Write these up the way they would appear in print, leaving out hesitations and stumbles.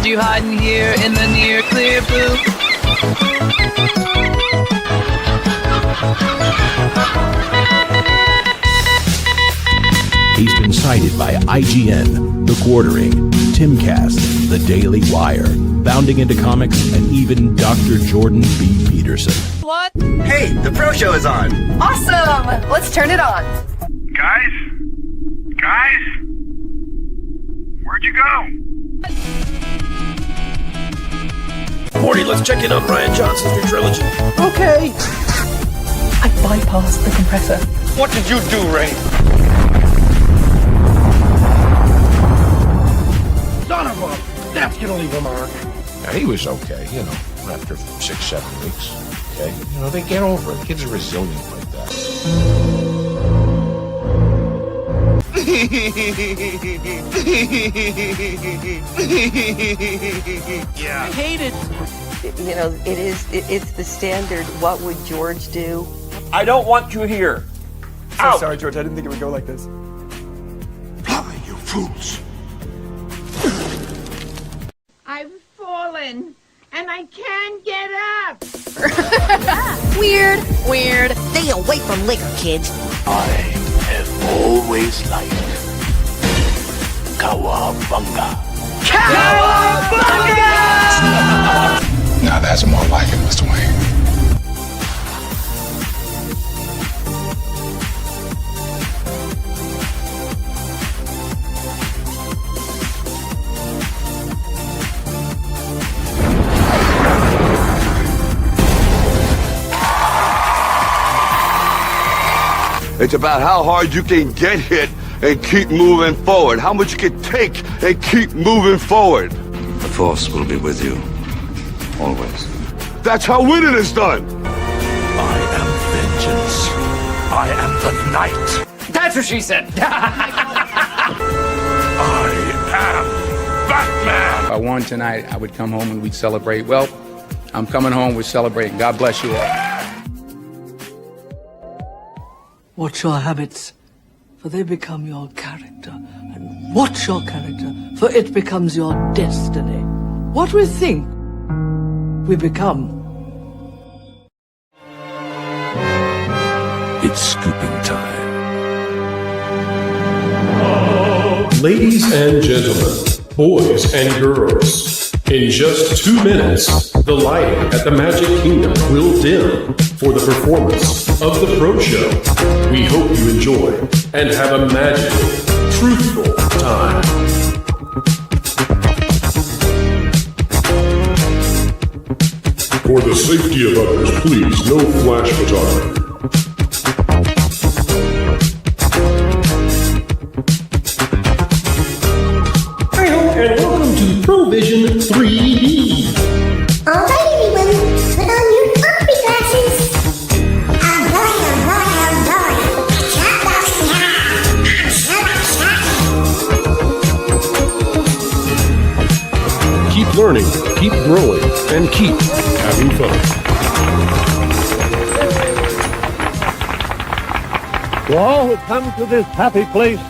found you hiding here in the near clear blue. He's been cited by IGN, The Quartering, Timcast, The Daily Wire, Bounding into Comics, and even Dr. Jordan B. Peterson. What? Hey, the Pro Show is on! Awesome! Let's turn it on. Guys? Where'd you go? Morty, let's check in on Brian Johnson's new trilogy. Okay. I bypassed the compressor. What did you do, Ray? Son of a... That's gonna leave a mark. Now, he was okay, you know, after 6-7 weeks. Okay? You know, they get over it. Kids are resilient like that. Yeah. I hate it. You know, it's the standard, what would George do? I don't want you here. So sorry, George, I didn't think it would go like this. Fly, you fools! I've fallen, and I can't get up. Weird. Stay away from liquor, kids. I have always liked Cowabunga. Now that's more like it, Mr. Wayne. It's about how hard you can get hit and keep moving forward. How much you can take and keep moving forward. The Force will be with you. Always. That's how winning is done. I am vengeance. I am the night. That's what she said. I am Batman. If I won tonight, I would come home and we'd celebrate. Well, I'm coming home, we're celebrating. God bless you all. Watch your habits, for they become your character. And watch your character, for it becomes your destiny. What we think, we become. It's scooping time. Ladies and gentlemen, boys and girls, in just 2 minutes, the lighting at the Magic Kingdom will dim for the performance of the Pro Show. We hope you enjoy and have a magical, truthful time. For the safety of others, please, no flash photography. And welcome to Provision 3D. All right, everyone, put on your puppy glasses. Oh boy, chop those now. Keep learning, keep growing, and keep having fun. To all who come to this happy place,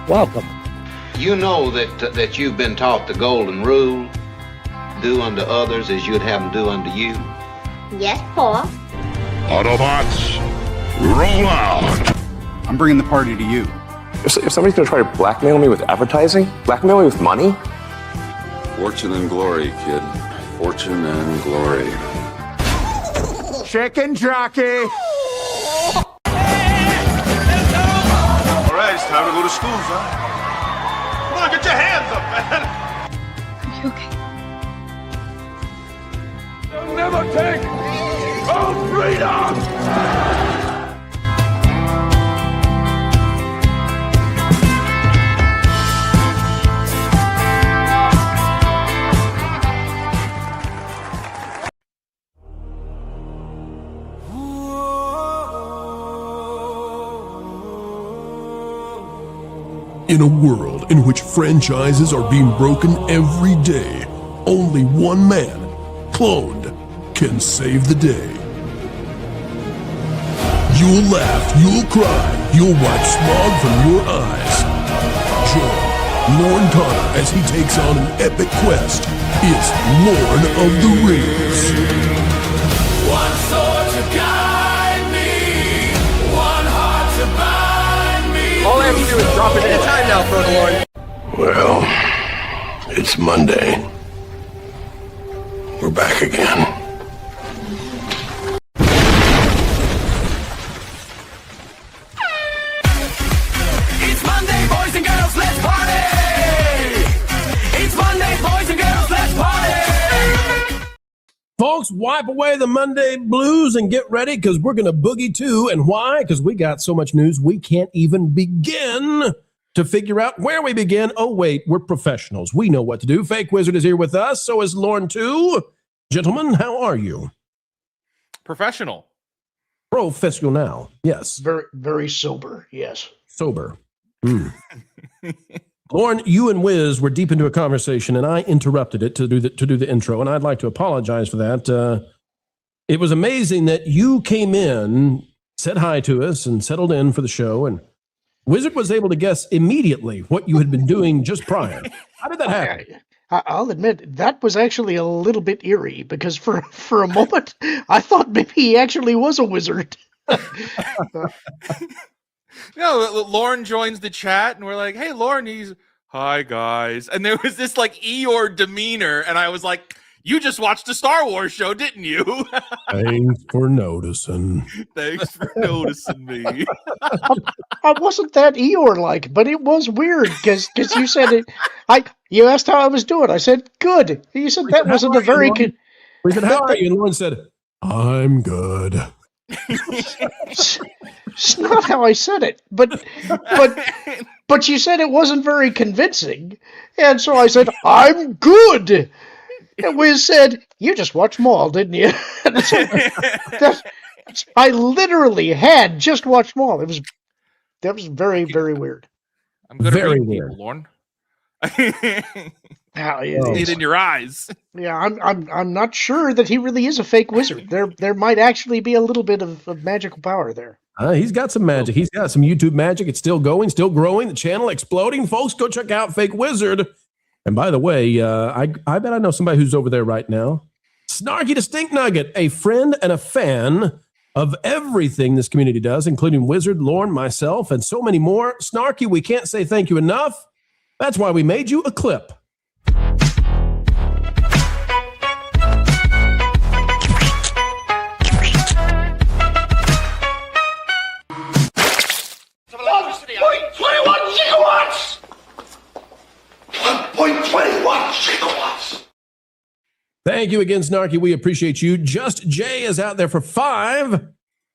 welcome. You know that you've been taught the golden rule, do unto others as you'd have them do unto you. Yes, Paul. Autobots, roll out! I'm bringing the party to you. If somebody's gonna try to blackmail me with advertising, blackmail me with money? Fortune and glory, kid. Fortune and glory. Chicken jockey! All right, it's time to go to school, son. Come on, get your hands up, man! Are you okay? They'll never take our freedom! In a world in which franchises are being broken every day, only one man, cloned, can save the day. You'll laugh, you'll cry, you'll wipe smog from your eyes. Join Lorne Connor as he takes on an epic quest. It's Lord of the Rings. One sword to guide me, one heart to bind me. All I have to do is drop it in time now, Frodo. Well, it's Monday. We're back again. It's Monday, boys and girls, let's party! It's Monday, boys and girls, let's party! Folks, wipe away the Monday blues and get ready because we're going to boogie too. And why? Because we got so much news we can't even begin to figure out where we begin. Oh, wait, we're professionals. We know what to do. Fake Wizard is here with us. So is Lorne too. Gentlemen, how are you? Professional. Professional. Yes. Very, very sober. Yes. Sober. Lorne, you and Wiz were deep into a conversation, and I interrupted it to do the intro, and I'd like to apologize for that. It was amazing that you came in, said hi to us, and settled in for the show, and Wizard was able to guess immediately what you had been doing just prior. How did that happen? I'll admit that was actually a little bit eerie because for a moment I thought maybe he actually was a wizard. No, Lorne joins the chat and we're like, hey, Lorne, he's, hi, guys. And there was this like Eeyore demeanor. And I was like, you just watched a Star Wars show, didn't you? Thanks for noticing. Thanks for noticing me. I wasn't that Eeyore-like, but it was weird because you said it. You asked how I was doing. I said, good. You said that wasn't a very good. We said, how are you? And Lorne said, I'm good. It's not how I said it, but you said it wasn't very convincing, and so I said I'm good. And Wiz said, "You just watched Maul, didn't you?" I literally had just watched Maul. That was very, very weird. I'm good very at reading weird, people, Lorne. See it in your eyes. Yeah, I'm not sure that he really is a fake wizard. There might actually be a little bit of magical power there. He's got some magic. He's got some YouTube magic. It's still going, still growing. The channel exploding. Folks, go check out Fake Wizard. And by the way, I bet I know somebody who's over there right now. Snarky the Stink Nugget, a friend and a fan of everything this community does, including Wizard, Lorne, myself, and so many more. Snarky, we can't say thank you enough. That's why we made you a clip. Gigawatts! 1.21 gigawatts! Thank you again, Snarky. We appreciate you. Just Jay is out there for 5.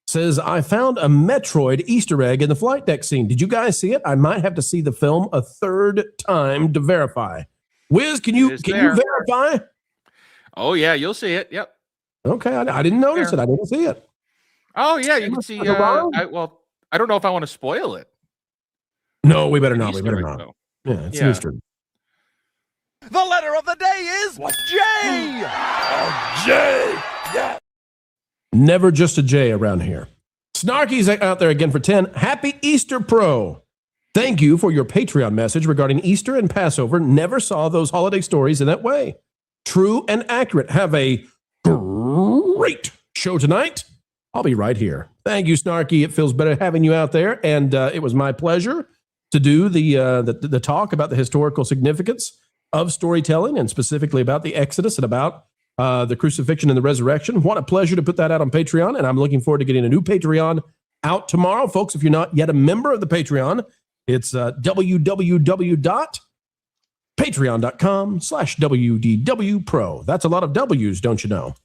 Says, I found a Metroid Easter egg in the flight deck scene. Did you guys see it? I might have to see the film a third time to verify. Wiz, can you verify? Oh, yeah, you'll see it. Yep. Okay, I didn't notice it. I didn't see it. Oh, yeah, you can see. I don't know if I want to spoil it. No, we better not. We better not. Yeah, it's an Easter egg. The letter of the day is J. J. Yeah. Never just a J around here. Snarky's out there again for 10. Happy Easter, Pro. Thank you for your Patreon message regarding Easter and Passover. Never saw those holiday stories in that way. True and accurate. Have a great show tonight. I'll be right here. Thank you, Snarky. It feels better having you out there, and it was my pleasure to do the talk about the historical significance of storytelling, and specifically about the Exodus and about the crucifixion and the resurrection. What a pleasure to put that out on Patreon, and I'm looking forward to getting a new Patreon out tomorrow. Folks, if you're not yet a member of the Patreon, it's www.patreon.com/WDW Pro. That's a lot of W's, don't you know?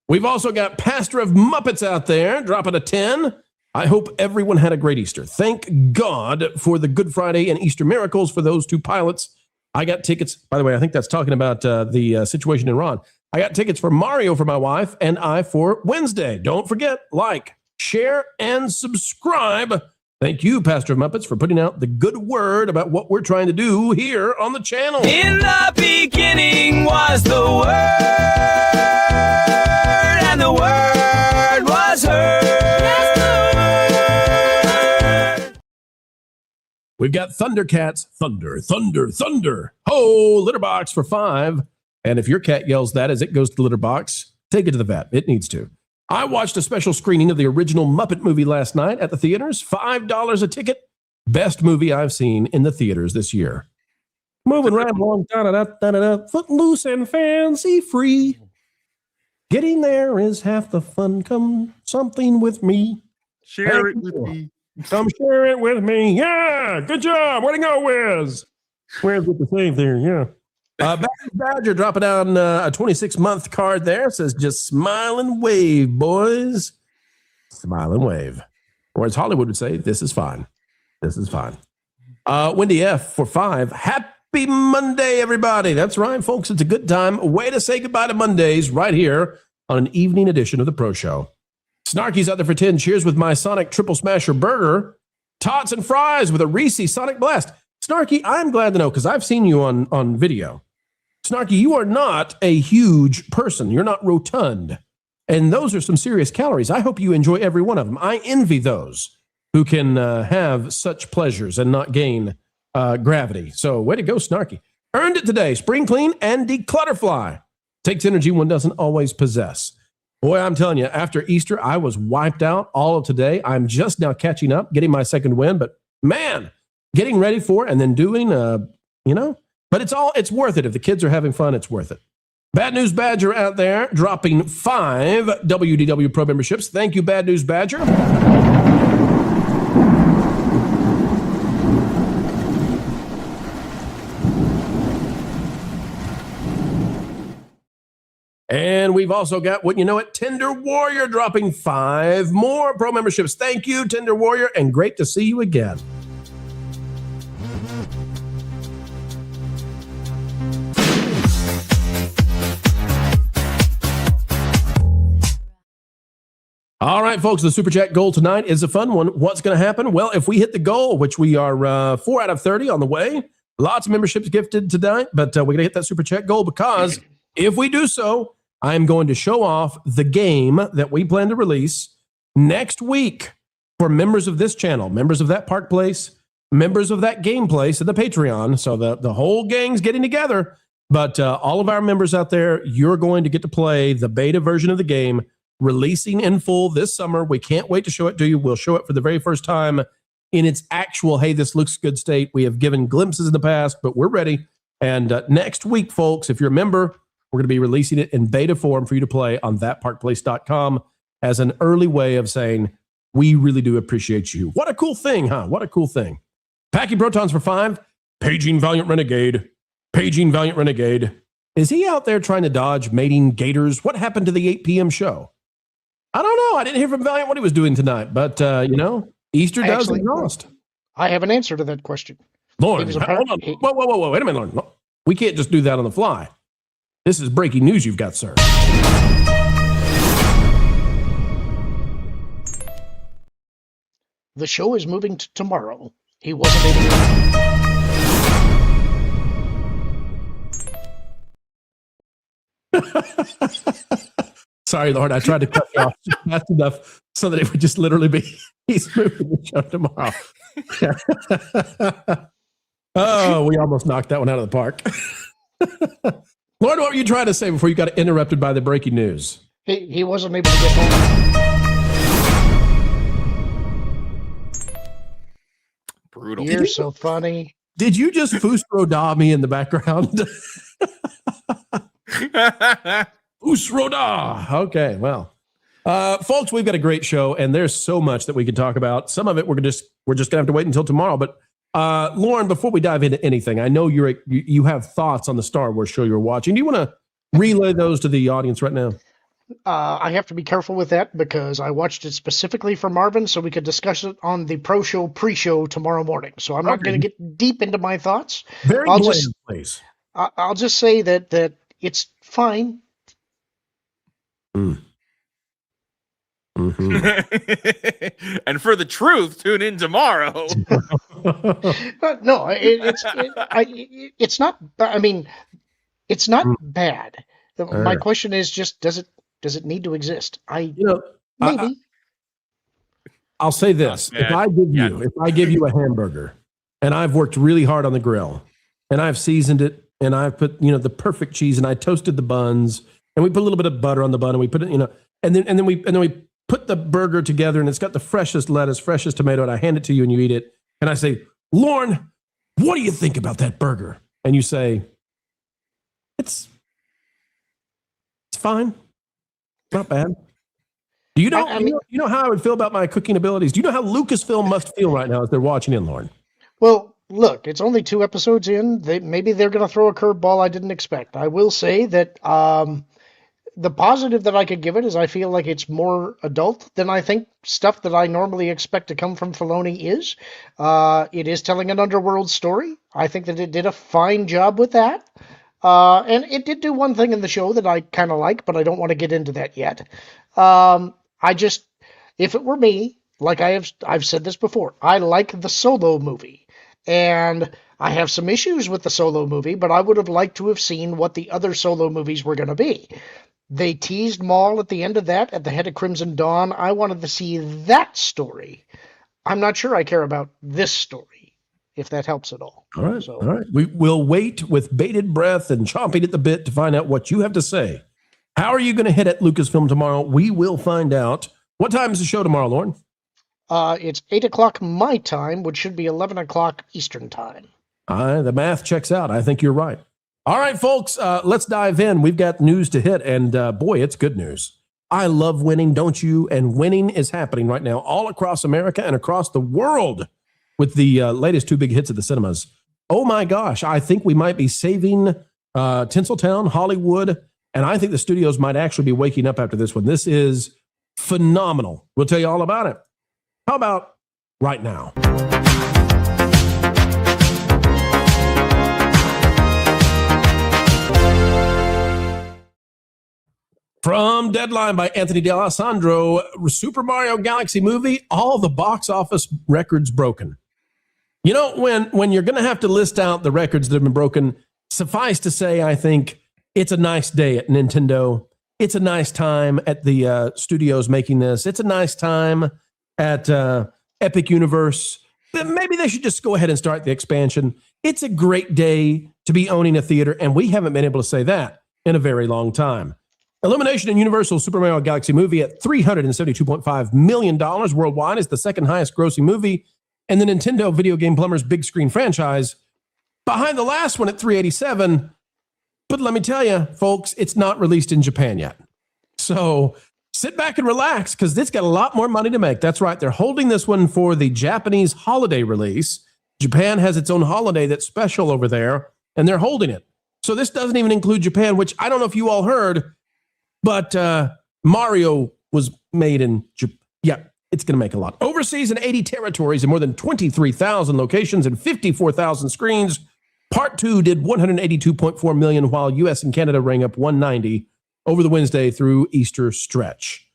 We've also got Pastor of Muppets out there dropping a 10. I hope everyone had a great Easter. Thank God for the Good Friday and Easter miracles for those two pilots. I got tickets. By the way, I think that's talking about the situation in Iran. I got tickets for Mario for my wife and I for Wednesday. Don't forget, like, share, and subscribe. Thank you, Pastor of Muppets, for putting out the good word about what we're trying to do here on the channel. In the beginning was the Word, and the Word was heard. We've got Thundercats, thunder, thunder, thunder. Ho, litter box for $5. And if your cat yells that as it goes to the litter box, take it to the vet. It needs to. I watched a special screening of the original Muppet movie last night at the theaters. $5 a ticket. Best movie I've seen in the theaters this year. Moving right along. Da-da-da-da-da-da. Footloose and fancy free. Getting there is half the fun. Come something with me. Share it with me. Come share it with me. Yeah, good job. Way to go, Wiz. Wiz with the save there, yeah. Badger dropping down a 26-month card there. Says, just smile and wave, boys. Smile and wave. Or as Hollywood would say, this is fine. This is fine. Wendy F for $5. Happy Monday, everybody. That's right, folks. It's a good time. A way to say goodbye to Mondays right here on an evening edition of the Pro Show. Snarky's out there for 10. Cheers with my Sonic Triple Smasher Burger. Tots and fries with a Reese Sonic Blast. Snarky, I'm glad to know, because I've seen you on video. Snarky, you are not a huge person. You're not rotund. And those are some serious calories. I hope you enjoy every one of them. I envy those who can have such pleasures and not gain gravity. So way to go, Snarky. Earned it today. Spring clean and declutterfly. Takes energy one doesn't always possess. Boy, I'm telling you, after Easter, I was wiped out all of today. I'm just now catching up, getting my second win. But man, getting ready for it and then doing, but it's worth it. If the kids are having fun, it's worth it. Bad News Badger out there dropping 5 WDW Pro memberships. Thank you, Bad News Badger. And we've also got, wouldn't you know it, Tender Warrior dropping 5 more pro memberships. Thank you, Tender Warrior, and great to see you again. All right, folks, the Super Chat goal tonight is a fun one. What's going to happen? Well, if we hit the goal, which we are 4 out of 30 on the way, lots of memberships gifted tonight, but we're going to hit that Super Chat goal because if we do so, I am going to show off the game that we plan to release next week for members of this channel, members of that Park Place, members of that Game Place, and the Patreon. So the whole gang's getting together. But all of our members out there, you're going to get to play the beta version of the game, releasing in full this summer. We can't wait to show it to you. We'll show it for the very first time in its actual, hey, this looks good state. We have given glimpses in the past, but we're ready. And next week, folks, if you're a member, we're going to be releasing it in beta form for you to play on thatparkplace.com as an early way of saying, we really do appreciate you. What a cool thing, huh? What a cool thing. Packing Protons for 5. Paging Valiant Renegade. Paging Valiant Renegade. Is he out there trying to dodge mating gators? What happened to the 8 p.m. show? I don't know. I didn't hear from Valiant what he was doing tonight, but, Easter does exhaust. I have an answer to that question. Lauren, hold on. Whoa. Wait a minute, Lauren. No, we can't just do that on the fly. This is breaking news you've got, sir. The show is moving to tomorrow. He wasn't able to... Sorry, Lord, I tried to cut you off fast enough so that it would just literally be, he's moving the show tomorrow. Oh, we almost knocked that one out of the park. Lord, what were you trying to say before you got interrupted by the breaking news? He wasn't able to get home. Brutal. You're so funny. Did you just Fusro-da me in the background? Fusro-da. Okay, well. Folks, we've got a great show, and there's so much that we could talk about. Some of it we're just going to have to wait until tomorrow, but Lauren, before we dive into anything, I know you have thoughts on the Star Wars show you're watching. Do you want to relay those to the audience right now? I have to be careful with that because I watched it specifically for Marvin so we could discuss it on the Pro Show pre-show tomorrow morning. So I'm not going to get deep into my thoughts. Very bland, please. I'll just say that it's fine. Mm. Mm-hmm. And for the truth, tune in tomorrow. No, it's not. I mean, it's not bad. My question is just does it need to exist? Maybe. I'll say this: if I give you a hamburger and I've worked really hard on the grill, and I've seasoned it, and I've put, the perfect cheese, and I toasted the buns, and we put a little bit of butter on the bun, and we put it, and then we put the burger together, and it's got the freshest lettuce, freshest tomato, and I hand it to you, and you eat it, and I say, Lauren, what do you think about that burger? And you say, it's fine, not bad. Do you know, you know how I would feel about my cooking abilities? Do you know how Lucasfilm must feel right now as they're watching in, Lauren? Well, look, it's only 2 episodes in. Maybe they're going to throw a curveball I didn't expect. I will say that the positive that I could give it is I feel like it's more adult than I think stuff that I normally expect to come from Filoni is. It is telling an underworld story. I think that it did a fine job with that. And it did do one thing in the show that I kind of like, but I don't want to get into that yet. If it were me, like I've said this before, I like the Solo movie. And I have some issues with the Solo movie, but I would have liked to have seen what the other Solo movies were going to be. They teased Maul at the end of that, at the head of Crimson Dawn. I wanted to see that story. I'm not sure I care about this story, if that helps at all. All right. We will wait with bated breath and chomping at the bit to find out what you have to say. How are you going to hit at Lucasfilm tomorrow? We will find out. What time is the show tomorrow, Lauren? It's 8 o'clock my time, which should be 11 o'clock Eastern time. The math checks out. I think you're right. All right, folks, let's dive in. We've got news to hit, and boy, it's good news. I love winning, don't you? And winning is happening right now all across America and across the world with the latest 2 big hits at the cinemas. Oh my gosh, I think we might be saving Tinseltown, Hollywood, and I think the studios might actually be waking up after this one. This is phenomenal. We'll tell you all about it. How about right now? From Deadline by Anthony D'Alessandro, Super Mario Galaxy movie, all the box office records broken. You know, when you're going to have to list out the records that have been broken, suffice to say, I think it's a nice day at Nintendo. It's a nice time at the studios making this. It's a nice time at Epic Universe. Maybe they should just go ahead and start the expansion. It's a great day to be owning a theater, and we haven't been able to say that in a very long time. Illumination and Universal Super Mario Galaxy movie at $372.5 million worldwide is the second highest grossing movie in the Nintendo Video Game Plumbers big screen franchise, behind the last one at $387. But let me tell you, folks, it's not released in Japan yet. So sit back and relax, because it's got a lot more money to make. That's right. They're holding this one for the Japanese holiday release. Japan has its own holiday that's special over there, and they're holding it. So this doesn't even include Japan, which I don't know if you all heard, but Mario was made in Japan. Yeah, it's going to make a lot. Overseas in 80 territories and more than 23,000 locations and 54,000 screens. Part 2 did $182.4 million, while U.S. and Canada rang up $190 over the Wednesday through Easter stretch.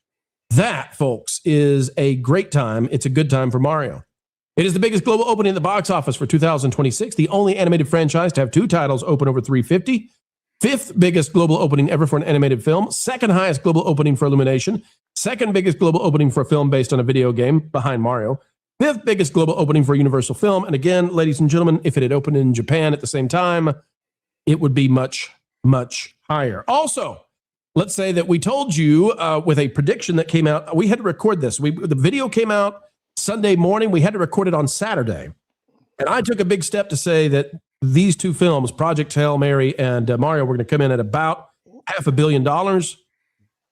That, folks, is a great time. It's a good time for Mario. It is the biggest global opening at the box office for 2026, the only animated franchise to have 2 titles open over 350. 5th biggest global opening ever for an animated film. 2nd highest global opening for Illumination. 2nd biggest global opening for a film based on a video game, behind Mario. 5th biggest global opening for Universal Film. And again, ladies and gentlemen, if it had opened in Japan at the same time, it would be much, much higher. Also, let's say that we told you with a prediction that came out, we had to record this. The video came out Sunday morning. We had to record it on Saturday. And I took a big step to say that these 2 films, Project Hail Mary and Mario, were going to come in at about $500 million.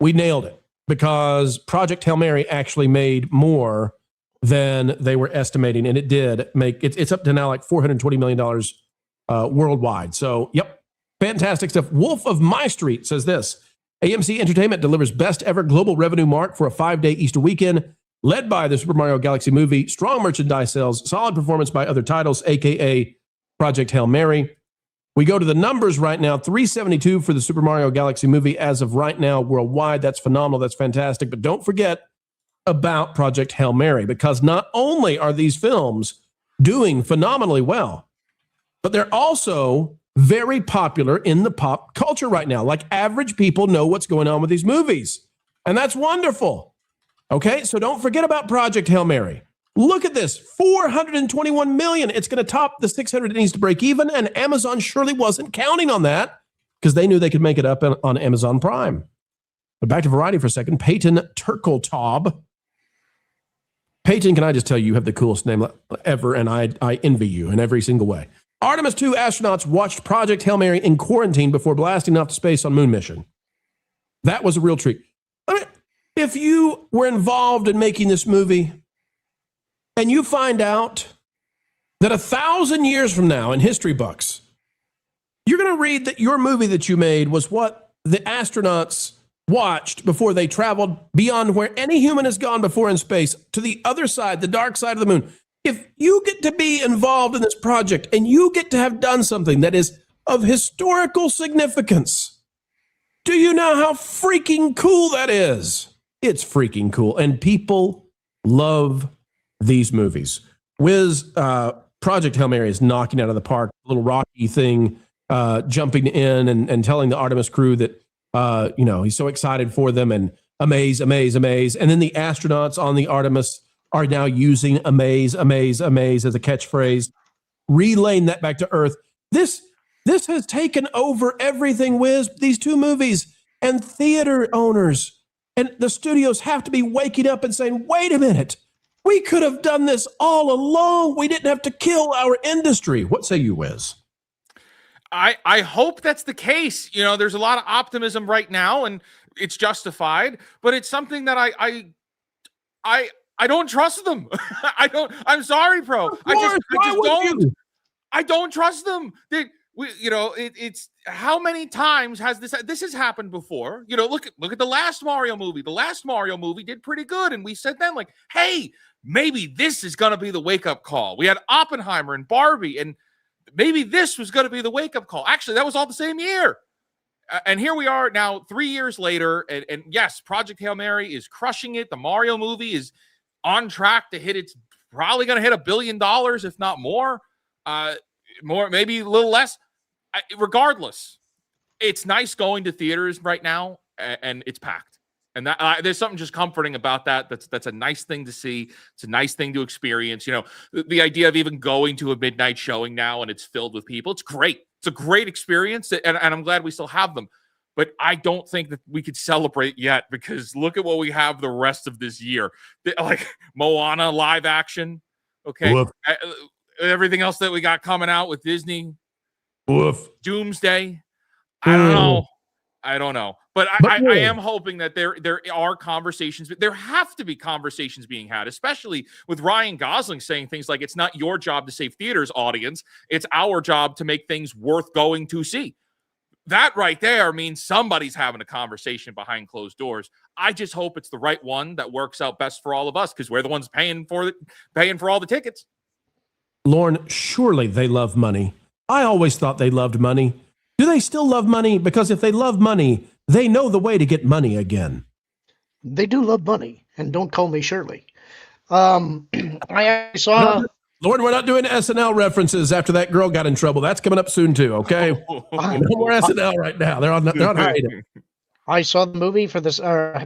We nailed it, because Project Hail Mary actually made more than they were estimating. And it did make it's up to now like $420 million worldwide. So, yep, fantastic stuff. Wolf of My Street says this: AMC Entertainment delivers best ever global revenue mark for a 5-day Easter weekend, led by the Super Mario Galaxy movie, strong merchandise sales, solid performance by other titles, aka Project Hail Mary. We go to the numbers right now, 372 for the Super Mario Galaxy movie as of right now worldwide. That's phenomenal. That's fantastic. But don't forget about Project Hail Mary, because not only are these films doing phenomenally well, but they're also very popular in the pop culture right now. Like, average people know what's going on with these movies, and that's wonderful. Okay, so don't forget about Project Hail Mary. Look at this, 421 million. It's going to top the 600 it needs to break even, and Amazon surely wasn't counting on that because they knew they could make it up on Amazon Prime. But back to Variety for a second. Peyton Turkeltaub. Peyton, can I just tell you, you have the coolest name ever, and I envy you in every single way. Artemis 2 astronauts watched Project Hail Mary in quarantine before blasting off to space on moon mission. That was a real treat. I mean, if you were involved in making this movie and you find out that 1,000 years from now in history books, you're going to read that your movie that you made was what the astronauts watched before they traveled beyond where any human has gone before in space to the other side, the dark side of the moon. If you get to be involved in this project and you get to have done something that is of historical significance, do you know how freaking cool that is? It's freaking cool. And people love these movies. Project Hail Mary is knocking out of the park. A little Rocky thing, jumping in and telling the Artemis crew that, he's so excited for them and amaze. And then the astronauts on the Artemis are now using amaze as a catchphrase, relaying that back to Earth. This has taken over everything, Wiz. These two movies, and theater owners and the studios have to be waking up and saying, wait a minute, we could have done this all along. We didn't have to kill our industry. What say you, Wiz? I hope that's the case. There's a lot of optimism right now, and it's justified, but it's something that I don't trust them. I'm sorry, Pro. I don't trust them. It's how many times has this has happened before? Look at the last Mario movie. The last Mario movie did pretty good, and we said then, like, hey, maybe this is going to be the wake-up call. We had Oppenheimer and Barbie, and maybe this was going to be the wake-up call. Actually, that was all the same year. And here we are now 3 years later, and yes, Project Hail Mary is crushing it. The Mario movie is on track to hit, it's probably going to hit $1 billion, if not more, maybe a little less. Regardless, it's nice going to theaters right now, and it's packed. And that there's something just comforting about that. That's a nice thing to see. It's a nice thing to experience. The idea of even going to a midnight showing now and it's filled with people. It's great. It's a great experience, and I'm glad we still have them. But I don't think that we could celebrate yet, because look at what we have the rest of this year. Like Moana live action. Okay. Woof. Everything else that we got coming out with Disney. Woof. Doomsday. I don't know. But I am hoping that there are conversations. There have to be conversations being had, especially with Ryan Gosling saying things like, it's not your job to save theaters, audience. It's our job to make things worth going to see. That right there means somebody's having a conversation behind closed doors. I just hope it's the right one that works out best for all of us, because we're the ones paying for all the tickets. Lauren, surely they love money. I always thought they loved money. Do they still love money? Because if they love money, they know the way to get money again. They do love money, and don't call me Shirley. I saw... Lord, we're not doing SNL references after that girl got in trouble. That's coming up soon, too, okay? No more SNL right now. They're on hiatus. I saw the movie for this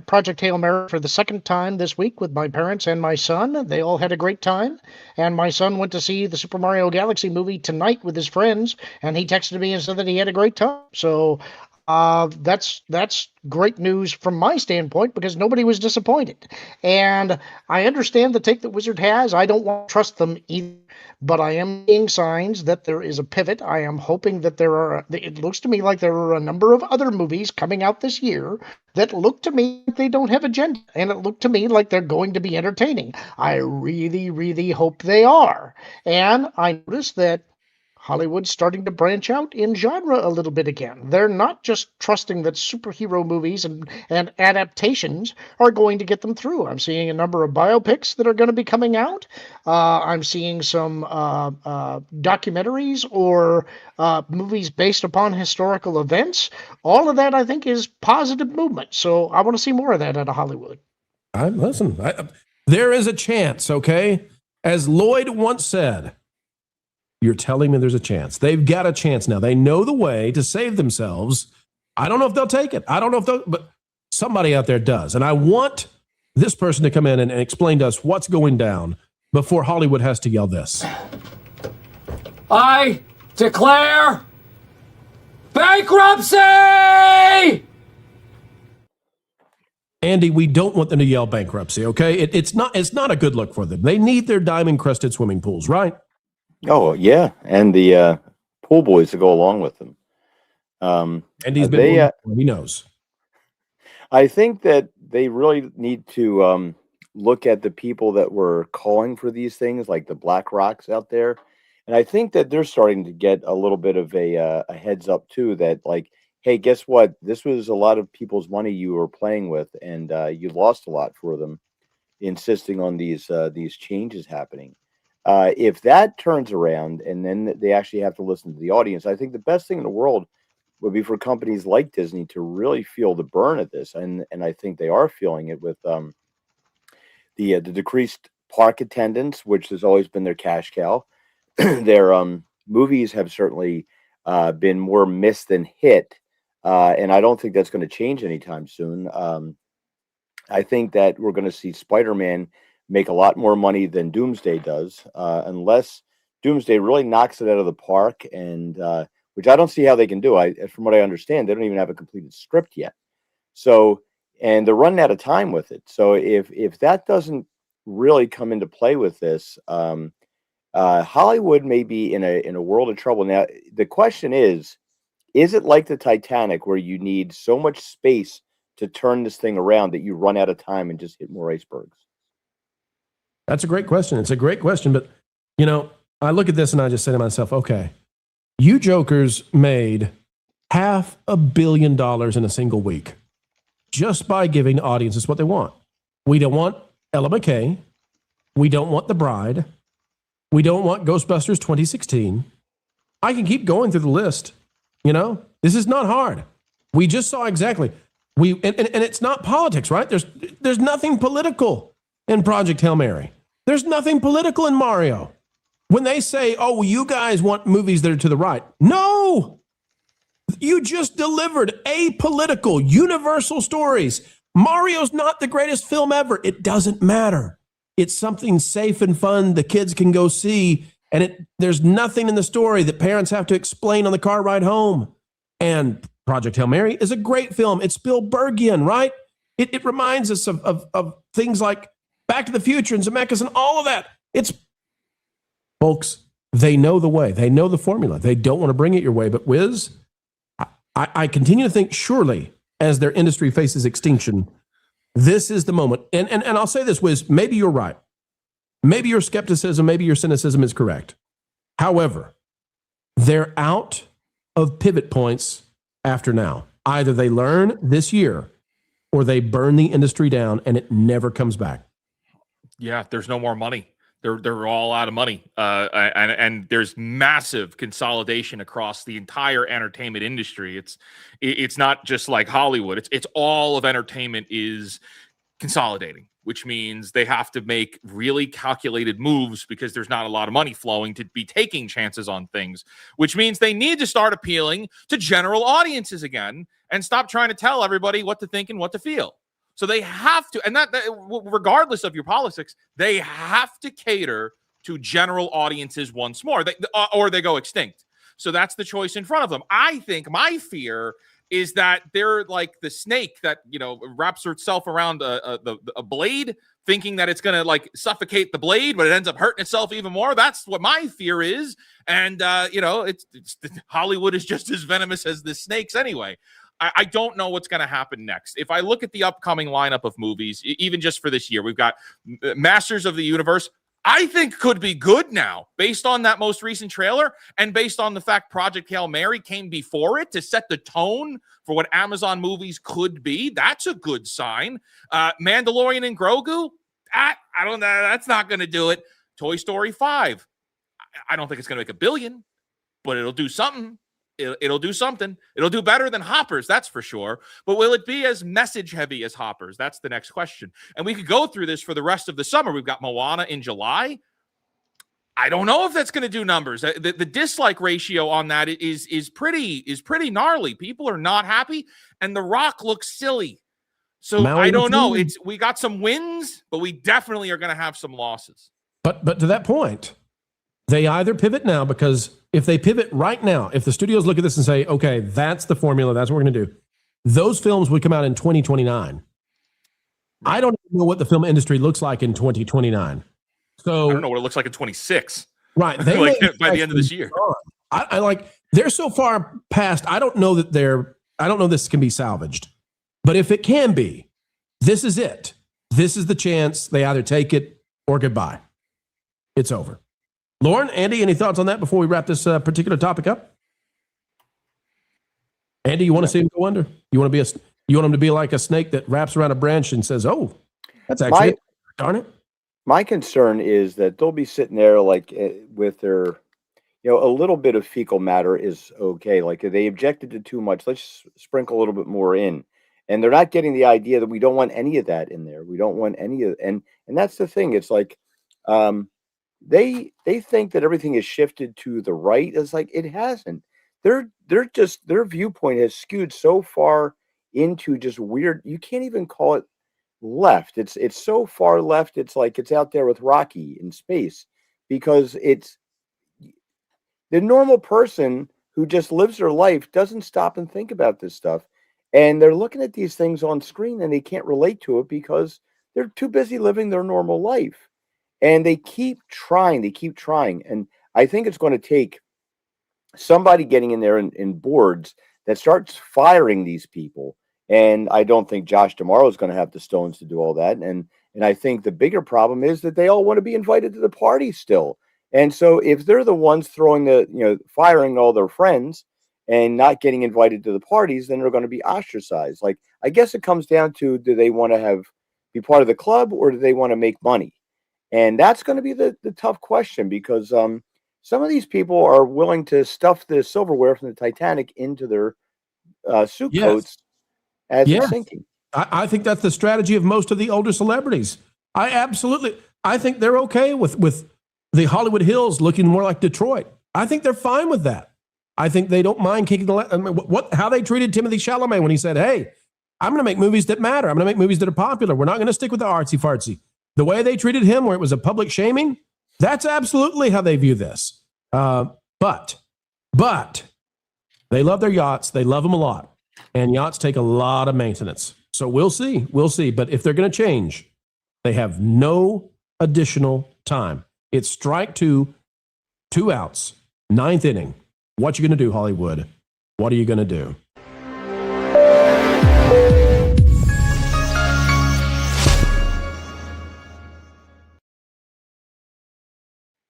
Project Hail Mary for the second time this week with my parents and my son. They all had a great time. And my son went to see the Super Mario Galaxy movie tonight with his friends, and he texted me and said that he had a great time. So that's great news from my standpoint, because nobody was disappointed. And I understand the take that Wizard has. I don't want to trust them either, but I am seeing signs that there is a pivot. I am hoping that it looks to me like there are a number of other movies coming out this year that look to me like they don't have agenda, and it looked to me like they're going to be entertaining. I really, really hope they are. And I noticed that Hollywood's starting to branch out in genre a little bit again. They're not just trusting that superhero movies and adaptations are going to get them through. I'm seeing a number of biopics that are going to be coming out. I'm seeing some documentaries or movies based upon historical events. All of that, I think, is positive movement. So I want to see more of that out of Hollywood. There is a chance, okay? As Lloyd once said, you're telling me there's a chance. They've got a chance now. They know the way to save themselves. I don't know if they'll take it. I don't know if they'll, but somebody out there does. And I want this person to come in and explain to us what's going down. before Hollywood has to yell this. I declare bankruptcy! Andy, we don't want them to yell bankruptcy, okay? It's not a good look for them. They need their diamond-crusted swimming pools, right? Oh, yeah, and the pool boys to go along with them. Andy's been he knows. I think that they really need to look at the people that were calling for these things, like the Black Rocks out there. And I think that they're starting to get a little bit of a heads up, too, that, like, hey, guess what? This was a lot of people's money you were playing with, and you lost a lot for them, insisting on these changes happening. If that turns around and then they actually have to listen to the audience, I think the best thing in the world would be for companies like Disney to really feel the burn of this. And I think they are feeling it with the decreased park attendance, which has always been their cash cow. Their movies have certainly been more missed than hit. And I don't think that's going to change anytime soon. I think that we're going to see Spider-Man make a lot more money than Doomsday does, unless Doomsday really knocks it out of the park, and which I don't see how they can do. From what I understand, they don't even have a completed script yet. So, and they're running out of time with it. So if that doesn't really come into play with this, Hollywood may be in a world of trouble. Now, the question is it like the Titanic, where you need so much space to turn this thing around that you run out of time and just hit more icebergs? That's a great question. It's a great question. But, you know, I look at this and I just say to myself, okay, you jokers made $500 million in a single week just by giving audiences what they want. We don't want Ella McKay. We don't want The Bride. We don't want Ghostbusters 2016. I can keep going through the list. You know, this is not hard. We just saw exactly. And it's not politics, right? There's nothing political in Project Hail Mary. There's nothing political in Mario. When they say, oh, you guys want movies that are to the right. No! You just delivered apolitical, universal stories. Mario's not the greatest film ever. It doesn't matter. It's something safe and fun the kids can go see. And there's nothing in the story that parents have to explain on the car ride home. And Project Hail Mary is a great film. It's Spielbergian, right? It reminds us of things like Back to the Future and Zemeckis and all of that. Folks, they know the way. They know the formula. They don't want to bring it your way. But Wiz, I continue to think surely as their industry faces extinction, this is the moment. And I'll say this, Wiz, maybe you're right. Maybe your skepticism, maybe your cynicism is correct. However, they're out of pivot points after now. Either they learn this year or they burn the industry down and it never comes back. Yeah, there's no more money. They're all out of money. And there's massive consolidation across the entire entertainment industry. It's not just like Hollywood. It's all of entertainment is consolidating, which means they have to make really calculated moves because there's not a lot of money flowing to be taking chances on things, which means they need to start appealing to general audiences again and stop trying to tell everybody what to think and what to feel. So they have to, and that regardless of your politics, they have to cater to general audiences once more, or they go extinct. So that's the choice in front of them. I think my fear is that they're like the snake that, you know, wraps itself around a blade, thinking that it's going to like suffocate the blade, but it ends up hurting itself even more. That's what my fear is. And, you know, it's Hollywood is just as venomous as the snakes anyway. I don't know what's going to happen next. If I look at the upcoming lineup of movies, even just for this year, we've got Masters of the Universe. I think could be good now based on that most recent trailer and based on the fact Project Hail Mary came before it to set the tone for what Amazon movies could be. That's a good sign. Mandalorian and Grogu, I don't know. That's not going to do it. Toy Story 5. I don't think it's going to make $1 billion, but it'll do something. It'll do something. It'll do better than Hoppers, that's for sure. But will it be as message heavy as Hoppers? That's the next question. And we could go through this for the rest of the summer. We've got Moana in July. I don't know if that's going to do numbers. The dislike ratio on that is pretty gnarly. People are not happy, and The Rock looks silly. So I don't know. We got some wins, but we definitely are going to have some losses. But to that point, they either pivot now, because if they pivot right now, if the studios look at this and say, okay, that's the formula, that's what we're going to do, those films would come out in 2029. I don't know what the film industry looks like in 2029. So I don't know what it looks like in 26. Right. They like by the end of this year. I like, they're so far past, I don't know this can be salvaged. But if it can be, this is it. This is the chance. They either take it or goodbye. It's over. Lauren, Andy, any thoughts on that before we wrap this particular topic up? Andy, you want to see him go under? You want him to be like a snake that wraps around a branch and says, "Oh, that's actually darn it." My concern is that they'll be sitting there like with their, a little bit of fecal matter is okay. Like if they objected to too much, let's sprinkle a little bit more in. And they're not getting the idea that we don't want any of that in there. We don't want any of, and that's the thing. It's like they think that everything is shifted to the right. It's like it hasn't. They're just, their viewpoint has skewed so far into just weird. You can't even call it left. It's so far left. It's like it's out there with Rocky in space, because it's the normal person who just lives their life doesn't stop and think about this stuff. And they're looking at these things on screen and they can't relate to it because they're too busy living their normal life. And they keep trying. And I think it's going to take somebody getting in there in boards that starts firing these people. And I don't think Josh D'Amaro is going to have the stones to do all that. And I think the bigger problem is that they all want to be invited to the party still. And so if they're the ones throwing firing all their friends and not getting invited to the parties, then they're going to be ostracized. Like, I guess it comes down to, do they want to be part of the club, or do they want to make money? And that's going to be the tough question, because some of these people are willing to stuff the silverware from the Titanic into their suit coats as it's sinking. I think that's the strategy of most of the older celebrities. I think they're okay with the Hollywood Hills looking more like Detroit. I think they're fine with that. I think they don't mind kicking how they treated Timothy Chalamet when he said, "Hey, I'm going to make movies that matter. I'm going to make movies that are popular. We're not going to stick with the artsy fartsy." The way they treated him, where it was a public shaming, that's absolutely how they view this. But they love their yachts. They love them a lot. And yachts take a lot of maintenance. So we'll see. But if they're going to change, they have no additional time. It's strike two outs, 9th inning. What you going to do, Hollywood? What are you going to do?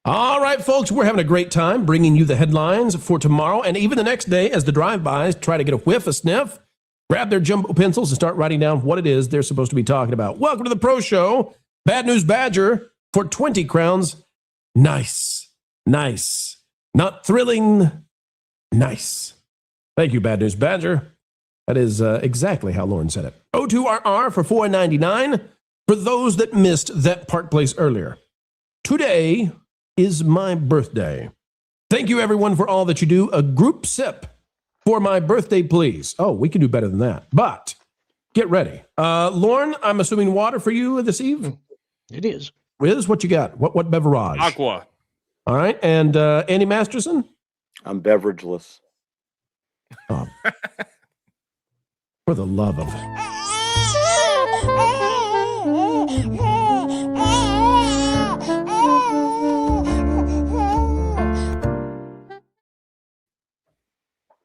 All right, folks, we're having a great time bringing you the headlines for tomorrow and even the next day as the drive-bys try to get a whiff, a sniff, grab their jumbo pencils and start writing down what it is they're supposed to be talking about. Welcome to the Pro Show. Bad News Badger for 20 crowns. Nice. Not thrilling. Nice. Thank you, Bad News Badger. That is exactly how Lauren said it. O2RR for $4.99 for those that missed that Park Place earlier. Today is my birthday. Thank you, everyone, for all that you do. A group sip for my birthday, please. Oh, we can do better than that, but get ready. Lauren, I'm assuming water for you this eve? It is. Wiz, what you got? What beverage? Aqua. All right, and Andy Masterson? I'm beverageless. Oh. For the love of...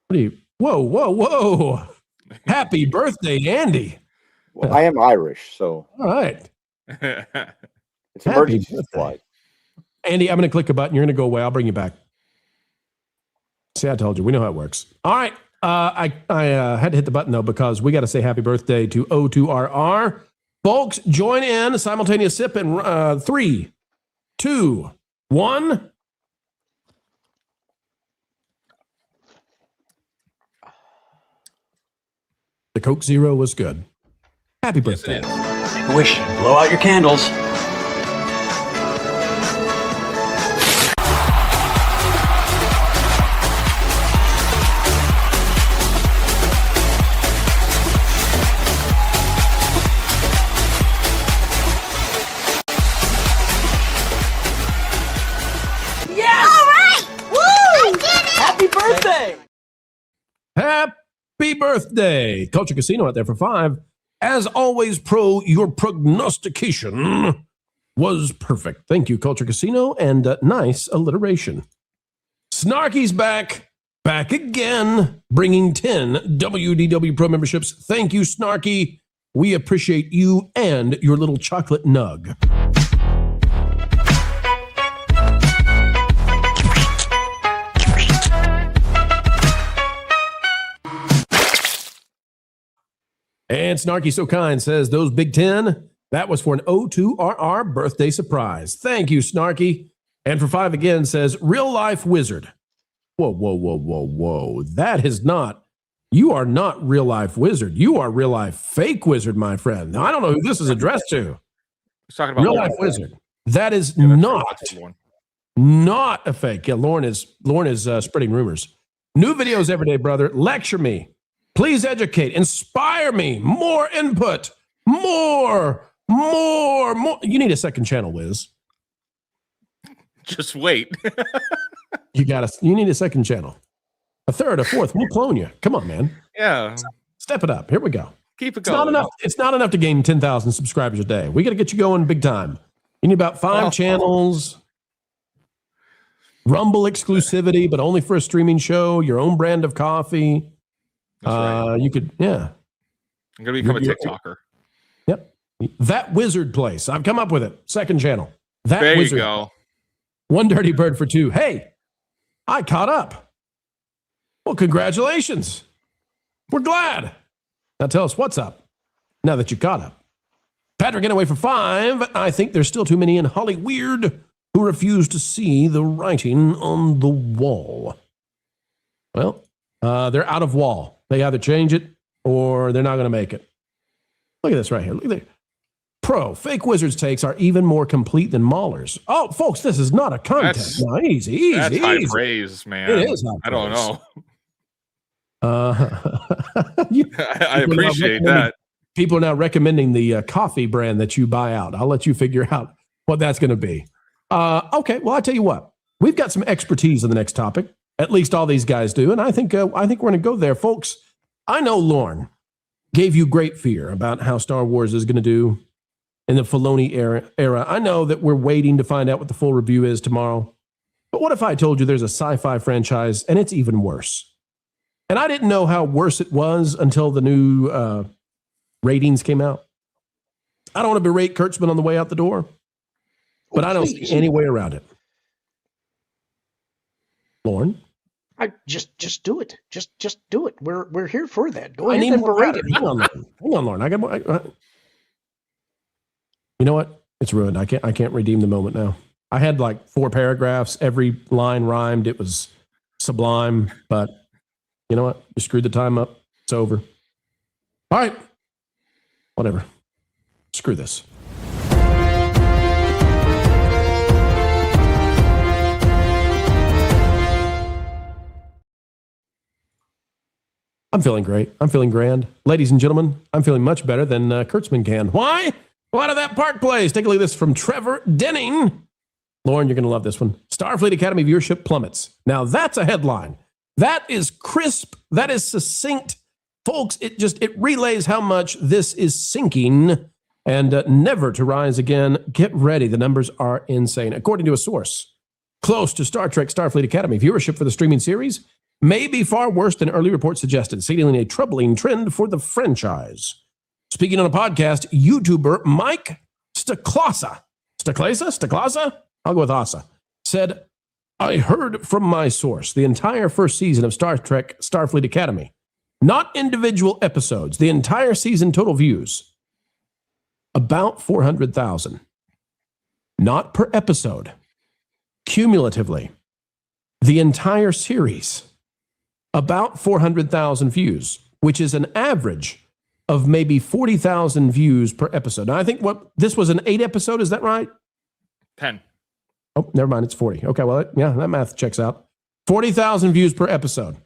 What are you? Whoa. Happy birthday, Andy. Well, I am Irish, so. All right. It's emergency flight. Andy, I'm going to click a button. You're going to go away. I'll bring you back. See, I told you. We know how it works. All right. I had to hit the button, though, because we got to say happy birthday to O2RR. Folks, join in. Simultaneous sip in 3, 2, 1. The Coke Zero was good. Happy birthday. Wish. Blow out your candles. birthday. Culture Casino out there for 5. As always, Pro, your prognostication was perfect. Thank you, Culture Casino, and nice alliteration. Snarky's back again, bringing 10 WDW Pro memberships. Thank you, Snarky. We appreciate you and your little chocolate nug. And Snarky So Kind says, those Big 10, that was for an O2RR birthday surprise. Thank you, Snarky. And for 5 again says, real life wizard. Whoa. That is not, you are not real life wizard. You are real life fake wizard, my friend. Now, I don't know who this is addressed to. He's talking about real life wizard. That is not a fake. Yeah, Lauren is spreading rumors. New videos every day, brother. Lecture me. Please educate, inspire me, more input, more. You need a second channel, Wiz. Just wait. You need a second channel. A third, a fourth, we'll clone you. Come on, man. Yeah. Step it up. Here we go. Keep it going. It's not enough to gain 10,000 subscribers a day. We got to get you going big time. You need about 5 channels, Rumble exclusivity, but only for a streaming show, your own brand of coffee. Right. You could, yeah. I'm going to become a TikToker. Yep. That Wizard place. I've come up with it. Second channel. That there Wizard. You go. One dirty bird for 2. Hey, I caught up. Well, congratulations. We're glad. Now tell us what's up now that you caught up. Patrick getting away for 5. I think there's still too many in Hollyweird who refuse to see the writing on the wall. Well, they're out of wall. They either change it or they're not going to make it. Look at this right here. Look at that. Pro, fake wizards takes are even more complete than Mahler's. Oh, folks, this is not a contest. No, easy. That's high praise, man. It is high praise. I don't know. I appreciate that. People are now recommending the coffee brand that you buy out. I'll let you figure out what that's going to be. Okay, well, I'll tell you what. We've got some expertise in the next topic. At least all these guys do. And I think we're going to go there, folks. I know Lauren gave you great fear about how Star Wars is going to do in the Filoni era. I know that we're waiting to find out what the full review is tomorrow. But what if I told you there's a sci-fi franchise and it's even worse? And I didn't know how worse it was until the new ratings came out. I don't want to berate Kurtzman on the way out the door, but I don't see any way around it. Lauren? I just do it. Just do it. We're here for that. Go ahead and berate it. Hang on, Lauren. I got more. You know what? It's ruined. I can't redeem the moment now. I had like 4 paragraphs. Every line rhymed. It was sublime. But you know what? You screwed the time up. It's over. All right. Whatever. Screw this. I'm feeling great. I'm feeling grand. Ladies and gentlemen, I'm feeling much better than Kurtzman can. Why? Well, out of that Park Place. Take a look at this from Trevor Denning. Lauren, you're going to love this one. Starfleet Academy viewership plummets. Now, that's a headline. That is crisp. That is succinct. Folks, it relays how much this is sinking and never to rise again. Get ready. The numbers are insane. According to a source close to Star Trek Starfleet Academy, viewership for the streaming series may be far worse than early reports suggested, signaling a troubling trend for the franchise. Speaking on a podcast, YouTuber Mike Staccato, I'll go with Asa, said, I heard from my source the entire first season of Star Trek Starfleet Academy, not individual episodes, the entire season total views, about 400,000. Not per episode. Cumulatively, the entire series, about 400,000 views, which is an average of maybe 40,000 views per episode. Now, I think this was an 8 episode. Is that right? 10. Oh, never mind. It's 40. Okay, well, yeah, that math checks out. 40,000 views per episode.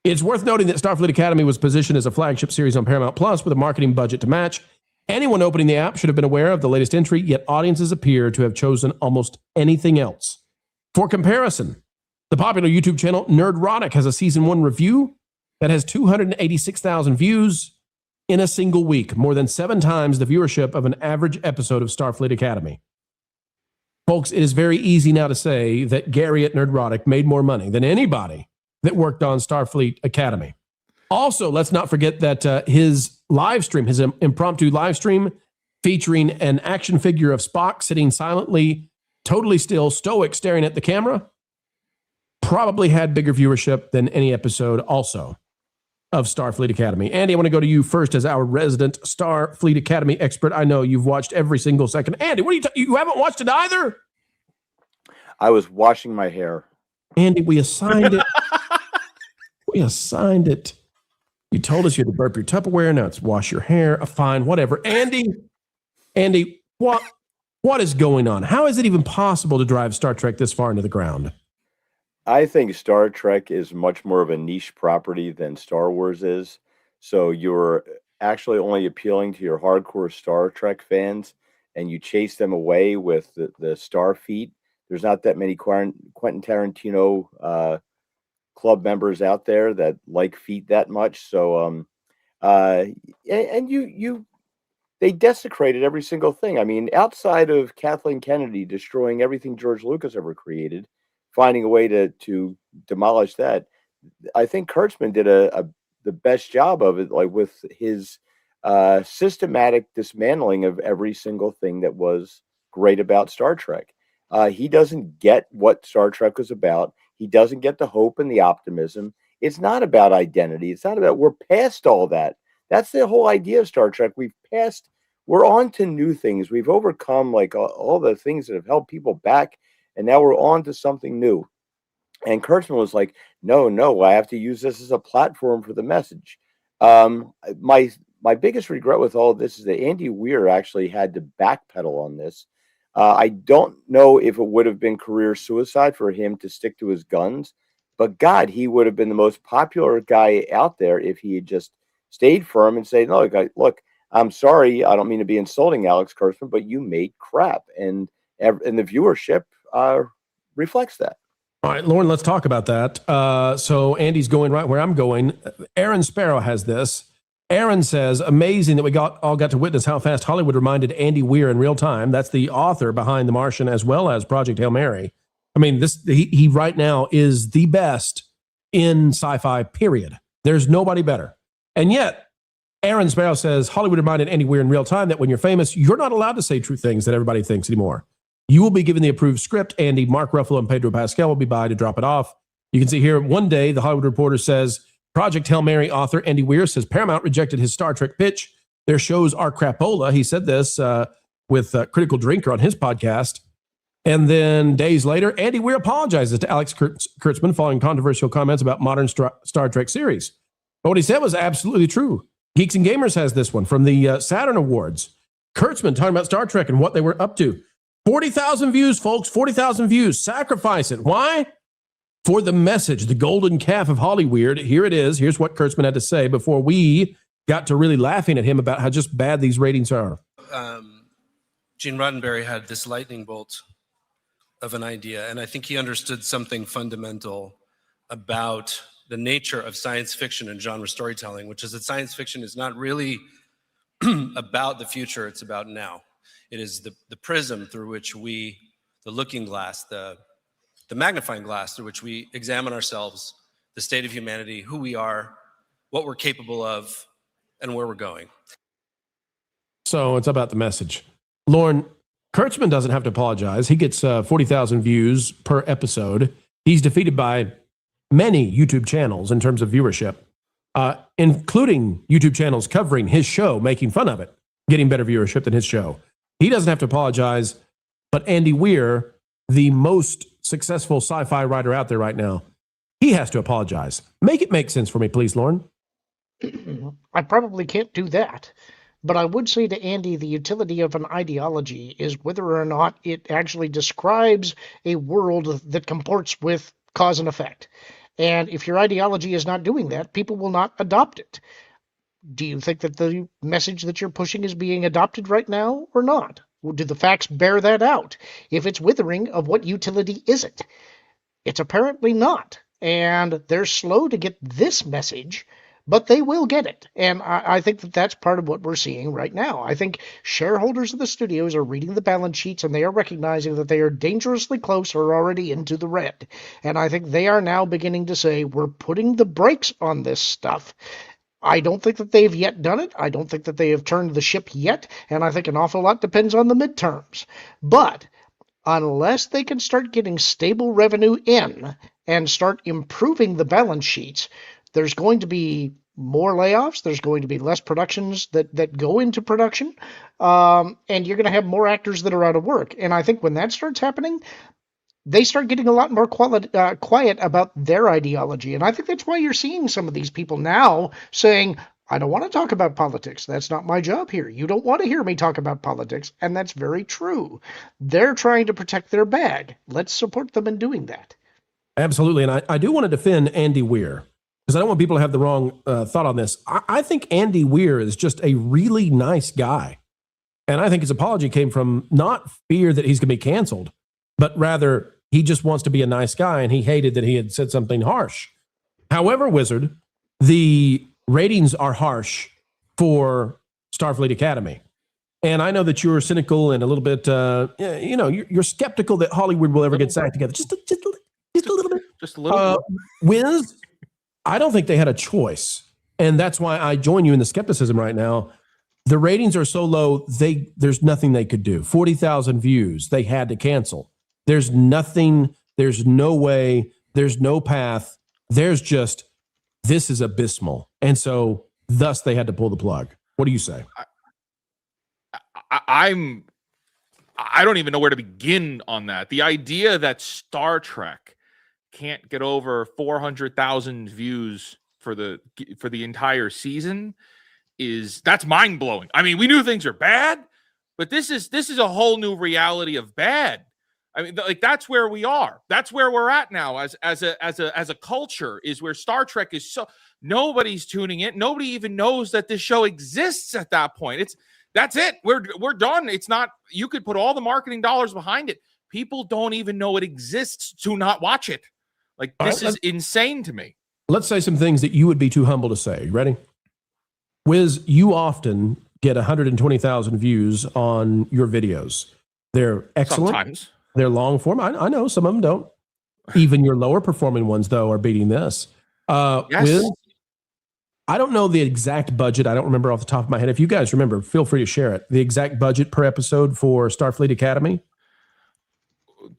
It's worth noting that Starfleet Academy was positioned as a flagship series on Paramount Plus with a marketing budget to match. Anyone opening the app should have been aware of the latest entry, yet audiences appear to have chosen almost anything else. For comparison, the popular YouTube channel Nerdrotic has a season 1 review that has 286,000 views in a single week, more than 7 times the viewership of an average episode of Starfleet Academy. Folks, it is very easy now to say that Gary at Nerdrotic made more money than anybody that worked on Starfleet Academy. Also, let's not forget that his live stream, his impromptu live stream featuring an action figure of Spock sitting silently, totally still, stoic, staring at the camera, probably had bigger viewership than any episode also of Starfleet Academy. Andy, I want to go to you first as our resident Starfleet Academy expert. I know you've watched every single second. Andy, what are you haven't watched it either? I was washing my hair. Andy, we assigned it. We assigned it. You told us you had to burp your Tupperware. Now it's wash your hair. Fine, whatever. Andy, what is going on? How is it even possible to drive Star Trek this far into the ground? I think Star Trek is much more of a niche property than Star Wars is. So you're actually only appealing to your hardcore Star Trek fans, and you chase them away with the Star feet. There's not that many Quentin Tarantino club members out there that like feet that much. So, they desecrated every single thing. I mean, outside of Kathleen Kennedy destroying everything George Lucas ever created, finding a way to demolish that, I think Kurtzman did the best job of it, like with his systematic dismantling of every single thing that was great about Star Trek. He doesn't get what Star Trek was about. He doesn't get the hope and the optimism. It's not about identity. It's not about, we're past all that. That's the whole idea of Star Trek. We're on to new things. We've overcome like all the things that have held people back, and now we're on to something new. And Kurtzman was like, no, I have to use this as a platform for the message. My biggest regret with all of this is that Andy Weir actually had to backpedal on this. I don't know if it would have been career suicide for him to stick to his guns, but God, he would have been the most popular guy out there if he had just stayed firm and said, no, look, I'm sorry, I don't mean to be insulting Alex Kurtzman, but you made crap, and the viewership reflects that. All right, Lauren, let's talk about that. So Andy's going right where I'm going. Aaron Sparrow has this. Aaron says, amazing that we all got to witness how fast Hollywood reminded Andy Weir in real time. That's the author behind The Martian as well as Project Hail Mary. I mean, he right now is the best in sci-fi, period. There's nobody better. And yet, Aaron Sparrow says, Hollywood reminded Andy Weir in real time that when you're famous, you're not allowed to say true things that everybody thinks anymore. You will be given the approved script. Andy, Mark Ruffalo, and Pedro Pascal will be by to drop it off. You can see here, one day, The Hollywood Reporter says, Project Hail Mary author Andy Weir says Paramount rejected his Star Trek pitch. Their shows are crapola. He said this with Critical Drinker on his podcast. And then days later, Andy Weir apologizes to Alex Kurtzman following controversial comments about modern Star Trek series. But what he said was absolutely true. Geeks and Gamers has this one from the Saturn Awards. Kurtzman talking about Star Trek and what they were up to. 40,000 views, folks, 40,000 views. Sacrifice it. Why? For the message, the golden calf of Hollyweird. Here it is. Here's what Kurtzman had to say before we got to really laughing at him about how just bad these ratings are. Gene Roddenberry had this lightning bolt of an idea, and I think he understood something fundamental about the nature of science fiction and genre storytelling, which is that science fiction is not really about the future, it's about now. It is the prism through which the looking glass, the magnifying glass through which we examine ourselves, the state of humanity, who we are, what we're capable of, and where we're going. So it's about the message. Lauren, Kurtzman doesn't have to apologize. He gets 40,000 views per episode. He's defeated by many YouTube channels in terms of viewership, including YouTube channels covering his show, making fun of it, getting better viewership than his show. He doesn't have to apologize, but Andy Weir, the most successful sci-fi writer out there right now, he has to apologize. Make it make sense for me, please, Lauren. I probably can't do that. But I would say to Andy, the utility of an ideology is whether or not it actually describes a world that comports with cause and effect. And if your ideology is not doing that, people will not adopt it. Do you think that the message that you're pushing is being adopted right now or not? Do the facts bear that out? If it's withering, of what utility is it? It's apparently not. and they're slow to get this message, but they will get it. And I think that that's part of what we're seeing right now. I think shareholders of the studios are reading the balance sheets, and they are recognizing that they are dangerously close or already into the red. And I think they are now beginning to say, we're putting the brakes on this stuff. I don't think that they've yet done it. I don't think that they have turned the ship yet. And I think an awful lot depends on the midterms. But unless they can start getting stable revenue in and start improving the balance sheets, there's going to be more layoffs. There's going to be less productions that go into production. And you're going to have more actors that are out of work. And I think when that starts happening, they start getting a lot more quiet about their ideology. And I think that's why you're seeing some of these people now saying, I don't want to talk about politics. That's not my job here. You don't want to hear me talk about politics. And that's very true. They're trying to protect their bag. Let's support them in doing that. Absolutely. And I do want to defend Andy Weir, because I don't want people to have the wrong thought on this. I think Andy Weir is just a really nice guy. And I think his apology came from not fear that he's going to be canceled, but rather he just wants to be a nice guy, and he hated that he had said something harsh. However, Wizard, the ratings are harsh for Starfleet Academy. And I know that you're cynical and a little bit, you're skeptical that Hollywood will ever get back together. Just a little bit. Just a little bit. Wiz, I don't think they had a choice. And that's why I join you in the skepticism right now. The ratings are so low, there's nothing they could do. 40,000 views, they had to cancel. There's nothing, there's no way, there's no path. There's just, this is abysmal. And so thus they had to pull the plug. What do you say? I don't even know where to begin on that. The idea that Star Trek can't get over 400,000 views for the entire season that's mind blowing. I mean, we knew things are bad, but this is a whole new reality of bad. I mean, like, that's where we are. That's where we're at now as a culture, is where Star Trek is so nobody's tuning in. Nobody even knows that this show exists at that point. That's it. We're done. It's not, you could put all the marketing dollars behind it. People don't even know it exists to not watch it. Like, this is insane to me. Let's say some things that you would be too humble to say. You ready? Wiz, you often get 120,000 views on your videos. They're excellent. Sometimes. They're long form. I know some of them don't. Even your lower performing ones, though, are beating this. Yes. Wiz, I don't know the exact budget. I don't remember off the top of my head. If you guys remember, feel free to share it. The exact budget per episode for Starfleet Academy.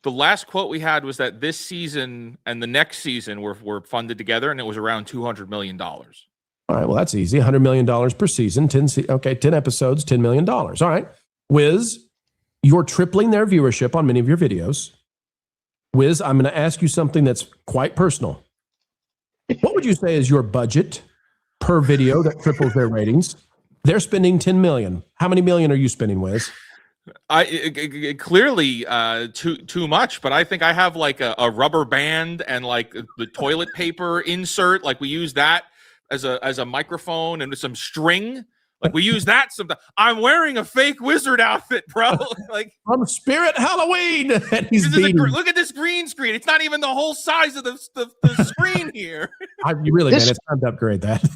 The last quote we had was that this season and the next season were funded together, and it was around $200 million. All right, well, that's easy. $100 million per season. 10 episodes, $10 million. All right. Wiz, you're tripling their viewership on many of your videos. Wiz, I'm going to ask you something that's quite personal. What would you say is your budget per video that triples their ratings? They're spending $10 million. How many million are you spending, Wiz? Clearly too much, but I think I have like a rubber band and like the toilet paper insert. Like, we use that as a microphone and some string. Like, we use that sometimes. I'm wearing a fake wizard outfit, bro. Like, from Spirit Halloween. Look at this green screen. It's not even the whole size of the screen here. Man, it's time to upgrade that.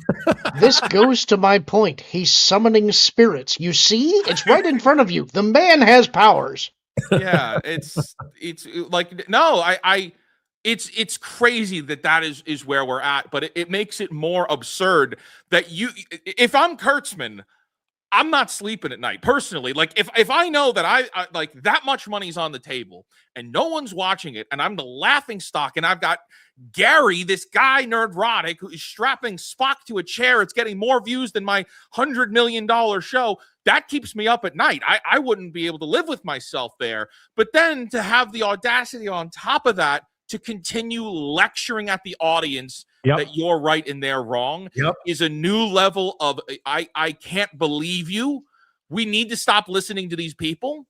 This goes to my point. He's summoning spirits. You see? It's right in front of you. The man has powers. Yeah, it's like, no, it's crazy that is where we're at, but it makes it more absurd that if I'm Kurtzman, I'm not sleeping at night personally. Like, if I know that I like that much money's on the table and no one's watching it, and I'm the laughing stock, and I've got Gary, this guy Nerdrotic, who is strapping Spock to a chair, it's getting more views than my $100 million show. That keeps me up at night. I wouldn't be able to live with myself there. But then to have the audacity on top of that to continue lecturing at the audience that you're right and they're wrong is a new level of, I can't believe you. We need to stop listening to these people.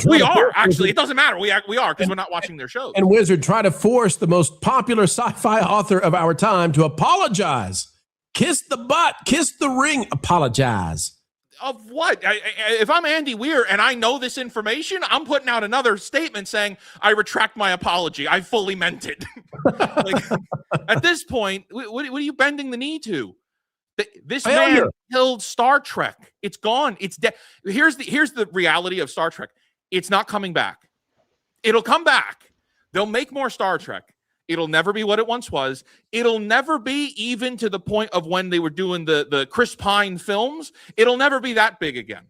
We are, actually. It doesn't matter. We are, because we're not watching their shows. And Wizard, try to force the most popular sci-fi author of our time to apologize. Kiss the butt, kiss the ring, apologize. Of what? If I'm Andy Weir and I know this information, I'm putting out another statement saying, I retract my apology. I fully meant it. Like, at this point, what are you bending the knee to? This Failure. man killed Star Trek. It's gone. It's dead. Here's the reality of Star Trek. It's not coming back. It'll come back. They'll make more Star Trek. It'll never be what it once was. It'll never be even to the point of when they were doing the Chris Pine films. It'll never be that big again.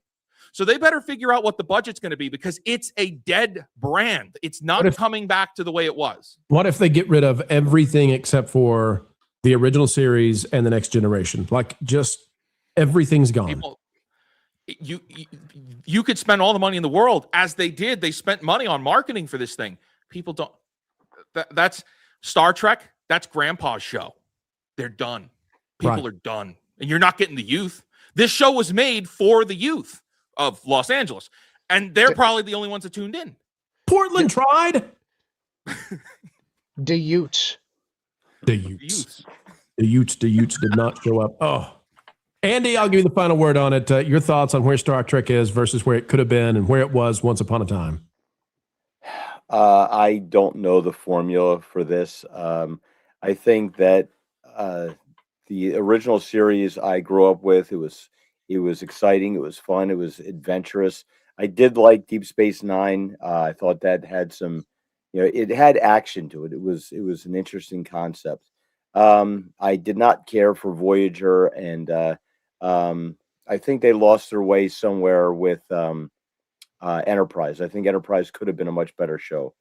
So they better figure out what the budget's going to be, because it's a dead brand. It's not coming back to the way it was. What if they get rid of everything except for the original series and the Next Generation? Like, just everything's gone. People, you could spend all the money in the world, as they did. They spent money on marketing for this thing. People don't. That's Star Trek. That's Grandpa's show. They're done. People are done, and you're not getting the youth. This show was made for the youth of Los Angeles, and they're probably the only ones that tuned in. Portland tried. The Utes. The Utes did not show up. Oh, Andy, I'll give you the final word on it. Your thoughts on where Star Trek is versus where it could have been and where it was once upon a time. I don't know the formula for this. I think that the original series I grew up with, it was exciting, it was fun, it was adventurous. I did like Deep Space Nine. I thought that had some, it had action to it. It was an interesting concept. I did not care for Voyager, and I think they lost their way somewhere with Enterprise. I think Enterprise could have been a much better show.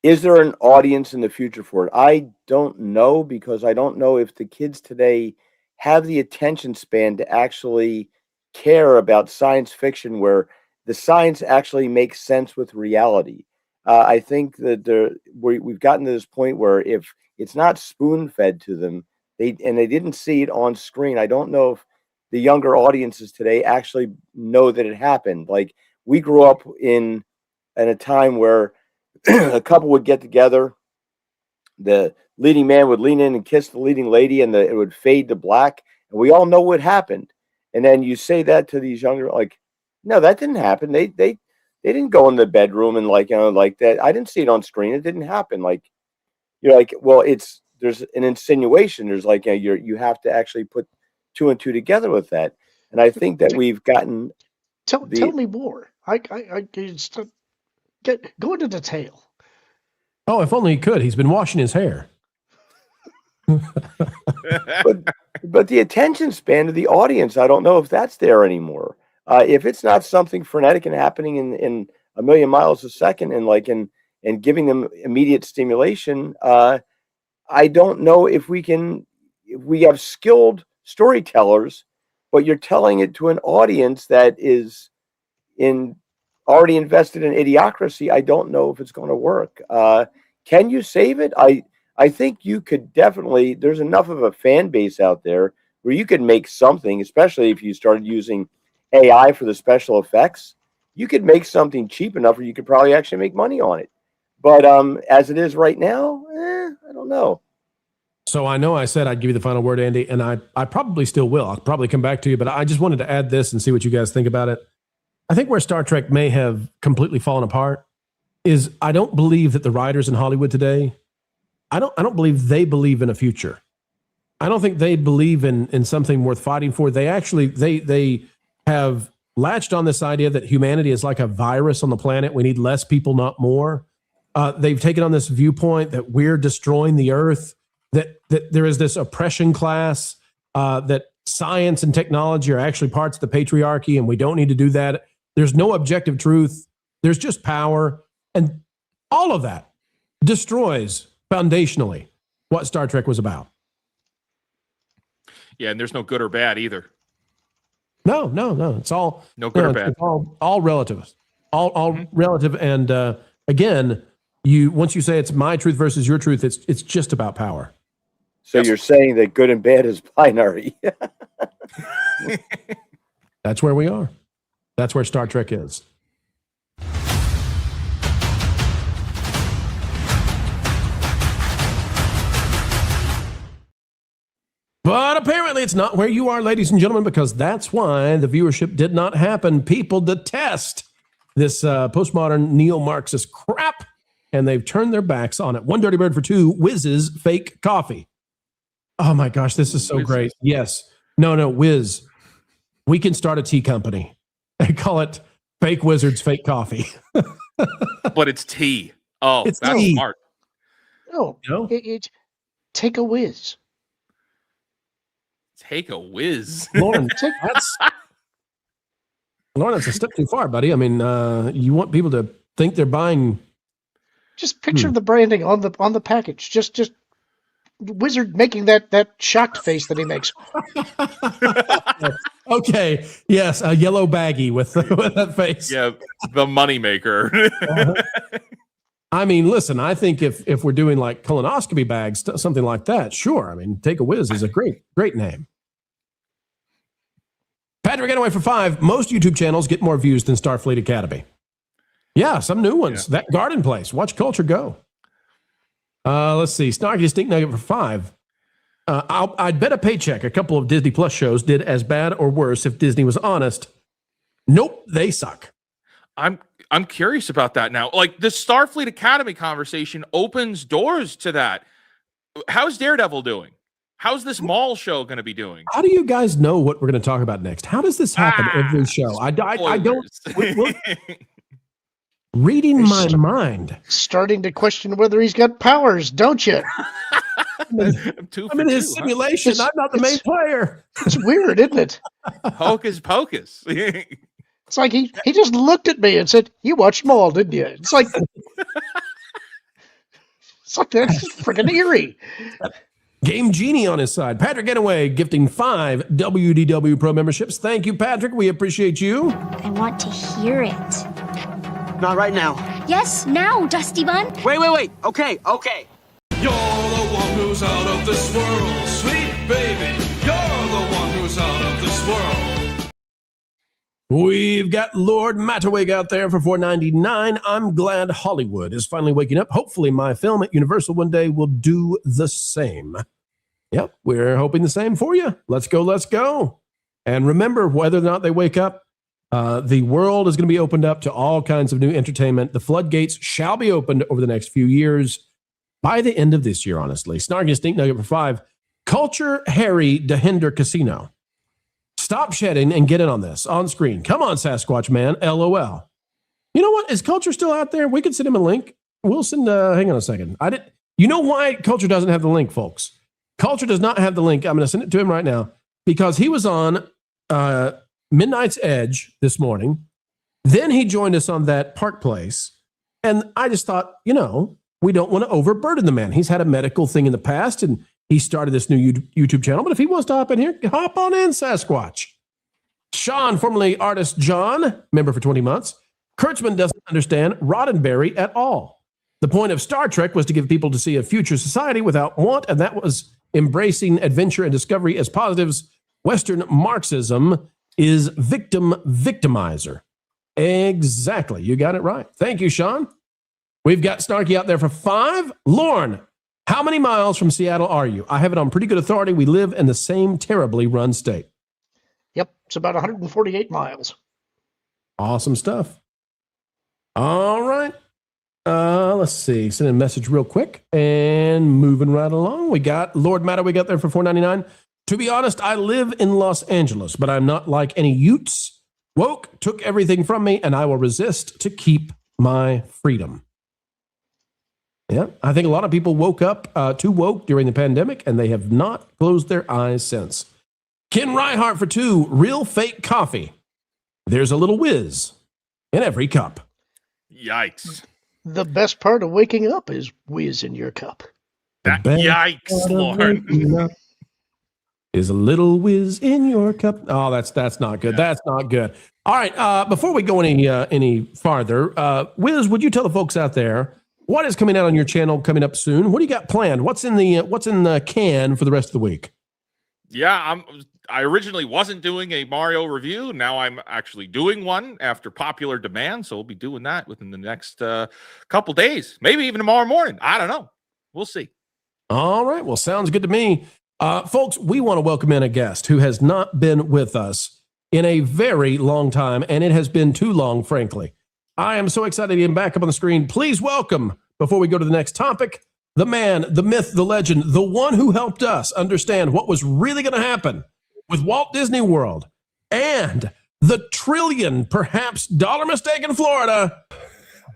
Is there an audience in the future for it? I don't know, because I don't know if the kids today have the attention span to actually care about science fiction where the science actually makes sense with reality. I think that we've gotten to this point where if it's not spoon-fed to them, they didn't see it on screen, I don't know if the younger audiences today actually know that it happened. Like, we grew up in a time where a couple would get together, the leading man would lean in and kiss the leading lady, and it would fade to black, and we all know what happened. And then you say that to these younger, like, no, that didn't happen. They didn't go in the bedroom and like that. I didn't see it on screen. It didn't happen. Like, you're like, well, there's an insinuation. There's like you have to actually put two and two together with that. And I think that we've gotten. Tell me more. I just go into detail. Oh, if only he could. He's been washing his hair. but the attention span of the audience, I don't know if that's there anymore. If it's not something frenetic and happening in a million miles a second and giving them immediate stimulation, I don't know if we have skilled storytellers, but you're telling it to an audience that is already invested in idiocracy. I don't know if it's going to work. Can you save it? I think you could definitely. There's enough of a fan base out there where you could make something, especially if you started using AI for the special effects. You could make something cheap enough where you could probably actually make money on it. But as it is right now, I don't know. So I know I said I'd give you the final word, Andy, and I probably still will. I'll probably come back to you, but I just wanted to add this and see what you guys think about it. I think where Star Trek may have completely fallen apart is I don't believe that the writers in Hollywood today, I don't believe they believe in a future. I don't think they believe in something worth fighting for. They actually, they have latched on this idea that humanity is like a virus on the planet. We need less people, not more. They've taken on this viewpoint that we're destroying the earth, that there is this oppression class, that science and technology are actually parts of the patriarchy, and we don't need to do that. There's no objective truth. There's just power. And all of that destroys foundationally what Star Trek was about. Yeah, and there's no good or bad either. No. It's all no good or bad. It's all relative. All relative. And again, once you say it's my truth versus your truth, it's just about power. So you're saying that good and bad is binary. That's where we are. That's where Star Trek is. But apparently it's not where you are, ladies and gentlemen, because that's why the viewership did not happen. People detest this postmodern neo-Marxist crap and they've turned their backs on it. One dirty bird for two, Whiz's fake coffee. Oh my gosh, this is so great. Yes. No, Whiz. We can start a tea company. They call it Fake Wizards Fake Coffee. But it's tea. Oh, It's that's tea. smart. No, it's take a whiz. Take a whiz. Lauren, that's a step too far, buddy. I mean, you want people to think they're buying. Just picture the branding on the package. Just Wizard making that shocked face that he makes. Okay, yes, a yellow baggie with that face. Yeah, the moneymaker. I mean, listen, I think if we're doing like colonoscopy bags, something like that, sure. I mean, Take a Whiz is a great name. Patrick Getaway for 5. Most YouTube channels get more views than Starfleet Academy. Yeah, some new ones. That Garden Place. Watch Culture go. Let's see. Snarky Stink Nugget for 5. I'd bet a paycheck a couple of Disney Plus shows did as bad or worse if Disney was honest. Nope, they suck. I'm curious about that now. Like the Starfleet Academy conversation opens doors to that. How's Daredevil doing? How's this mall show going to be doing? How do you guys know what we're going to talk about next? How does this happen every show? I don't. Reading my mind. Starting to question whether he's got powers, don't you? I'm in his simulation. I'm not the main player. It's weird, isn't it? Hocus pocus. It's like he just looked at me and said, "You watched Maul, didn't you?" It's like that's freaking eerie. Game Genie on his side. Patrick Getaway gifting 5 WDW Pro memberships. Thank you, Patrick. We appreciate you. I want to hear it. Not right now. Yes, now, Dusty Bun. Wait. Okay. You're the one who's out of this world, sweet baby. You're the one who's out of this world. We've got Lord Matterwig out there for $4.99. I'm glad Hollywood is finally waking up. Hopefully my film at Universal one day will do the same. Yep, we're hoping the same for you. Let's go. And remember, whether or not they wake up, the world is going to be opened up to all kinds of new entertainment. The floodgates shall be opened over the next few years. By the end of this year, honestly. Snarky Stink Nugget for 5. Culture Harry DeHinder Casino. Stop shedding and get in on this on screen. Come on, Sasquatch man. LOL. You know what? Is Culture still out there? We could send him a link. We'll send. Hang on a second. You know why Culture doesn't have the link, folks? Culture does not have the link. I'm going to send it to him right now because he was on Midnight's Edge this morning. Then he joined us on that Park Place, and I just thought, we don't want to overburden the man. He's had a medical thing in the past, and he started this new YouTube channel. But if he wants to hop in here, hop on in, Sasquatch. Sean, formerly artist John, member for 20 months. Kurtzman doesn't understand Roddenberry at all. The point of Star Trek was to give people to see a future society without want, and that was embracing adventure and discovery as positives. Western Marxism is victimizer. Exactly. You got it right. Thank you, Sean. We've got Snarky out there for 5. Lauren, how many miles from Seattle are you? I have it on pretty good authority. We live in the same terribly run state. Yep, it's about 148 miles. Awesome stuff. All right. Let's see. Send a message real quick and moving right along. We got Lord Matter. We got there for $4.99. To be honest, I live in Los Angeles, but I'm not like any Utes. Woke took everything from me, and I will resist to keep my freedom. Yeah, I think a lot of people woke up too woke during the pandemic, and they have not closed their eyes since. Ken Reinhardt for 2, real fake coffee. There's a little whiz in every cup. Yikes. The best part of waking up is whiz in your cup. Yikes, Lauren. Is a little whiz in your cup. Oh, that's not good. That's not good. All right, before we go any farther, Wiz, would you tell the folks out there what is coming out on your channel coming up soon? What do you got planned? What's in the can for the rest of the week? Yeah, I originally wasn't doing a Mario review. Now I'm actually doing one after popular demand. So we'll be doing that within the next couple days, maybe even tomorrow morning. I don't know. We'll see. All right. Well, sounds good to me. Folks, we want to welcome in a guest who has not been with us in a very long time, and it has been too long, frankly. I am so excited to get him back up on the screen. Please welcome before we go to the next topic, the man, the myth, the legend, the one who helped us understand what was really going to happen with Walt Disney World and the trillion, perhaps dollar mistake in Florida.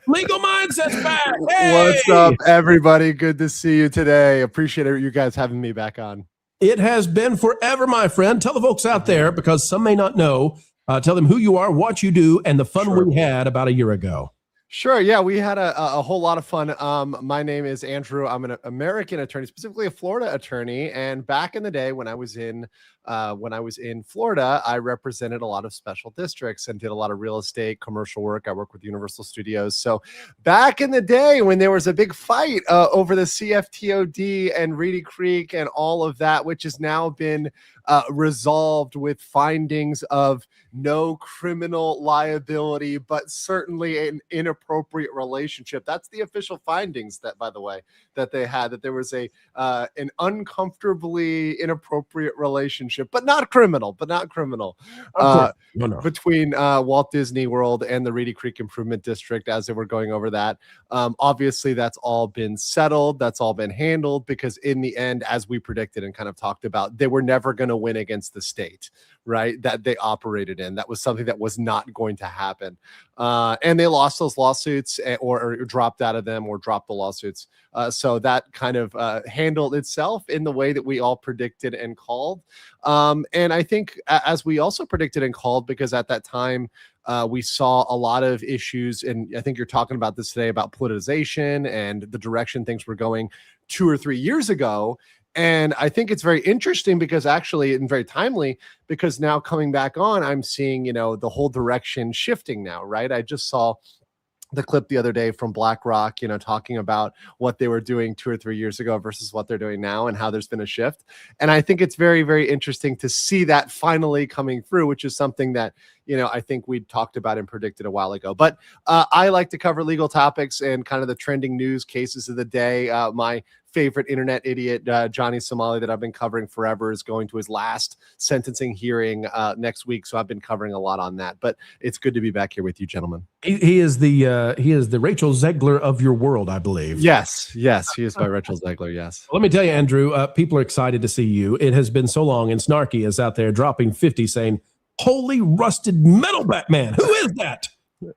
Legal Mindset's back. Hey! What's up, everybody? Good to see you today. Appreciate you guys having me back on. It has been forever, my friend. Tell the folks out there, because some may not know, tell them who you are, what you do, and the fun we had about a year ago. Sure. Yeah, we had a whole lot of fun. My name is Andrew. I'm an American attorney, specifically a Florida attorney. And back in the day when I was in Florida, I represented a lot of special districts and did a lot of real estate, commercial work. I worked with Universal Studios. So back in the day when there was a big fight over the CFTOD and Reedy Creek and all of that, which has now been resolved with findings of no criminal liability, but certainly an inappropriate relationship. That's the official findings, that, by the way, that they had, that there was an uncomfortably inappropriate relationship, but not criminal, between Walt Disney World and the Reedy Creek Improvement District as they were going over that. Obviously, that's all been settled. That's all been handled, because in the end, as we predicted and kind of talked about, they were never going to win against the state, right, that they operated in. That was something that was not going to happen. And they lost those lawsuits or dropped out of them or dropped the lawsuits. So that kind of handled itself in the way that we all predicted and called. And I think as we also predicted and called, because at that time, we saw a lot of issues, and I think you're talking about this today about politicization and the direction things were going 2 or 3 years ago. And I think it's very interesting because actually, and very timely, because now coming back on, I'm seeing, the whole direction shifting now, right? I just saw the clip the other day from BlackRock, talking about what they were doing 2 or 3 years ago versus what they're doing now and how there's been a shift. And I think it's very, very interesting to see that finally coming through, which is something that, I think we talked about and predicted a while ago. But I like to cover legal topics and kind of the trending news cases of the day. My favorite internet idiot, Johnny Somali, that I've been covering forever, is going to his last sentencing hearing next week. So I've been covering a lot on that. But it's good to be back here with you, gentlemen. He is the Rachel Zegler of your world, I believe. Yes, he is my Rachel Zegler. Yes. Let me tell you, Andrew, people are excited to see you. It has been so long, and Snarky is out there dropping 50, saying, "Holy rusted metal Batman! Who is that?"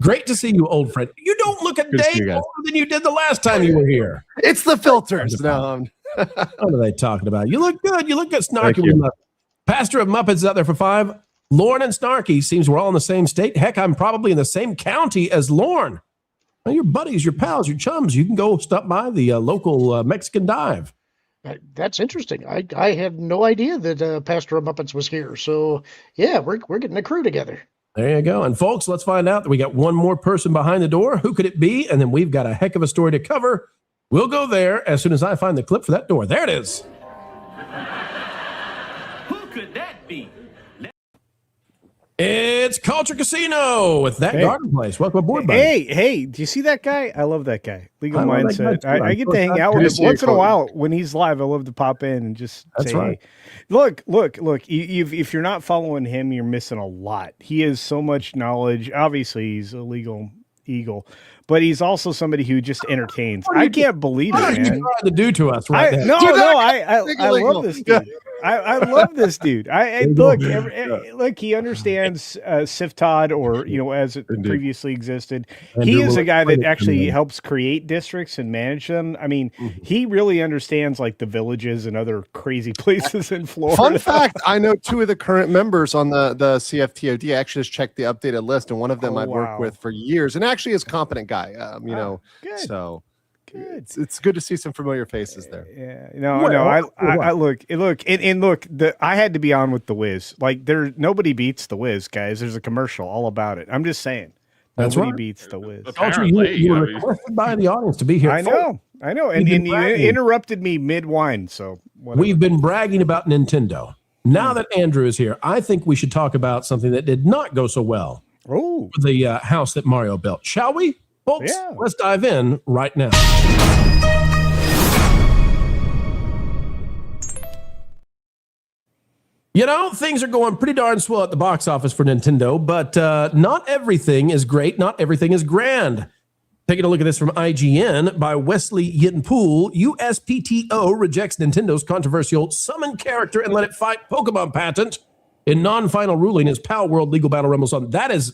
Great to see you, old friend. You don't look a day older than you did the last time you were here. It's the filters. No. What are they talking about? You look good. You look good, Snarky. Pastor of Muppets is out there for 5. Lorne and Snarky, seems we're all in the same state. Heck, I'm probably in the same county as Lorne. Well, your buddies, your pals, your chums. You can go stop by the local Mexican dive. That's interesting. I had no idea that Pastor of Muppets was here. So yeah, we're getting a crew together. There you go. And folks, let's find out that we got one more person behind the door. Who could it be? And then we've got a heck of a story to cover. We'll go there as soon as I find the clip for that door. There it is. Who could that be? It's Culture Casino with that garden place. Welcome aboard, buddy. Hey, do you see that guy? I love that guy. Legal Mindset. I get to hang out with him once in a while. When he's live, I love to pop in and just say, hey. Look. If you're not following him, you're missing a lot. He has so much knowledge. Obviously, he's a legal eagle, but he's also somebody who just entertains. I can't believe it, man. What are you trying to do to us right now? I love this dude. I love this dude. Look, he understands SIFTOD, or as it previously existed. He is a guy that actually helps create districts and manage them. I mean, he really understands like the villages and other crazy places in Florida. Fun fact, I know 2 of the current members on the CFTOD. I actually just checked the updated list, and one of them I've worked with for years, and actually is a competent guy. Good. So it's good to see some familiar faces there. I look, I had to be on with the Wiz. Like, nobody beats the Wiz, guys. There's a commercial all about it. I'm just saying. Nobody beats the Wiz. You were requested by the audience to be here. I know. And you interrupted me mid-wine, so whatever. We've been bragging about Nintendo. Now that Andrew is here, I think we should talk about something that did not go so well for the house that Mario built. Shall we? Folks, let's dive in right now. Things are going pretty darn swell at the box office for Nintendo, but not everything is great. Not everything is grand. Taking a look at this from IGN by Wesley Yinpool, USPTO rejects Nintendo's controversial summon character and let it fight Pokemon patent in non-final ruling as Pal World Legal Battle rumbles on. That is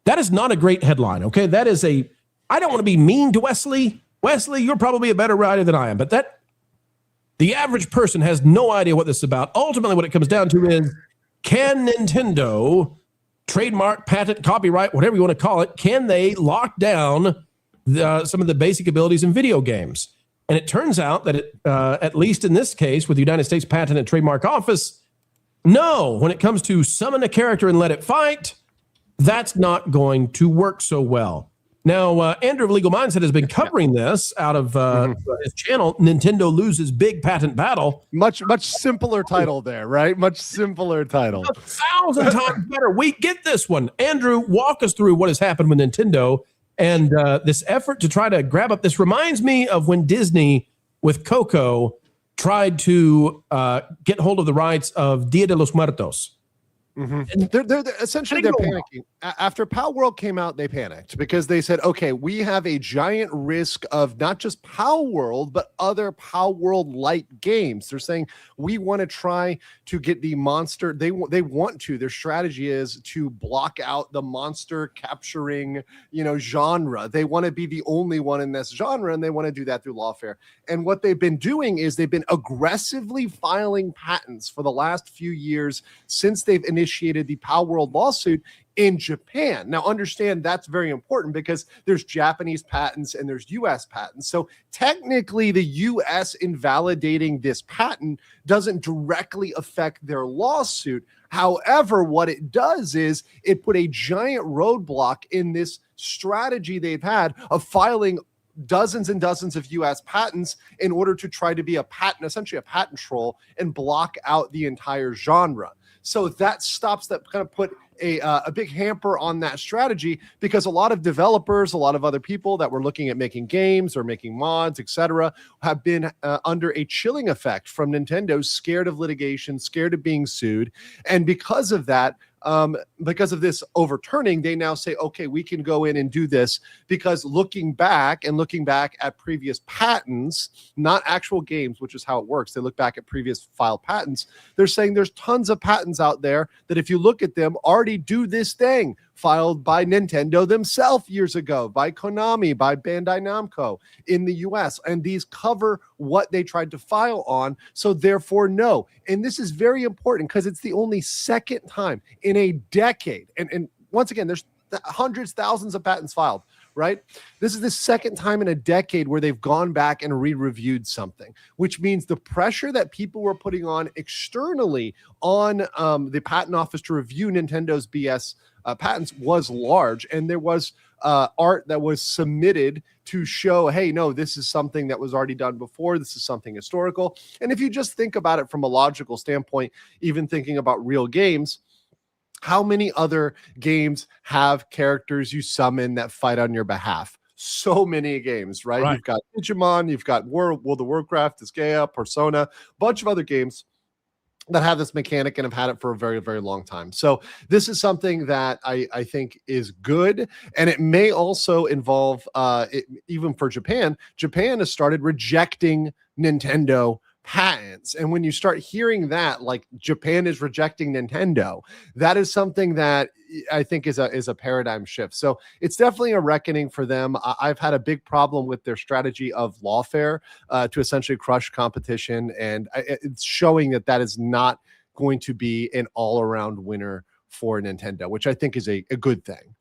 not a great headline, okay? That is I don't want to be mean to Wesley. Wesley, you're probably a better writer than I am, but the average person has no idea what this is about. Ultimately, what it comes down to is, can Nintendo trademark, patent, copyright, whatever you want to call it, can they lock down some of the basic abilities in video games? And it turns out that at least in this case with the United States Patent and Trademark Office, no, when it comes to summon a character and let it fight, that's not going to work so well. Now, Andrew of Legal Mindset has been covering this out of his channel, Nintendo Loses Big Patent Battle. Much simpler title there, right? Much simpler title. 1,000 times better. We get this one. Andrew, walk us through what has happened with Nintendo and this effort to try to grab up. This reminds me of when Disney with Coco tried to get hold of the rights of Dia de los Muertos. Mm-hmm. They're essentially they're panicking. After Pal World came out, they panicked because they said, okay, we have a giant risk of not just Pal World, but other Pal World light games. They're saying we want to try to get the monster. They want to. Their strategy is to block out the monster capturing, genre. They want to be the only one in this genre, and they want to do that through lawfare. And what they've been doing is they've been aggressively filing patents for the last few years since they've initiated the Pal World lawsuit in Japan. Now, understand that's very important because there's Japanese patents and there's U.S. patents. So technically, the U.S. invalidating this patent doesn't directly affect their lawsuit. However, what it does is it put a giant roadblock in this strategy they've had of filing dozens and dozens of U.S. patents in order to try to be essentially a patent troll and block out the entire genre. So that stops that, kind of put a big hamper on that strategy, because a lot of developers, a lot of other people that were looking at making games or making mods, etc., have been under a chilling effect from Nintendo, scared of litigation, scared of being sued. And because of that, because of this overturning, they now say, okay, we can go in and do this, because looking back at previous patents, not actual games, which is how it works. They look back at previous filed patents. They're saying there's tons of patents out there that if you look at them already do this thing, filed by Nintendo themselves years ago, by Konami, by Bandai Namco in the US. And these cover what they tried to file on. So therefore, no. And this is very important because it's the only second time in a decade. And once again, there's hundreds, thousands of patents filed, right? This is the second time in a decade where they've gone back and re-reviewed something, which means the pressure that people were putting on externally on the patent office to review Nintendo's BS patents was large. And there was art that was submitted to show, hey, no, this is something that was already done before. This is something historical. And if you just think about it from a logical standpoint, even thinking about real games, how many other games have characters you summon that fight on your behalf? So many games, right? You've got Digimon, you've got World of Warcraft, Disgaea, Persona, a bunch of other games that have this mechanic and have had it for a very, very long time. So this is something that I think is good. And it may also involve, even for Japan has started rejecting Nintendo patents. And when you start hearing that, like Japan is rejecting Nintendo, that is something that I think is a paradigm shift. So it's definitely a reckoning for them. I've had a big problem with their strategy of lawfare to essentially crush competition. And it's showing that is not going to be an all-around winner for Nintendo, which I think is a good thing.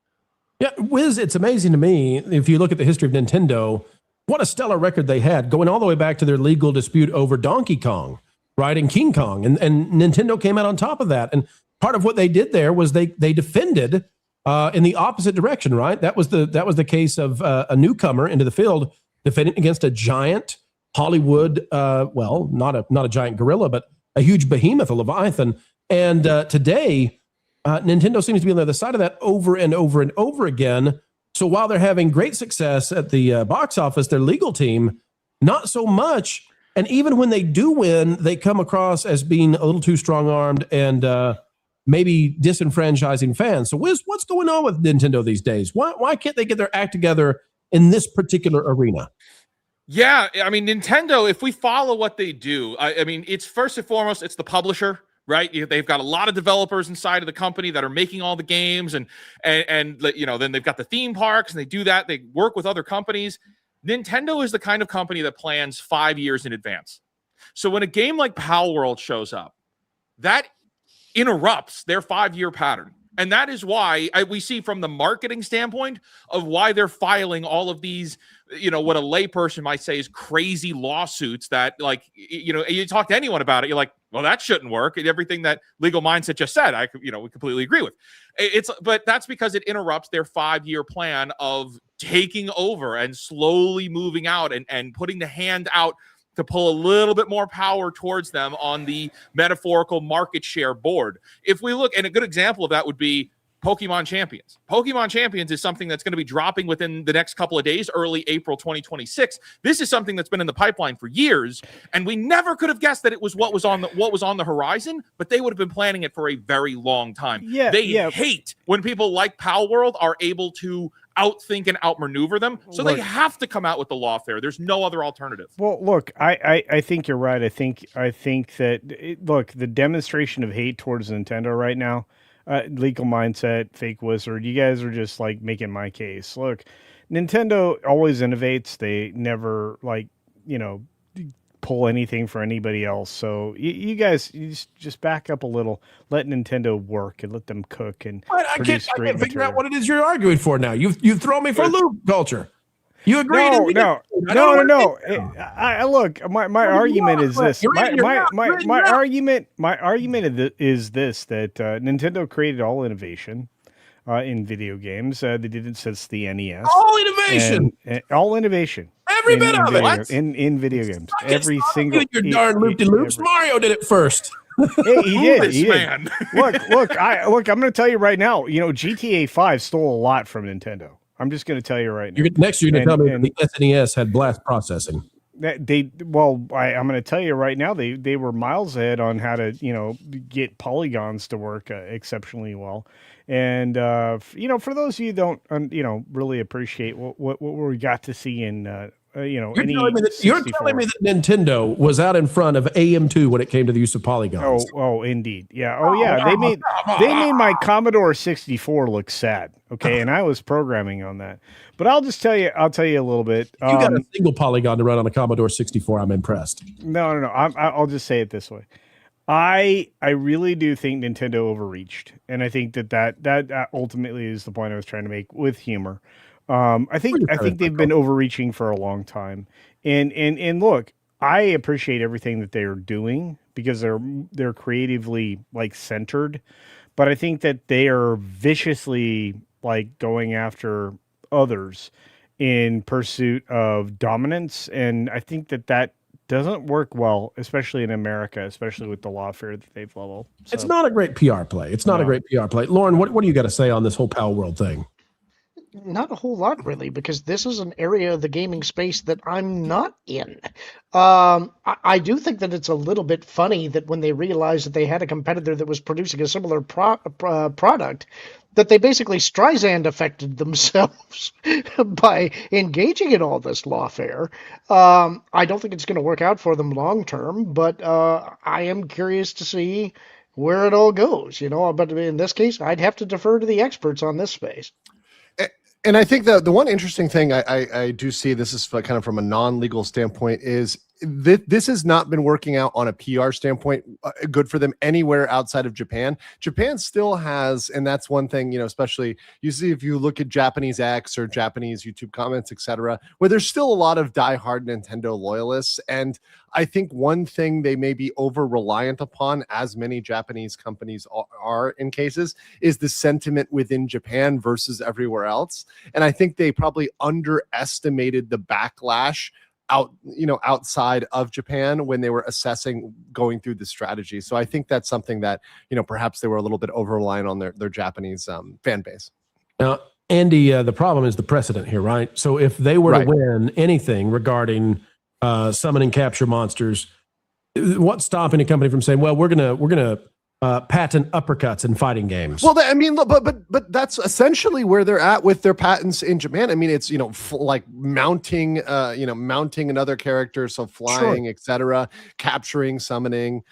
Yeah, Wiz, it's amazing to me, if you look at the history of Nintendo, what a stellar record they had, going all the way back to their legal dispute over Donkey Kong, right, and King Kong. And Nintendo came out on top of that. And part of what they did there was they defended in the opposite direction, right? That was the case of a newcomer into the field defending against a giant Hollywood, not a giant gorilla, but a huge behemoth, a Leviathan. And today, Nintendo seems to be on the other side of that over and over and over again. So while they're having great success at the box office, their legal team, not so much. And even when they do win, they come across as being a little too strong-armed and maybe disenfranchising fans. So Wiz, what's going on with Nintendo these days? Why can't they get their act together in this particular arena? Yeah, I mean, Nintendo, if we follow what they do, I mean, it's first and foremost, it's the publisher, right? They've got a lot of developers inside of the company that are making all the games, and you know, then they've got the theme parks, and they do that. They work with other companies. Nintendo is the kind of company that plans 5 years in advance. So when a game like Pal World shows up, that interrupts their 5-year pattern. And that is why we see from the marketing standpoint of why they're filing all of these, you know, what a layperson might say is crazy lawsuits that, like, you know, you talk to anyone about it, you're like, well, that shouldn't work. And everything that Legal Mindset just said, we completely agree with. But that's because it interrupts their 5-year plan of taking over and slowly moving out and putting the hand out to pull a little bit more power towards them on the metaphorical market share board. If we look, and a good example of that would be Pokemon Champions. Pokemon Champions is something that's going to be dropping within the next couple of days, early April 2026. This is something that's been in the pipeline for years, and we never could have guessed that it was what was on the horizon, but they would have been planning it for a very long time. They hate when people like Pal World are able to outthink and outmaneuver them, so they have to come out with the lawfare. There's no other alternative. Well, look, I think you're right. I think that look, the demonstration of hate towards Nintendo right now, Legal Mindset, Fake Wizard, you guys are just like making my case. Look, Nintendo always innovates. They never pull anything for anybody else. So you guys just back up a little, let Nintendo work and let them cook and I can't figure out what it is you're arguing for now. You've thrown me for a loop, Culture. You agree? No. Look, my argument is this. My argument is this, that Nintendo created all innovation in video games. They did it since the NES. All innovation. All innovation. Every bit of it. In video games. Every single. Your darn loop-de-loops. Mario did it first. Hey, he did. Look, I'm going to tell you right now, GTA 5 stole a lot from Nintendo. I'm just going to tell you right now. Next, you're going to tell me the SNES had blast processing. I'm going to tell you right now, they were miles ahead on how to, get polygons to work exceptionally well. And, for those of you who don't, really appreciate what we got to see in, you're telling me that Nintendo was out in front of AM2 when it came to the use of polygons. Oh, indeed. Yeah. Oh, yeah. They made my Commodore 64 look sad. Okay. And I was programming on that, but I'll tell you a little bit. You got a single polygon to run on a Commodore 64. I'm impressed. No. I'll just say it this way. I really do think Nintendo overreached. And I think that ultimately is the point I was trying to make with humor. I think they've been overreaching for a long time, and look, I appreciate everything that they're doing because they're creatively centered, but I think that they are viciously going after others in pursuit of dominance, and I think that doesn't work well, especially in America, especially with the lawfare that they've leveled. So, it's not a great PR play. It's not a great PR play. Lauren, what do you got to say on this whole Pal World thing? Not a whole lot, really, because this is an area of the gaming space that I'm not in. I do think that it's a little bit funny that when they realized that they had a competitor that was producing a similar product, that they basically Streisand affected themselves by engaging in all this lawfare. I don't think it's going to work out for them long term, but I am curious to see where it all goes. But in this case, I'd have to defer to the experts on this space. And I think the one interesting thing I do see, this is kind of from a non-legal standpoint, is this has not been working out on a PR standpoint good for them anywhere outside of Japan. Japan still has, and that's one thing, especially you see if you look at Japanese X or Japanese YouTube comments, etc., where there's still a lot of diehard Nintendo loyalists. And I think one thing they may be over-reliant upon, as many Japanese companies are in cases, is the sentiment within Japan versus everywhere else. And I think they probably underestimated the backlash outside of Japan when they were assessing going through the strategy. So I think that's something that, perhaps they were a little bit over-reliant on their Japanese fan base. Now, Andy, the problem is the precedent here, right? So if they were to win anything regarding summon and capture monsters, what's stopping a company from saying, well, we're gonna patent uppercuts in fighting games. Well, I mean, but that's essentially where they're at with their patents in Japan. I mean, it's like mounting, mounting another character, so flying, etc., capturing, summoning.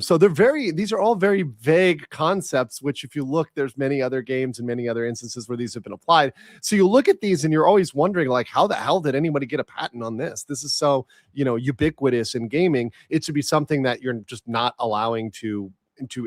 So these are all very vague concepts. Which, if you look, there's many other games and many other instances where these have been applied. So you look at these and you're always wondering, like, how the hell did anybody get a patent on this? This is so ubiquitous in gaming. It should be something that you're just not allowing to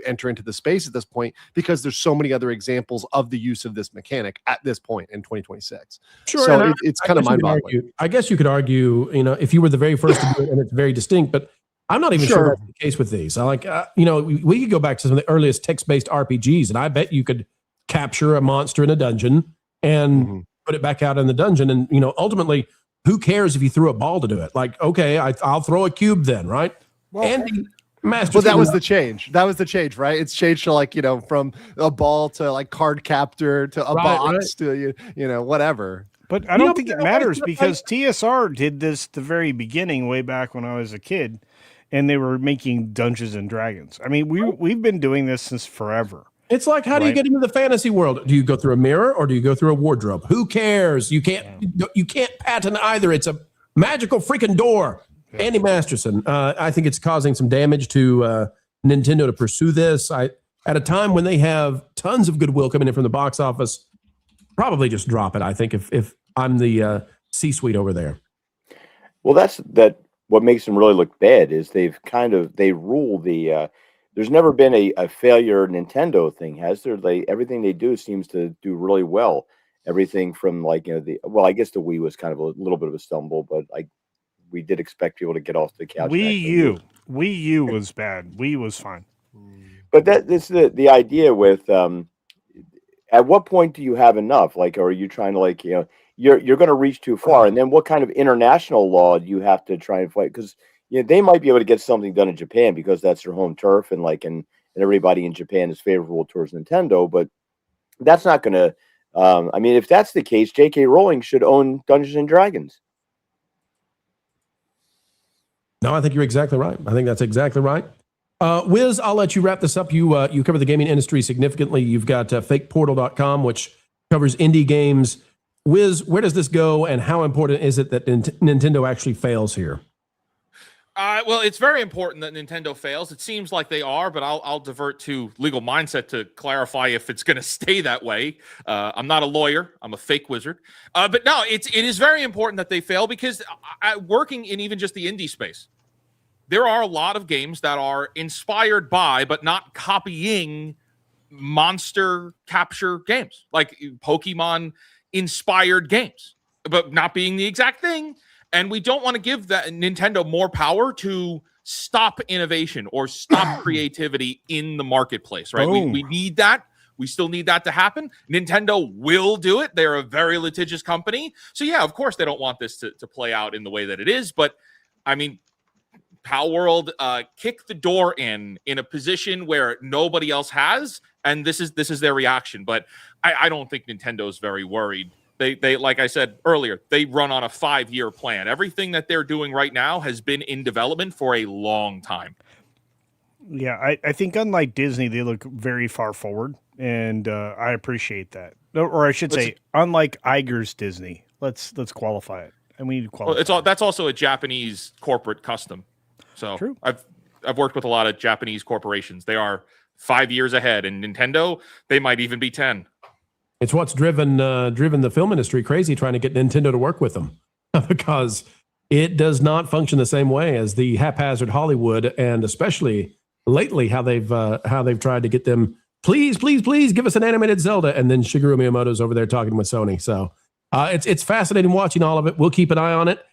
enter into the space at this point, because there's so many other examples of the use of this mechanic at this point in 2026. Sure, so it's kind of mind-boggling. I guess you could argue, if you were the very first to do it and it's very distinct, but I'm not even sure that's the case with these. I like, we could go back to some of the earliest text-based RPGs, and I bet you could capture a monster in a dungeon and put it back out in the dungeon. And, ultimately, who cares if you threw a ball to do it? Like, okay, I'll throw a cube then, right? Well, Andy Master. Well, that was the change. That was the change, right? It's changed to from a ball to like card captor to a box to whatever. But I don't think it matters, because TSR did this the very beginning, way back when I was a kid, and they were making Dungeons and Dragons. I mean, we've been doing this since forever. It's like, how do you get into the fantasy world? Do you go through a mirror or do you go through a wardrobe? Who cares? You can't patent either. It's a magical freaking door. Andy Masterson, I think it's causing some damage to Nintendo to pursue this. At a time when they have tons of goodwill coming in from the box office, probably just drop it. I think if I'm the C-suite over there. Well, what makes them really look bad is they rule the. There's never been a failure Nintendo thing, has there? Everything they do seems to do really well. Everything from I guess the Wii was kind of a little bit of a stumble, but we did expect people to get off the couch. Wii U was bad. Wii was fine. But this is the idea with at what point do you have enough? Or are you trying to you're going to reach too far, and then what kind of international law do you have to try and fight? Because they might be able to get something done in Japan because that's their home turf, and and everybody in Japan is favorable towards Nintendo, but that's not going to. I mean, if that's the case, J.K. Rowling should own Dungeons and Dragons. No, I think you're exactly right. I think that's exactly right. Wiz, I'll let you wrap this up. You cover the gaming industry significantly. You've got fakeportal.com, which covers indie games. Wiz, where does this go, and how important is it that Nintendo actually fails here? Well, it's very important that Nintendo fails. It seems like they are, but I'll divert to Legal Mindset to clarify if it's going to stay that way. I'm not a lawyer. I'm a fake wizard. But no, it is very important that they fail, because working in even just the indie space, there are a lot of games that are inspired by, but not copying, monster capture games, like Pokemon-inspired games, but not being the exact thing. And we don't want to give that Nintendo more power to stop innovation or stop creativity in the marketplace, right? We need that. We still need that to happen. Nintendo will do it. They're a very litigious company. So yeah, of course they don't want this to play out in the way that it is. But I mean, Pal World kicked the door in a position where nobody else has, and this is their reaction. But I don't think Nintendo's very worried. They like I said earlier, they run on a 5-year plan. Everything that they're doing right now has been in development for a long time. Yeah, I think unlike Disney, they look very far forward, and I appreciate that. Or I should say, unlike Iger's Disney. Let's qualify it, and we need to qualify. Well, that's also a Japanese corporate custom. So true. I've worked with a lot of Japanese corporations. They are 5 years ahead, and Nintendo, they might even be 10. It's what's driven the film industry crazy, trying to get Nintendo to work with them, because it does not function the same way as the haphazard Hollywood, and especially lately how they've tried to get them. Please give us an animated Zelda, and then Shigeru Miyamoto's over there talking with Sony. So it's fascinating watching all of it. We'll keep an eye on it.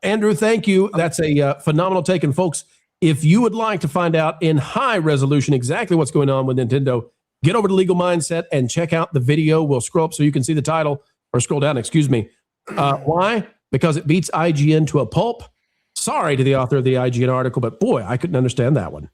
Andrew, thank you. That's a phenomenal take. And folks, if you would like to find out in high resolution exactly what's going on with Nintendo, get over to Legal Mindset and check out the video. We'll scroll up so you can see the title, or scroll down, excuse me. Why? Because it beats IGN to a pulp. Sorry to the author of the IGN article, but boy, I couldn't understand that one.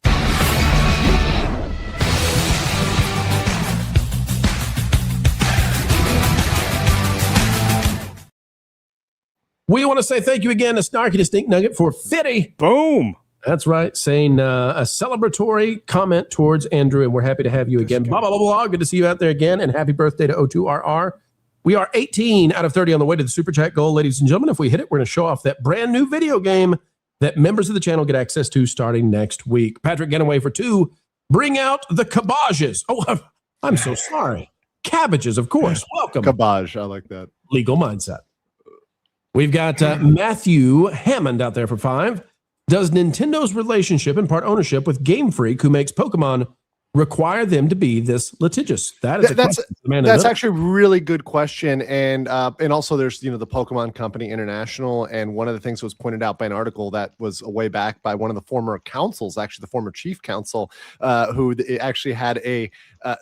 We want to say thank you again to Snarky Distinct Nugget for 50. Boom. That's right. Saying a celebratory comment towards Andrew, and we're happy to have you again. Blah, blah, blah, blah. Good to see you out there again, and happy birthday to O2RR. We are 18 out of 30 on the way to the Super Chat goal, ladies and gentlemen. If we hit it, we're going to show off that brand new video game that members of the channel get access to starting next week. Patrick Getaway for 2. Bring out the cabbages. Oh, I'm so sorry. Cabbages, of course. Welcome. Cabbage. I like that. Legal mindset. We've got Matthew Hammond out there for 5. Does Nintendo's relationship and part ownership with Game Freak, who makes Pokemon, require them to be this litigious? That's actually a really good question, and also there's the Pokemon Company International, and one of the things that was pointed out by an article that was a way back by one of the former counsels, actually the former chief counsel, who actually had a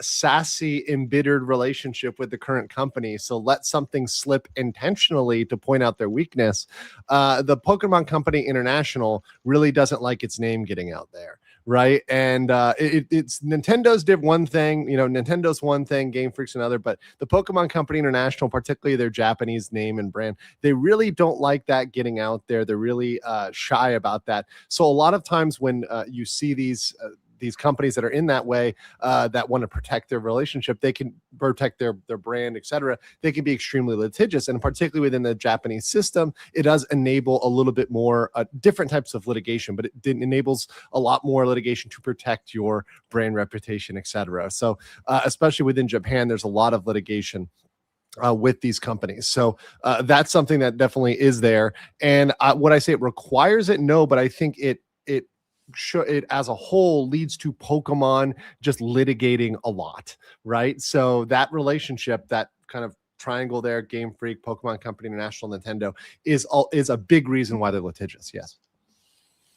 sassy, embittered relationship with the current company. So let something slip intentionally to point out their weakness. The Pokemon Company International really doesn't like its name getting out there. Right. And it's Nintendo's did one thing, Nintendo's one thing, Game Freak's another, but the Pokemon Company International, particularly their Japanese name and brand, they really don't like that getting out there. They're really shy about that. So a lot of times when you see these companies that are in that way, that want to protect their relationship, they can protect their brand, etc. They can be extremely litigious, and particularly within the Japanese system, it does enable a little bit more different types of litigation, but it enables a lot more litigation to protect your brand reputation, etc. So especially within Japan, there's a lot of litigation with these companies. So that's something that definitely is there. And would I say it requires it? No, but I think it as a whole leads to Pokemon just litigating a lot, right? So that relationship, that kind of triangle there, Game Freak, Pokemon Company International, Nintendo, is a big reason why they're litigious. Yes.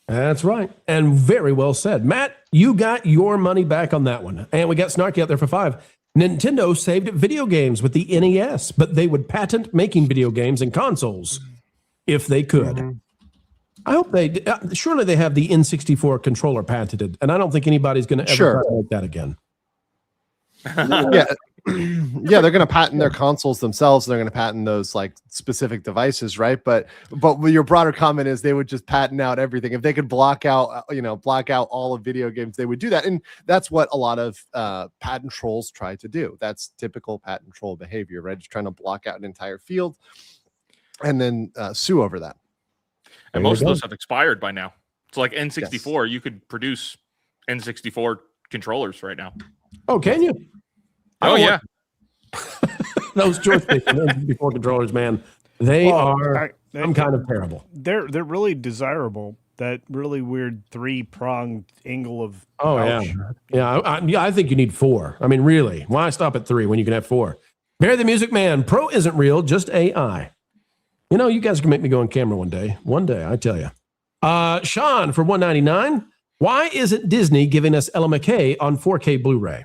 That's right. And very well said. Matt, you got your money back on that one. And we got Snarky out there for 5. Nintendo saved video games with the NES, but they would patent making video games and consoles if they could. Mm-hmm. I hope they surely they have the N64 controller patented, and I don't think anybody's going to ever try to make that again. Yeah, they're going to patent their consoles themselves. They're going to patent those like specific devices, right? But your broader comment is they would just patent out everything. If they could block out all of video games, they would do that, and that's what a lot of patent trolls try to do. That's typical patent troll behavior, right? Just trying to block out an entire field and then sue over that. And most of those have expired by now. So like N64, you could produce N64 controllers right now. Oh, can you? Oh, yeah. Those joysticks N64 controllers, man, they are some kind of terrible. They're really desirable. That really weird 3-pronged angle of I think you need 4. I mean, really, why stop at 3 when you can have 4? Barry the Music Man, Pro isn't real, just AI. You guys can make me go on camera one day. One day, I tell you. Sean for $1.99. Why isn't Disney giving us Ella McKay on 4K Blu-ray?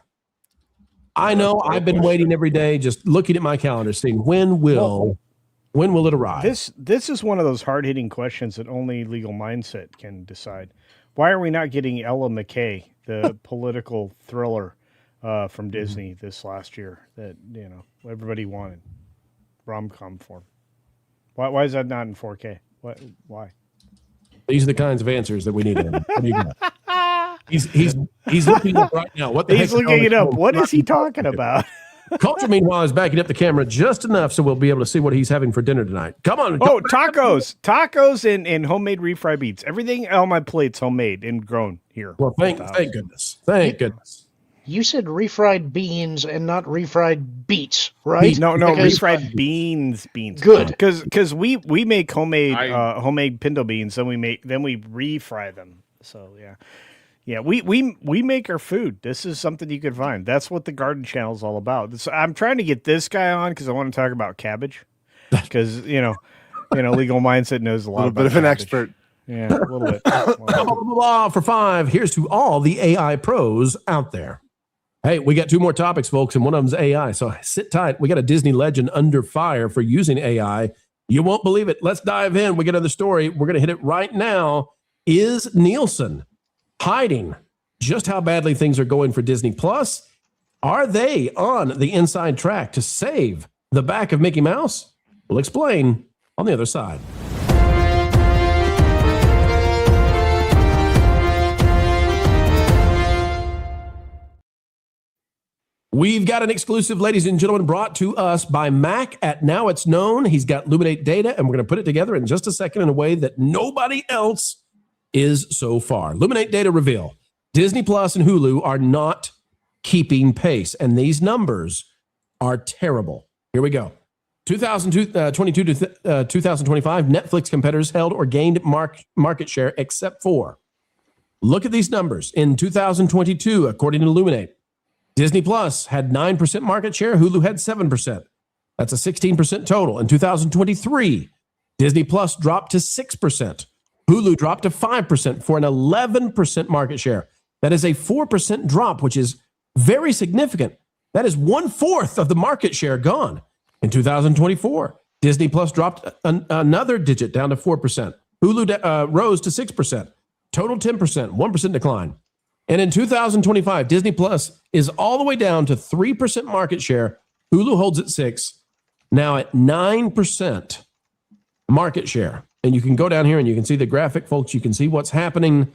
I know I've been waiting every day, just looking at my calendar, saying when will it arrive? This is one of those hard-hitting questions that only Legal Mindset can decide. Why are we not getting Ella McKay, the political thriller from Disney this last year that everybody wanted, rom-com form? Why is that not in 4K? Why? These are the kinds of answers that we need. He's looking up right now. What the he's looking it up. What is he talking about? Culture, meanwhile, is backing up the camera just enough so we'll be able to see what he's having for dinner tonight. Come on. Oh, tacos and homemade refried beans. Everything on my plate's homemade and grown here. Well, thank goodness. Thank goodness. You said refried beans and not refried beets, right? No, refried beans. Good, because we make homemade pinto beans, then we refry them. So yeah, we make our food. This is something you can find. That's what the Garden Channel is all about. So I'm trying to get this guy on because I want to talk about cabbage, because Legal Mindset knows a lot. A little bit of an expert. Yeah, a little bit. For 5. Here's to all the AI pros out there. Hey, we got 2 more topics, folks, and one of them's AI. So sit tight. We got a Disney legend under fire for using AI. You won't believe it. Let's dive in. We got another story. We're going to hit it right now. Is Nielsen hiding just how badly things are going for Disney Plus? Are they on the inside track to save the back of Mickey Mouse? We'll explain on the other side. We've got an exclusive, ladies and gentlemen, brought to us by Mac at Now It's Known. He's got Luminate data, and we're going to put it together in just a second in a way that nobody else is so far. Luminate data reveal. Disney Plus and Hulu are not keeping pace, and these numbers are terrible. Here we go. 2022 to 2025, Netflix competitors held or gained market share except for. Look at these numbers. In 2022, according to Luminate, Disney Plus had 9% market share. Hulu had 7%. That's a 16% total. In 2023, Disney Plus dropped to 6%. Hulu dropped to 5% for an 11% market share. That is a 4% drop, which is very significant. That is 1/4 of the market share gone. In 2024, Disney Plus dropped another digit down to 4%. Hulu rose to 6%. Total 10%, 1% decline. And in 2025, Disney Plus is all the way down to 3% market share. Hulu holds at 6%, now at 9% market share. And you can go down here and you can see the graphic, folks. You can see what's happening.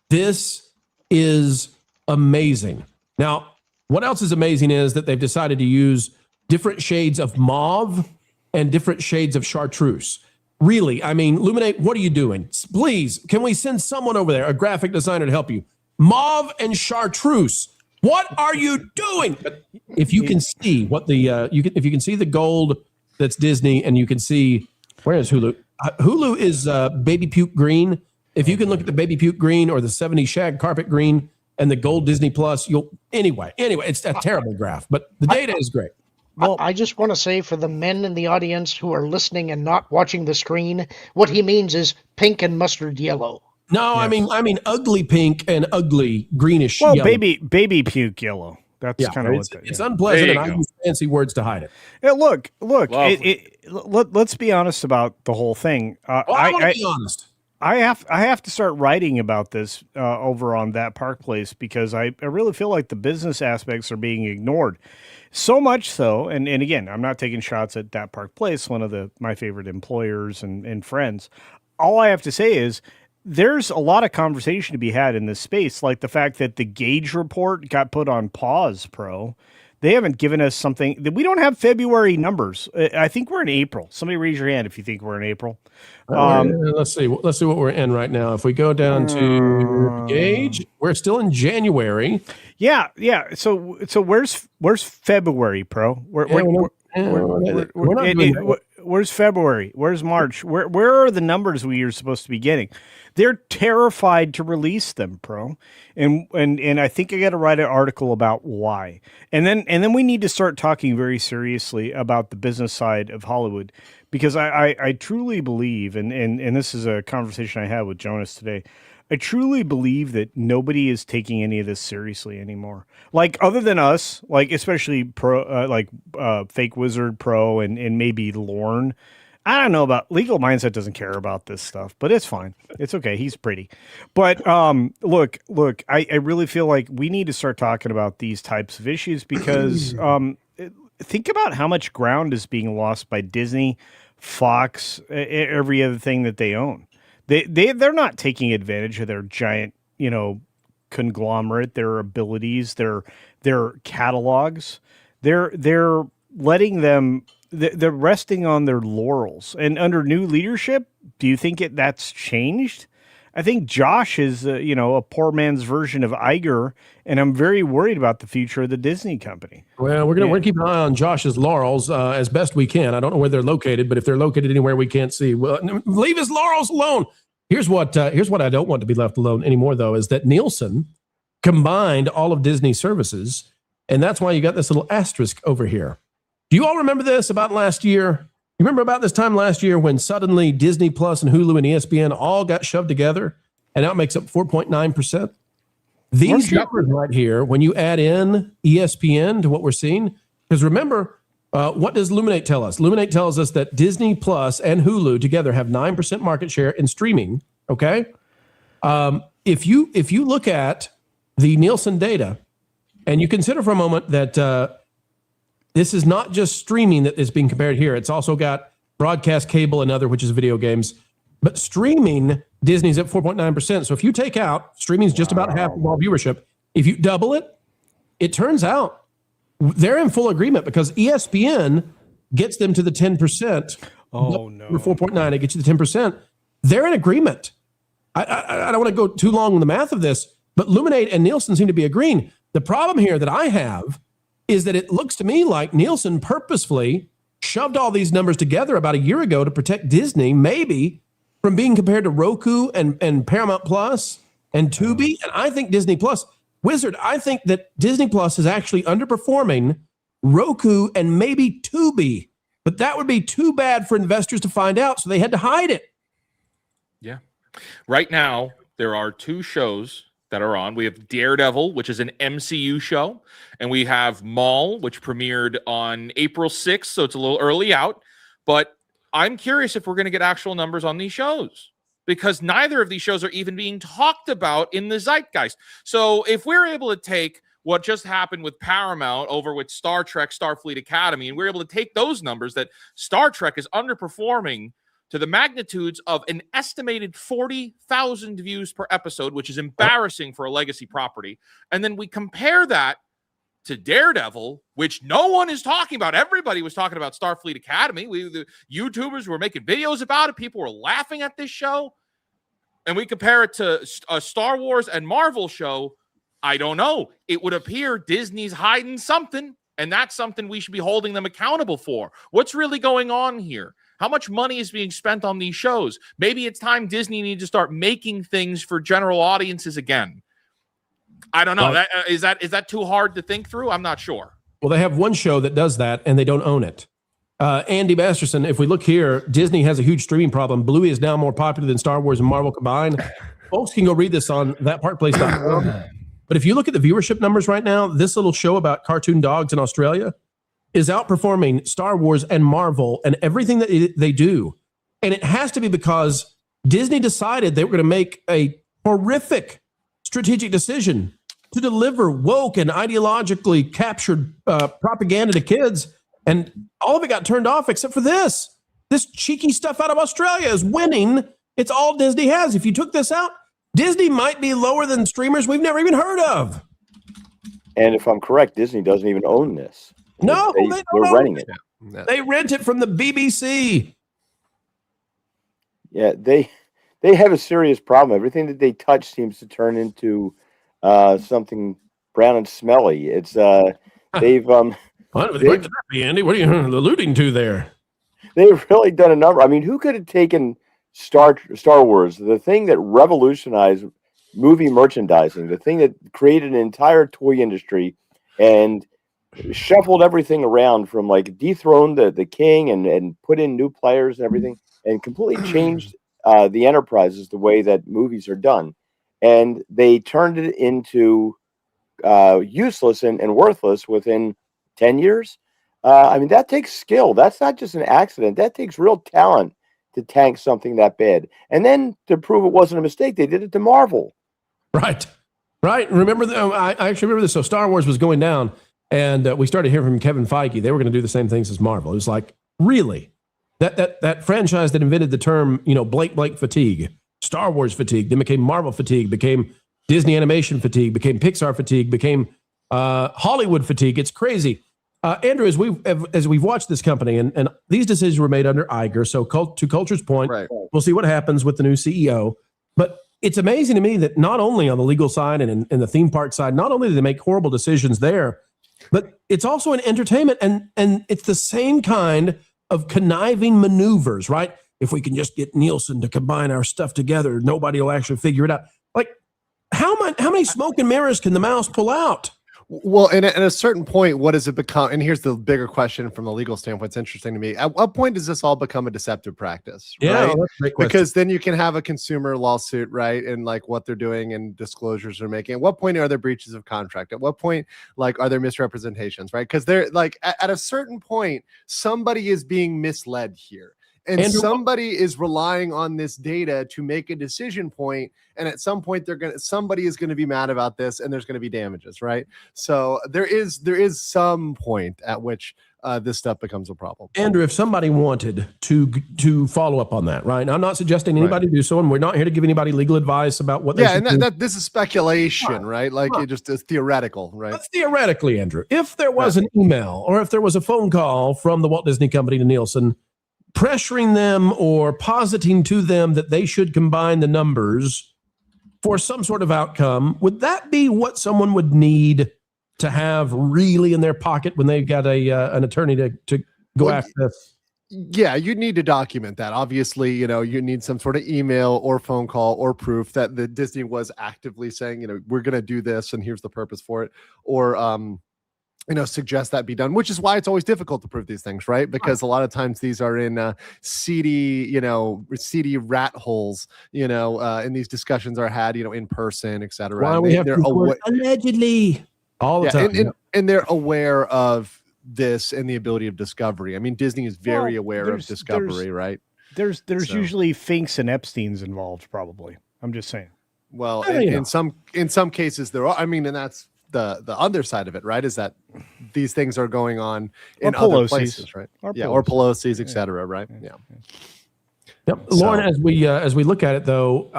This is amazing. Now, what else is amazing is that they've decided to use different shades of mauve and different shades of chartreuse. Really, I mean, Luminate, what are you doing? Please, can we send someone over there, a graphic designer, to help you? Mauve and chartreuse. What are you doing? But if you can see what the if you can see the gold that's Disney, and you can see, where is Hulu? Hulu is baby puke green. If you can look at the baby puke green or the 70s shag carpet green and the gold Disney Plus, anyway, it's a terrible graph, but the data is great. Well, I just want to say for the men in the audience who are listening and not watching the screen, what he means is pink and mustard yellow. No, yes. I mean ugly pink and ugly greenish yellow. Baby puke yellow. That's kind of it's unpleasant, and I use fancy words to hide it. Yeah, look. Let's be honest about the whole thing. I want to be honest. I have to start writing about this over on That Park Place, because I really feel like the business aspects are being ignored. So much so, and again, I'm not taking shots at That Park Place, one of my favorite employers and friends. All I have to say is there's a lot of conversation to be had in this space, like the fact that the Gauge report got put on pause, Pro. They haven't given us something that we don't have February numbers. I think we're in April. Somebody raise your hand if you think we're in April. Let's see what we're in right now. If we go down to Gauge, we're still in January. Yeah. So where's February, Pro? Where's February? Where's March? Where are the numbers we are supposed to be getting? They're terrified to release them, Pro. And I think I got to write an article about why. And then we need to start talking very seriously about the business side of Hollywood, because I truly believe, and this is a conversation I had with Jonas today, I truly believe that nobody is taking any of this seriously anymore. Like, other than us, like especially Fake Wizard Pro and maybe Lorne. I don't know about Legal Mindset doesn't care about this stuff, but it's fine. It's okay. He's pretty. But look, I really feel like we need to start talking about these types of issues, because think about how much ground is being lost by Disney, Fox, every other thing that they own. They're not taking advantage of their giant, conglomerate, their abilities, their catalogs. They're letting them. They're resting on their laurels. And under new leadership, do you think that's changed? I think Josh is, a poor man's version of Iger, and I'm very worried about the future of the Disney company. Well, we're gonna keep an eye on Josh's laurels as best we can. I don't know where they're located, but if they're located anywhere we can't see, well, leave his laurels alone. Here's what I don't want to be left alone anymore, though, is that Nielsen combined all of Disney services, and that's why you got this little asterisk over here. Do you all remember this about last year? You remember about this time last year when suddenly Disney Plus and Hulu and ESPN all got shoved together, and now it makes up 4.9%? These numbers right here, when you add in ESPN to what we're seeing, because remember, what does Luminate tell us? Luminate tells us that Disney Plus and Hulu together have 9% market share in streaming. Okay, if you look at the Nielsen data, and you consider for a moment that this is not just streaming that is being compared here; it's also got broadcast, cable, and other, which is video games. But streaming, Disney's at 4.9%. So if you take out streaming, is just about half of all viewership. If you double it, it turns out they're in full agreement because ESPN gets them to the 10%. Oh, no. 4.9, it gets you the 10%. They're in agreement. I don't want to go too long on the math of this, but Luminate and Nielsen seem to be agreeing. The problem here that I have is that it looks to me like Nielsen purposefully shoved all these numbers together about a year ago to protect Disney, maybe, from being compared to Roku and Paramount Plus and Tubi. And I think Disney Plus, Wizard, I think that Disney Plus is actually underperforming Roku and maybe Tubi. But that would be too bad for investors to find out, so they had to hide it. Yeah. Right now, there are 2 shows that are on. We have Daredevil, which is an MCU show, and we have Maul, which premiered on April 6th, so it's a little early out. But I'm curious if we're going to get actual numbers on these shows, because neither of these shows are even being talked about in the zeitgeist. So if we're able to take what just happened with Paramount over with Star Trek, Starfleet Academy, and we're able to take those numbers that Star Trek is underperforming to the magnitudes of an estimated 40,000 views per episode, which is embarrassing for a legacy property. And then we compare that to Daredevil, which no one is talking about. Everybody was talking about Starfleet Academy. The YouTubers were making videos about it. People were laughing at this show. And we compare it to a Star Wars and Marvel show. I don't know. It would appear Disney's hiding something, and that's something we should be holding them accountable for. What's really going on here? How much money is being spent on these shows? Maybe it's time Disney needs to start making things for general audiences again. I don't know. Is that too hard to think through? I'm not sure. Well, they have one show that does that, and they don't own it. Andy Masterson, if we look here, Disney has a huge streaming problem. Bluey is now more popular than Star Wars and Marvel combined. Folks can go read this on thatparkplace.com. But if you look at the viewership numbers right now, this little show about cartoon dogs in Australia is outperforming Star Wars and Marvel and everything that they do. And it has to be because Disney decided they were going to make a horrific strategic decision to deliver woke and ideologically captured propaganda to kids. And all of it got turned off except for this. This cheeky stuff out of Australia is winning. It's all Disney has. If you took this out, Disney might be lower than streamers we've never even heard of. And if I'm correct, Disney doesn't even own this. No, they're renting it. They rent it from the BBC. Yeah, they have a serious problem. Everything that they touch seems to turn into something brown and smelly. It's they've What would that be, Andy? What are you alluding to there? They've really done a number. I mean, who could have taken Star Wars, the thing that revolutionized movie merchandising, the thing that created an entire toy industry, and shuffled everything around from like dethroned the king and put in new players and everything, and completely changed the enterprises, the way that movies are done. And they turned it into useless and worthless within 10 years. I mean, that takes skill. That's not just an accident. That takes real talent to tank something that bad. And then to prove it wasn't a mistake, they did it to Marvel. Right. Remember, I actually remember this. So Star Wars was going down, and we started hearing from Kevin Feige. They were going to do the same things as Marvel. It was like, really? That franchise that invented the term, blank fatigue, Star Wars fatigue, then became Marvel fatigue, became Disney animation fatigue, became Pixar fatigue, became Hollywood fatigue. It's crazy. Andrew, as we've watched this company, and these decisions were made under Iger. So to Culture's point, right, we'll see what happens with the new CEO. But it's amazing to me that not only on the legal side and in the theme park side, not only do they make horrible decisions there, but it's also in entertainment, and it's the same kind of conniving maneuvers, right? If we can just get Nielsen to combine our stuff together, nobody will actually figure it out. Like, how many smoke and mirrors can the mouse pull out? Well, and at a certain point, what does it become? And here's the bigger question from the legal standpoint. It's interesting to me. At what point does this all become a deceptive practice? Yeah, right? that's a great question. Because then you can have a consumer lawsuit, right? And like what they're doing and disclosures they're making. At what point are there breaches of contract? At what point, like, are there misrepresentations, right? Because they're like, at a certain point, somebody is being misled here. And somebody is relying on this data to make a decision point, and at some point somebody is going to be mad about this, and there's going to be damages, right? So there is some point at which this stuff becomes a problem. Andrew, if somebody wanted to follow up on that, right? Now, I'm not suggesting anybody do so, and we're not here to give anybody legal advice about what they should do. And this is speculation, right? Like it just is theoretical, right? But theoretically, Andrew, if there was an email or if there was a phone call from the Walt Disney Company to Nielsen pressuring them or positing to them that they should combine the numbers for some sort of outcome, would that be what someone would need to have really in their pocket when they've got an attorney to go after this? Yeah, you need to document that. Obviously, you need some sort of email or phone call or proof that the Disney was actively saying, we're going to do this and here's the purpose for it, or suggest that be done, which is why it's always difficult to prove these things, right? Because a lot of times these are in seedy rat holes, and these discussions are had, in person, et cetera. Why we have to allegedly all the time. And they're aware of this and the ability of discovery. I mean, Disney is very aware of discovery, right? There's usually Finks and Epsteins involved, probably. I'm just saying. Well, in some cases there are. I mean, and that's the other side of it, right? Is that these things are going on in other places, right? Or Pelosi's, et cetera, right? Yeah. Yep. Lauren, as we look at it, though,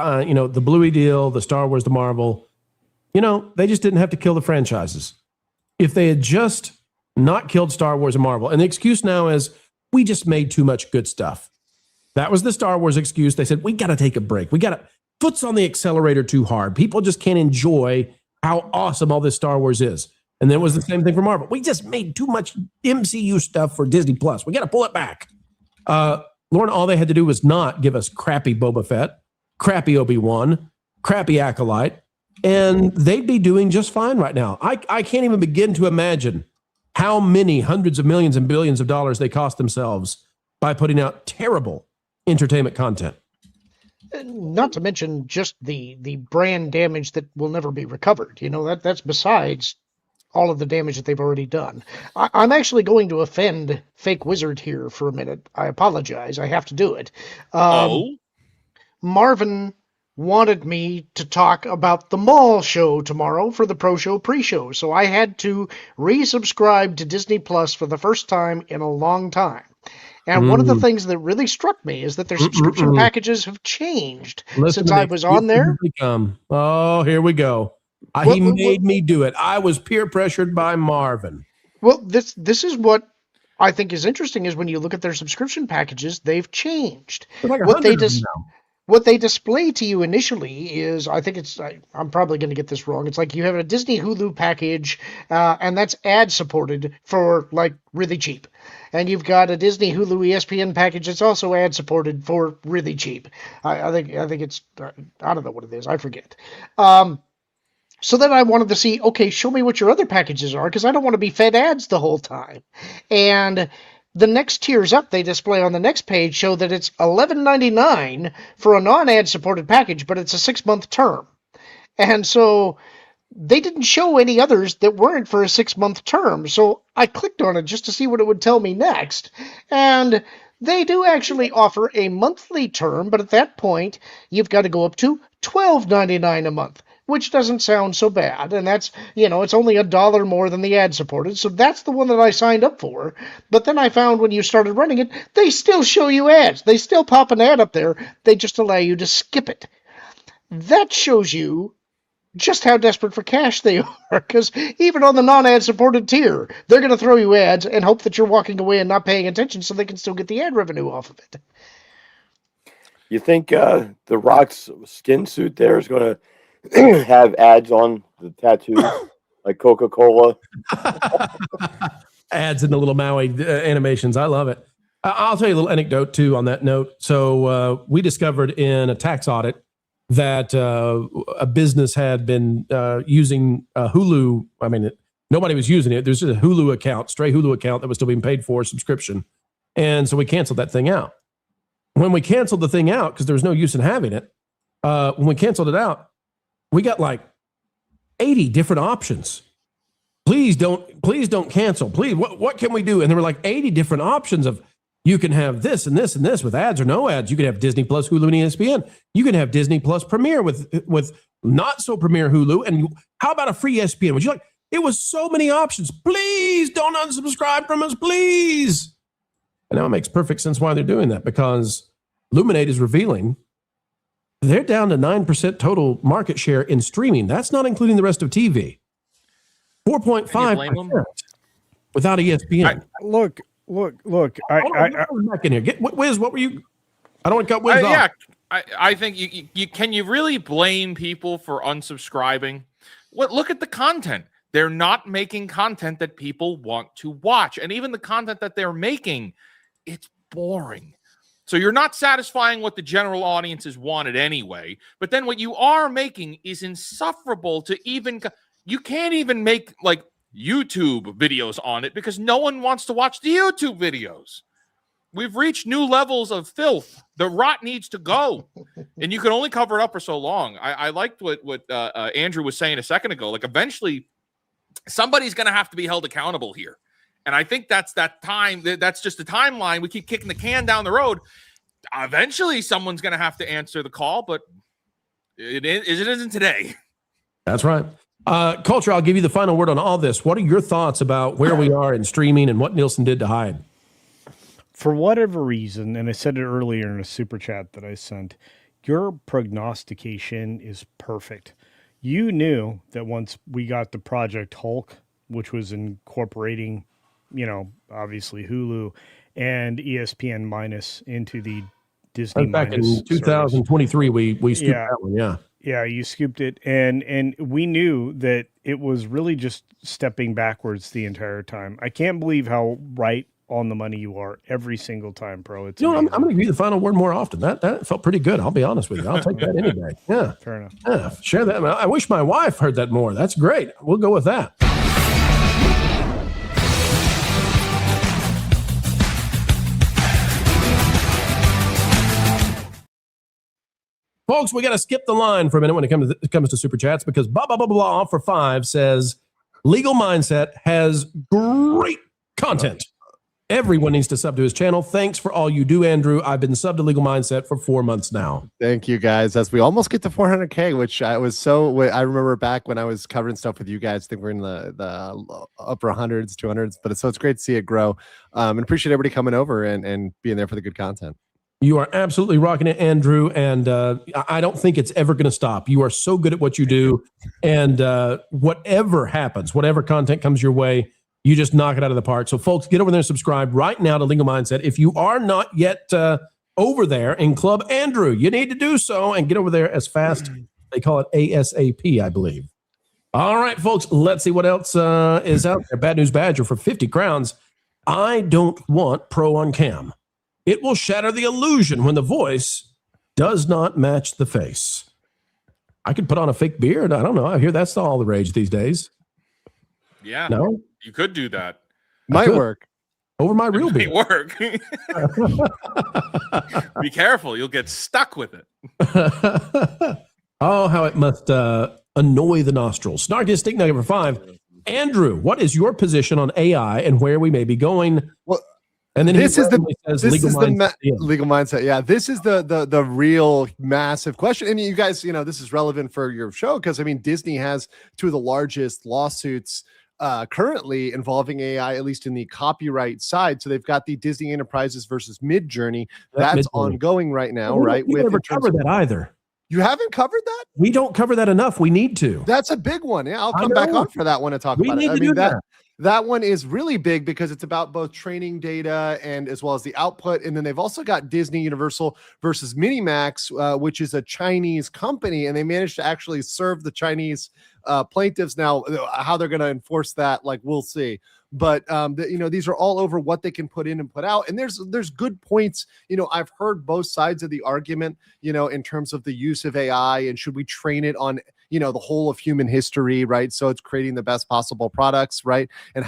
the Bluey deal, the Star Wars, the Marvel, they just didn't have to kill the franchises. If they had just not killed Star Wars and Marvel, and the excuse now is we just made too much good stuff. That was the Star Wars excuse. They said, we got to take a break. We got to foot's on the accelerator too hard. People just can't enjoy how awesome all this Star Wars is. And then it was the same thing for Marvel. We just made too much MCU stuff for Disney Plus. We got to pull it back. Lauren, all they had to do was not give us crappy Boba Fett, crappy Obi-Wan, crappy Acolyte, and they'd be doing just fine right now. I can't even begin to imagine how many hundreds of millions and billions of dollars they cost themselves by putting out terrible entertainment content. Not to mention just the brand damage that will never be recovered. That's besides all of the damage that they've already done. I'm actually going to offend Fake Wizard here for a minute. I apologize. I have to do it. Marvin wanted me to talk about the mall show tomorrow for the Pro Show pre-show, so I had to resubscribe to Disney Plus for the first time in a long time. And one of the things that really struck me is that their subscription packages have changed since I was on there. Oh, here we go. He made me do it. I was peer pressured by Marvin. Well, this is what I think is interesting is when you look at their subscription packages, they've changed. Like what they display to you initially is, I think I'm probably going to get this wrong. It's like you have a Disney Hulu package, and that's ad supported for like really cheap. And you've got a Disney Hulu ESPN package that's also ad supported for really cheap. I think it's, I don't know what it is. I forget. So then I wanted to see, okay, show me what your other packages are, because I don't want to be fed ads the whole time. And the next tiers up they display on the next page show that it's $11.99 for a non-ad supported package, but it's a 6-month term. And so they didn't show any others that weren't for a 6-month term. So I clicked on it just to see what it would tell me next. And they do actually offer a monthly term, but at that point, you've got to go up to $12.99 a month, which doesn't sound so bad. And that's, it's only $1 more than the ad-supported. So that's the one that I signed up for. But then I found when you started running it, they still show you ads. They still pop an ad up there. They just allow you to skip it. That shows you just how desperate for cash they are, because even on the non-ad supported tier, they're going to throw you ads and hope that you're walking away and not paying attention so they can still get the ad revenue off of it. You think The Rock's skin suit there is going to have ads on the tattoos like Coca-Cola? Ads in the little Maui animations. I love it. I'll tell you a little anecdote too on that note. So we discovered in a tax audit that a business had been using Hulu. I mean, nobody was using it. There's just a Hulu account, stray Hulu account that was still being paid for subscription. And so we canceled that thing out. When we canceled the thing out, because there was no use in having it, when we canceled it out, we got like 80 different options. Please don't cancel. Please, what can we do? And there were like 80 different options of, you can have this and this and this with ads or no ads. You can have Disney Plus, Hulu, and ESPN. You can have Disney Plus Premiere with not so Premiere Hulu. And how about a free ESPN? Would you like? It was so many options. Please don't unsubscribe from us, please. And now it makes perfect sense why they're doing that, because Luminate is revealing they're down to 9% total market share in streaming. That's not including the rest of TV. 4.5% without ESPN. Look. I back in here. Wiz, what were you? I don't want to cut Wiz off. Yeah, I think you can you really blame people for unsubscribing? Look at the content. They're not making content that people want to watch, and even the content that they're making, it's boring. So you're not satisfying what the general audiences wanted anyway. But then what you are making is insufferable to even. You can't even make like YouTube videos on it because no one wants to watch the YouTube videos. We've reached new levels of filth. The rot needs to go, and you can only cover it up for so long. I liked what Andrew was saying a second ago. Like eventually, somebody's going to have to be held accountable here, and I think that's that time. That's just the timeline. We keep kicking the can down the road. Eventually, someone's going to have to answer the call, but it isn't today. That's right. Culture, I'll give you the final word on all this. What are your thoughts about where we are in streaming and what Nielsen did to hide? For whatever reason, and I said it earlier in a super chat that I sent, your prognostication is perfect. You knew that once we got the Project Hulk, which was incorporating, obviously Hulu and ESPN minus into the Disney back in 2023, we scooped that one, yeah. Yeah, you scooped it, and we knew that it was really just stepping backwards the entire time. I can't believe how right on the money you are every single time, Pro. It's I'm going to give you the final word more often. That felt pretty good. I'll be honest with you. I'll take that any day. Yeah, fair enough. Yeah, share that. I wish my wife heard that more. That's great. We'll go with that. Folks, we got to skip the line for a minute when it comes to super chats because blah, blah, blah, blah for 5 says Legal Mindset has great content. Everyone needs to sub to his channel. Thanks for all you do, Andrew. I've been subbed to Legal Mindset for 4 months now. Thank you, guys. As we almost get to 400K, which I remember back when I was covering stuff with you guys. I think we're in the upper hundreds, 200s. But it's great to see it grow. And appreciate everybody coming over and being there for the good content. You are absolutely rocking it, Andrew, and I don't think it's ever going to stop. You are so good at what you do, and whatever happens, whatever content comes your way, you just knock it out of the park. So, folks, get over there and subscribe right now to Legal Mindset. If you are not yet over there in Club Andrew, you need to do so and get over there as fast. They call it ASAP, I believe. All right, folks, let's see what else is out there. Bad News Badger for 50 crowns. I don't want Pro on cam. It will shatter the illusion when the voice does not match the face. I could put on a fake beard. I don't know. I hear that's all the rage these days. Yeah. No? You could do that. Might work. Over my real beard. Might work. Be careful. You'll get stuck with it. Oh, how it must annoy the nostrils. Snarky Stick Nugget for 5. Andrew, what is your position on AI and where we may be going? Well, and then this is the legal mindset. Yeah, this is the real massive question. And you guys, this is relevant for your show because Disney has 2 of the largest lawsuits currently involving AI, at least in the copyright side. So they've got the Disney Enterprises versus Midjourney. That's ongoing right now, right? We never covered that either. You haven't covered that? We don't cover that enough. We need to. That's a big one. Yeah, I'll come back on for that one and talk about it. That one is really big because it's about both training data and as well as the output. And then they've also got Disney Universal versus Minimax, which is a Chinese company, and they managed to actually serve the Chinese plaintiffs. Now, how they're going to enforce that, we'll see. But these are all over what they can put in and put out, and there's good points. I've heard both sides of the argument. In terms of the use of AI and should we train it on the whole of human history, right? So it's creating the best possible products, right? And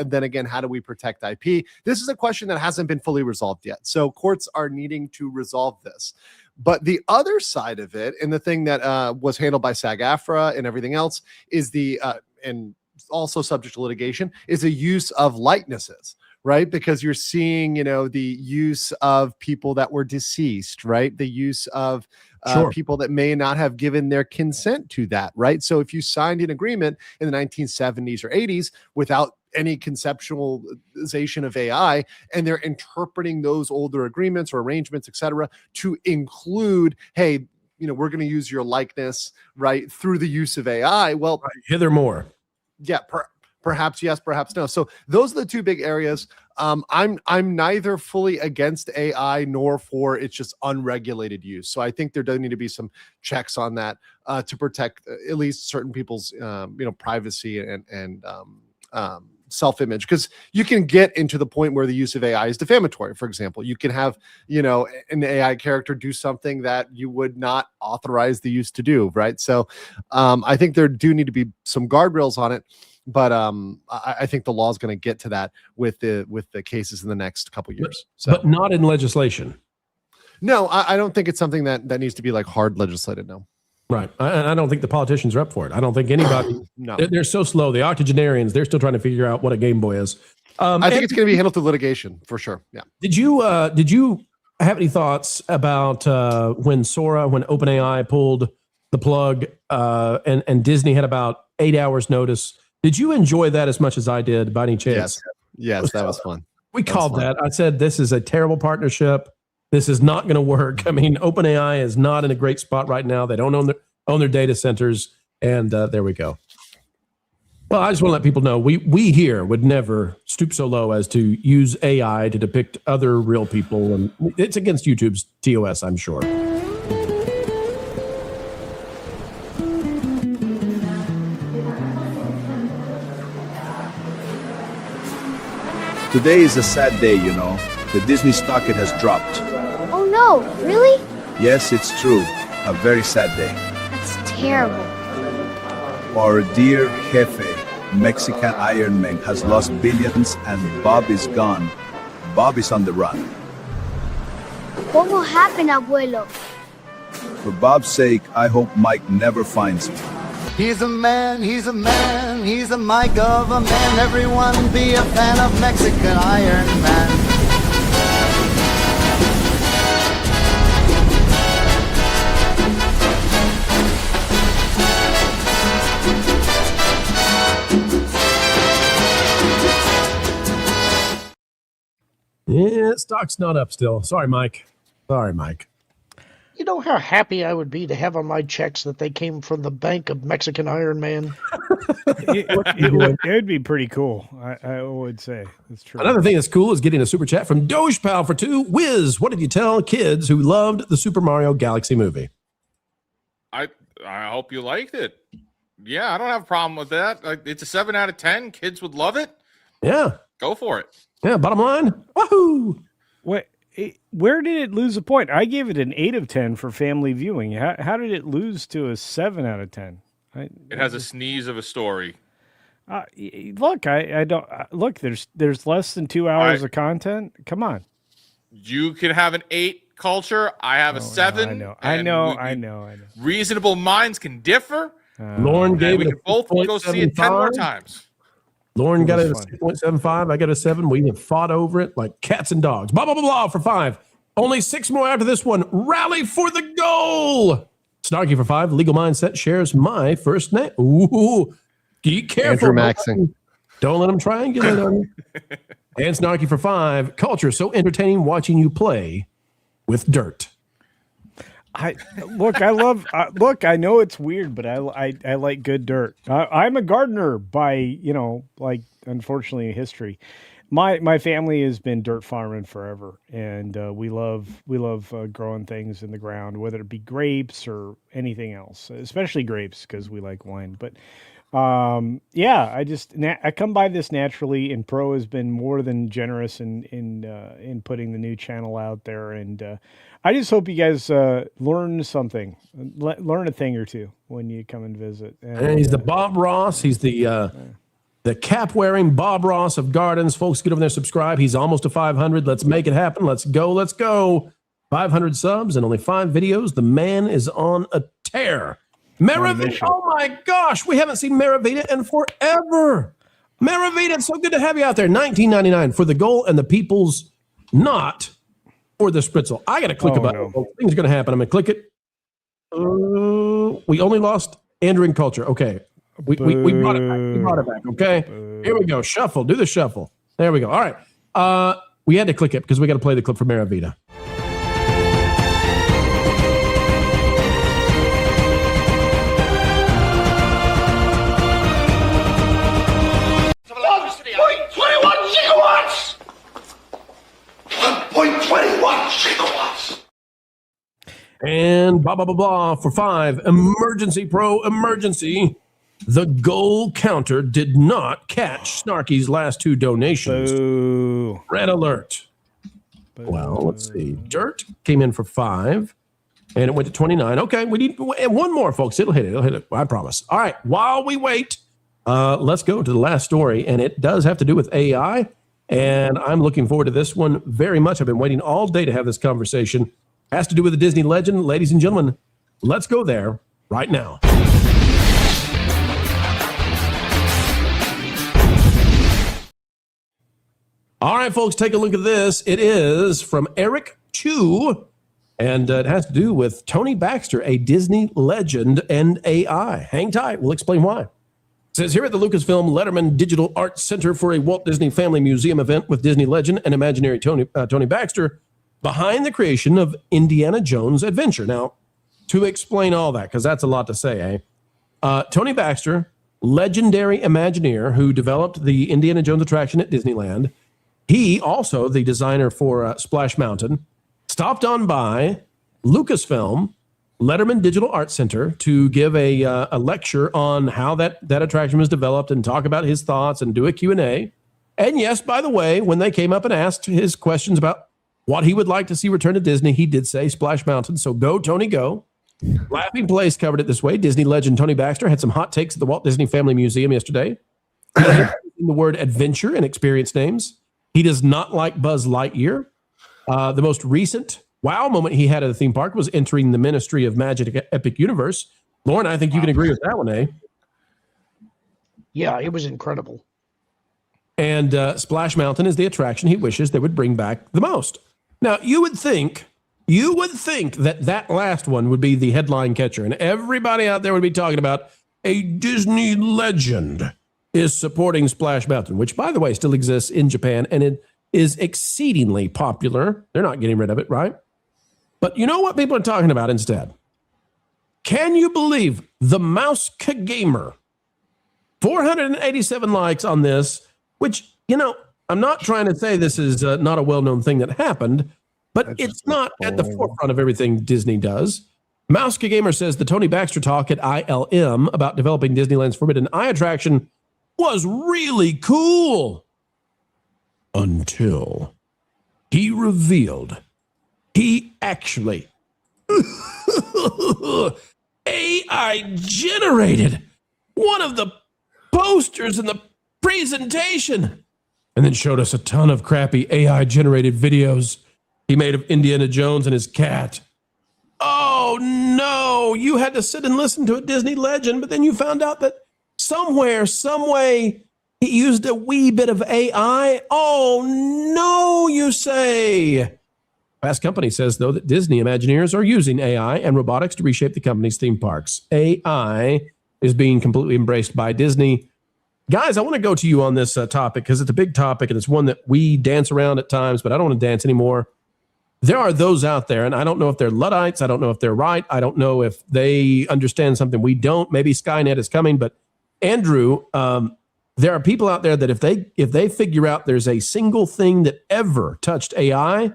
then again, how do we protect IP? This is a question that hasn't been fully resolved yet. So courts are needing to resolve this. But the other side of it, and the thing that was handled by SAG-AFTRA and everything else, is and also subject to litigation, is the use of likenesses, right? Because you're seeing, the use of people that were deceased, right? The use of Sure. people that may not have given their consent to that, right? So if you signed an agreement in the 1970s or 80s without any conceptualization of AI, and they're interpreting those older agreements or arrangements, et cetera, to include, hey, we're going to use your likeness, right, through the use of AI. Well, hithermore. Yeah, perhaps yes, perhaps no. So those are the two big areas. I'm neither fully against AI nor for its just unregulated use. So I think there does need to be some checks on that to protect at least certain people's privacy and self-image, because you can get into the point where the use of AI is defamatory. For example, you can have an AI character do something that you would not authorize the use to do, right? So I think there do need to be some guardrails on it. But I think the law is going to get to that with the cases in the next couple years. But not in legislation. No, I don't think it's something that needs to be like hard legislated. No. Right. I don't think the politicians are up for it. I don't think anybody. No. They're so slow. The octogenarians, they're still trying to figure out what a Game Boy is. I think it's going to be handled through litigation for sure. Yeah. Did you have any thoughts about when OpenAI pulled the plug and Disney had about 8 hours notice? Did you enjoy that as much as I did by any chance? Yes, that was fun. We called that. I said, this is a terrible partnership. This is not going to work. I mean, OpenAI is not in a great spot right now. They don't own their data centers. And there we go. Well, I just want to let people know we here would never stoop so low as to use AI to depict other real people. And it's against YouTube's TOS, I'm sure. Today is a sad day, The Disney STOKED has dropped. Oh no, really? Yes, it's true. A very sad day. That's terrible. Our dear Jefe, Mexican Iron Man, has lost billions and Bob is gone. Bob is on the run. What will happen, Abuelo? For Bob's sake, I hope Mike never finds me. He's a man, he's a man, he's a Mike of a man. Everyone be a fan of Mexican Iron Man. Yeah, stock's not up still. Sorry, Mike. You know how happy I would be to have on my checks that they came from the bank of Mexican Iron Man? It would be pretty cool. I would say that's true. Another thing that's cool is getting a super chat from Doge Pal for 2. Wiz, what did you tell kids who loved the Super Mario Galaxy movie? I hope you liked it. Yeah, I don't have a problem with that. It's a 7 out of 10. Kids would love it. Yeah. Go for it. Yeah, bottom line. Woohoo! Where did it lose a point? I gave it an 8 of 10 for family viewing. How did it lose to a 7 out of 10? It has a sneeze of a story. Look, I don't look. There's less than 2 hours of content. Come on. You can have an 8 culture. I have a 7. I know. Reasonable minds can differ. Lauren gave it. We can both go see it 10 more times. Lauren got it at 6.75. I got a 7. We even fought over it like cats and dogs. Blah, blah, blah, blah for 5. Only 6 more after this one. Rally for the goal. Snarky for 5. Legal Mindset shares my first name. Ooh. Be careful. Andrew Maxing. Don't let them triangulate on you. And Snarky for 5. Culture so entertaining watching you play with dirt. I know it's weird, but I like good dirt. I'm a gardener by, unfortunately history. My family has been dirt farming forever, and we love growing things in the ground, whether it be grapes or anything else, especially grapes because we like wine. But I come by this naturally, and Pro has been more than generous in putting the new channel out there, and I just hope you guys learn something, learn a thing or two when you come and visit. And he's the Bob Ross. He's the cap-wearing Bob Ross of gardens. Folks, get over there, subscribe. He's almost to 500. Let's make it happen. Let's go. 500 subs and only 5 videos. The man is on a tear. Meravita. Oh my gosh, we haven't seen Meravita in forever. Maravita, so good to have you out there. $19.99 for the goal and the people's, not for the spritzel. I got to click a button. No. Things are going to happen. I'm going to click it. We only lost Andrew and Culture. Okay. We brought it back. We brought it back. Okay. Here we go. Shuffle. Do the shuffle. There we go. All right. We had to click it because we got to play the clip for Maravita. Gigawatts! 1.21 gigawatts! And blah, blah, blah, blah for 5. Emergency, pro, emergency. The goal counter did not catch Snarky's last 2 donations. Boo. Red alert. Boo. Well, let's see. Dirt came in for 5. And it went to 29. Okay, we need one more, folks. It'll hit it. It'll hit it. I promise. All right, while we wait, let's go to the last story. And it does have to do with AI. And I'm looking forward to this one very much. I've been waiting all day to have this conversation. Has to do with a Disney legend. Ladies and gentlemen, let's go there right now. All right, folks, take a look at this. It is from Eric Chu, and it has to do with Tony Baxter, a Disney legend and AI. Hang tight. We'll explain why. It says here at the Lucasfilm Letterman Digital Arts Center for a Walt Disney Family Museum event with Disney legend and imaginary Tony Baxter behind the creation of Indiana Jones Adventure. Now, to explain all that, because that's a lot to say, Tony Baxter, legendary Imagineer who developed the Indiana Jones attraction at Disneyland. He also, the designer for Splash Mountain, stopped on by Lucasfilm Letterman Digital Arts Center to give a lecture on how that attraction was developed and talk about his thoughts and do a Q&A. And yes, by the way, when they came up and asked his questions about what he would like to see return to Disney, he did say Splash Mountain. So go, Tony, go. Laughing Place covered it this way. Disney legend Tony Baxter had some hot takes at the Walt Disney Family Museum yesterday. In the word adventure and experience names. He does not like Buzz Lightyear. The most recent wow moment he had at the theme park was entering the Ministry of Magic Epic Universe. Lauren, I think you can agree with that one, eh? Yeah, it was incredible. And Splash Mountain is the attraction he wishes they would bring back the most. Now, you would think that last one would be the headline catcher, and everybody out there would be talking about a Disney legend is supporting Splash Mountain, which, by the way, still exists in Japan, and it is exceedingly popular. They're not getting rid of it, right? But you know what people are talking about instead? Can you believe the Mouse Gamer? 487 likes on this, which, you know, I'm not trying to say this is not a well-known thing that happened, but it's not at the forefront of everything Disney does. Mouse Gamer says the Tony Baxter talk at ILM about developing Disneyland's Forbidden Eye attraction was really cool until he revealed he actually AI generated one of the posters in the presentation and then showed us a ton of crappy AI generated videos he made of Indiana Jones and his cat. Oh no, you had to sit and listen to a Disney legend, but then you found out that somewhere, some way, he used a wee bit of AI. Oh no, you say. Fast Company says, though, that Disney Imagineers are using AI and robotics to reshape the company's theme parks. AI is being completely embraced by Disney. Guys, I want to go to you on this topic because it's a big topic and it's one that we dance around at times, but I don't want to dance anymore. There are those out there, and I don't know if they're Luddites. I don't know if they're right. I don't know if they understand something we don't. Maybe Skynet is coming, but Andrew, there are people out there that if they figure out there's a single thing that ever touched AI,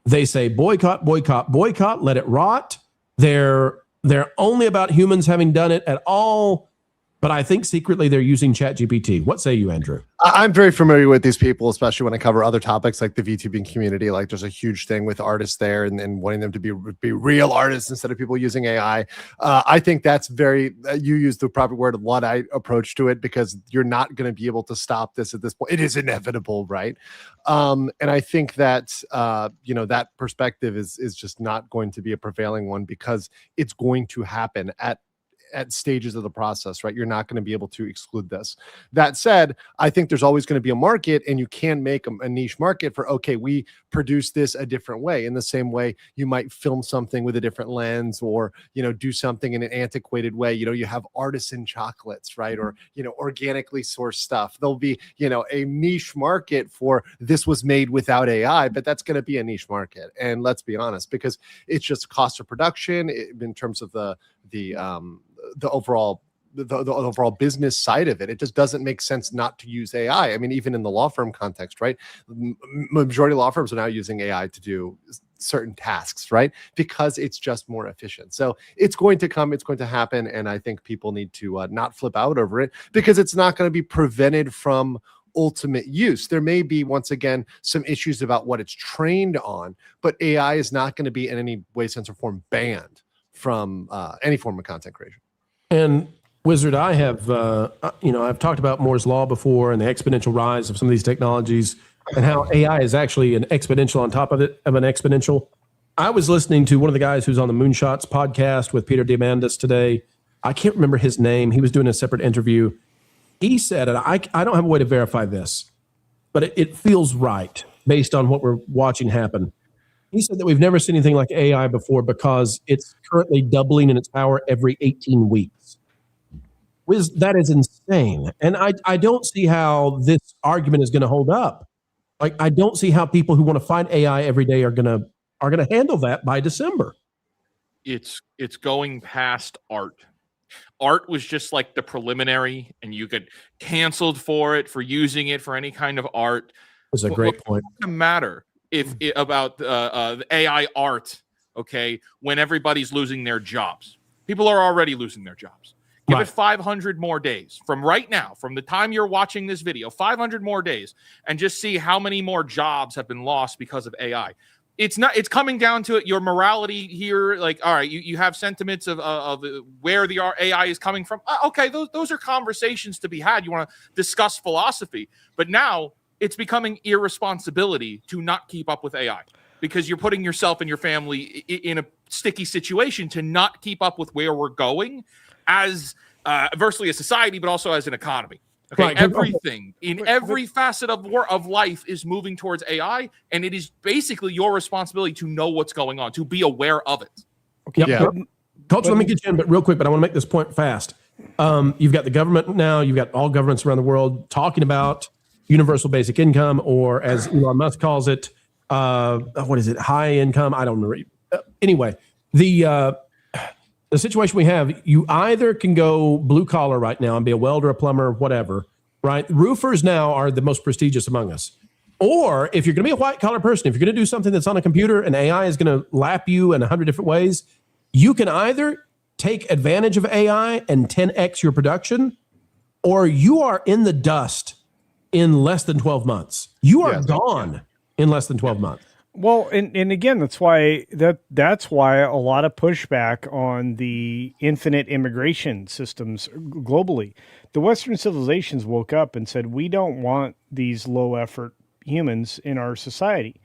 they say boycott, boycott, boycott, let it rot. They're only about humans having done it at all. But I think secretly they're using ChatGPT. What say you, Andrew? I'm very familiar with these people, especially when I cover other topics like the VTubing community. Like there's a huge thing with artists there and wanting them to be real artists instead of people using AI. I think that's very, you use the proper word, Luddite approach to it, because you're not going to be able to stop this at this point. It is inevitable, right? And I think that, that perspective is just not going to be a prevailing one because it's going to happen at at stages of the process, right? You're not going to be able to exclude this. That said, I think there's always going to be a market, and you can make a niche market for, okay, we produce this a different way. In the same way you might film something with a different lens, or, do something in an antiquated way. You have artisan chocolates, right? Or, organically sourced stuff. There'll be, a niche market for this was made without AI, but that's going to be a niche market. And let's be honest, because it's just cost of production in terms of the overall business side of it. It just doesn't make sense not to use AI. I mean, even in the law firm context, right? Majority of law firms are now using AI to do certain tasks, right? Because it's just more efficient. So it's going to come, it's going to happen. And I think people need to not flip out over it, because it's not going to be prevented from ultimate use. There may be, once again, some issues about what it's trained on, but AI is not going to be in any way, sense, or form banned from any form of content creation. And Wizard, I have, I've talked about Moore's Law before and the exponential rise of some of these technologies and how AI is actually an exponential on top of an exponential. I was listening to one of the guys who's on the Moonshots podcast with Peter Diamandis today. I can't remember his name. He was doing a separate interview. He said, and I don't have a way to verify this, but it feels right based on what we're watching happen. He said that we've never seen anything like AI before because it's currently doubling in its power every 18 weeks. That is insane. And I don't see how this argument is going to hold up. Like, I don't see how people who want to fight AI every day are going to handle that by December. It's going past art. Art was just like the preliminary, and you get canceled for using it for any kind of art. That's a great point. What's going to matter about the AI art, okay, when everybody's losing their jobs? People are already losing their jobs. Give it 500 more days from right now, from the time you're watching this video, 500 more days, and just see how many more jobs have been lost because of AI. It's coming down to it. Your morality here, like, all right, you have sentiments of where the AI is coming from. Okay, those are conversations to be had. You want to discuss philosophy, but now it's becoming irresponsibility to not keep up with AI, because you're putting yourself and your family in a sticky situation to not keep up with where we're going as adversely a society, but also as an economy. Okay, right. Everything in every facet of life is moving towards AI, and it is basically your responsibility to know what's going on, to be aware of it. Okay. Yeah. Coach, let me get you in, but real quick, but I want to make this point fast. You've got the government now, you've got all governments around the world talking about universal basic income, or as Elon Musk calls it, what is it? High income. I don't remember. Anyway, the situation we have, you either can go blue collar right now and be a welder, a plumber, whatever, right? Roofers now are the most prestigious among us. Or if you're going to be a white collar person, if you're going to do something that's on a computer and AI is going to lap you in 100 different ways, you can either take advantage of AI and 10x your production, or you are in the dust in less than 12 months. You are gone in less than 12 months. Well, and again, that's why a lot of pushback on the infinite immigration systems globally. The Western civilizations woke up and said, we don't want these low effort humans in our society.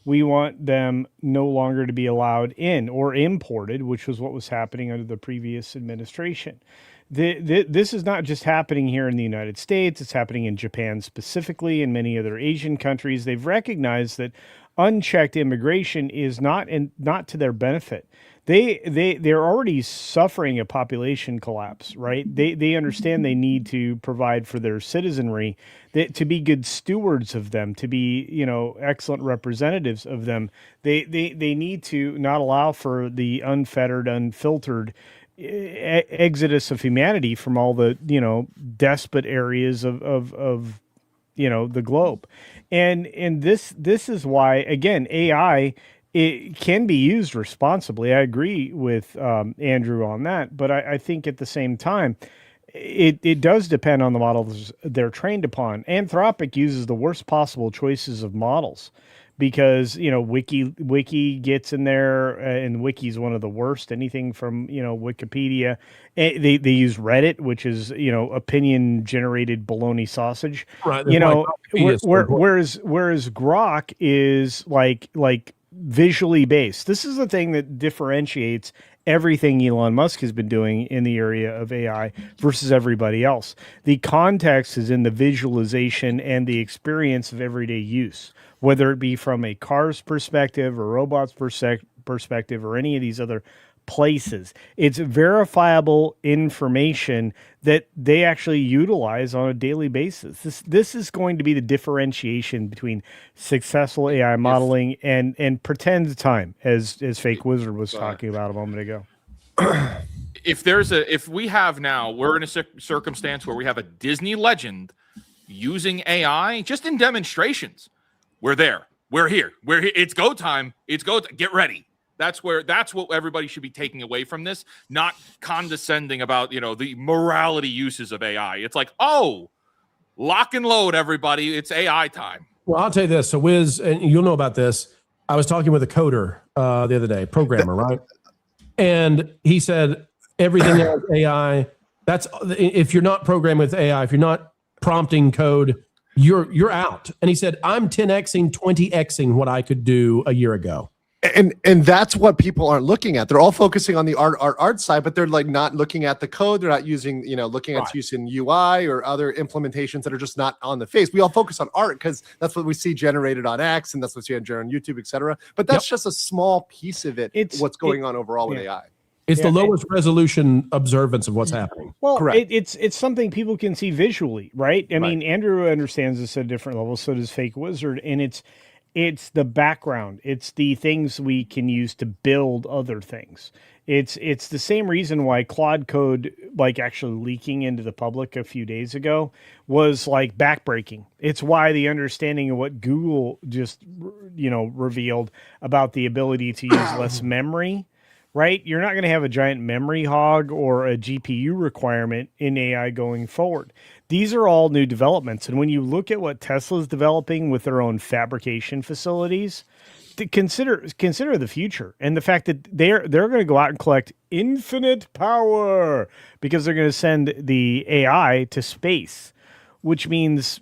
We want them no longer to be allowed in or imported, which was what was happening under the previous administration. This is not just happening here in the United States. It's happening in Japan specifically, and many other Asian countries. They've recognized that unchecked immigration is not to their benefit. They're already suffering a population collapse, right? They understand they need to provide for their citizenry, to be good stewards of them, to be excellent representatives of them. They need to not allow for the unfettered, unfiltered exodus of humanity from all the despot areas of the globe. And this is why, again, AI, it can be used responsibly. I agree with Andrew on that, but I think at the same time, it does depend on the models they're trained upon. Anthropic uses the worst possible choices of models, because Wiki gets in there, and Wiki is one of the worst. Anything from Wikipedia, they use Reddit, which is opinion generated baloney sausage. Right. Whereas Grok is like visually based. This is the thing that differentiates everything Elon Musk has been doing in the area of AI versus everybody else. The context is in the visualization and the experience of everyday use, whether it be from a car's perspective or robot's perspective or any of these other places. It's verifiable information that they actually utilize on a daily basis. This is going to be the differentiation between successful AI modeling and pretend time, as Fake Wizard was talking about a moment ago. If we have now, we're in a circumstance where we have a Disney legend using AI just in demonstrations. We're there. We're here. It's go time. Get ready. That's what everybody should be taking away from this, not condescending about, the morality uses of AI. It's like, oh, lock and load, everybody. It's AI time. Well, I'll tell you this. So Wiz, and you'll know about this. I was talking with a coder the other day, programmer, right? And he said, everything else AI, that's if you're not programming with AI, if you're not prompting code, you're out. And he said, I'm 10xing, 20xing what I could do a year ago. And that's what people aren't looking at. They're all focusing on the art side, but they're like not looking at the code. They're not using, looking at use in UI or other implementations that are just not on the face. We all focus on art because that's what we see generated on X, and that's what we see generated on YouTube, etc. But that's just a small piece of it. What's going on overall with AI. It's the lowest resolution observance of what's happening. Well, it's something people can see visually, right? I mean, Andrew understands this at a different level. So does Fake Wizard, and it's the background. It's the things we can use to build other things. It's the same reason why Claude Code, like actually leaking into the public a few days ago, was like backbreaking. It's why the understanding of what Google just, revealed about the ability to use less memory, right? You're not going to have a giant memory hog or a GPU requirement in AI going forward. These are all new developments. And when you look at what Tesla's developing with their own fabrication facilities, consider the future and the fact that they're going to go out and collect infinite power because they're going to send the AI to space, which means,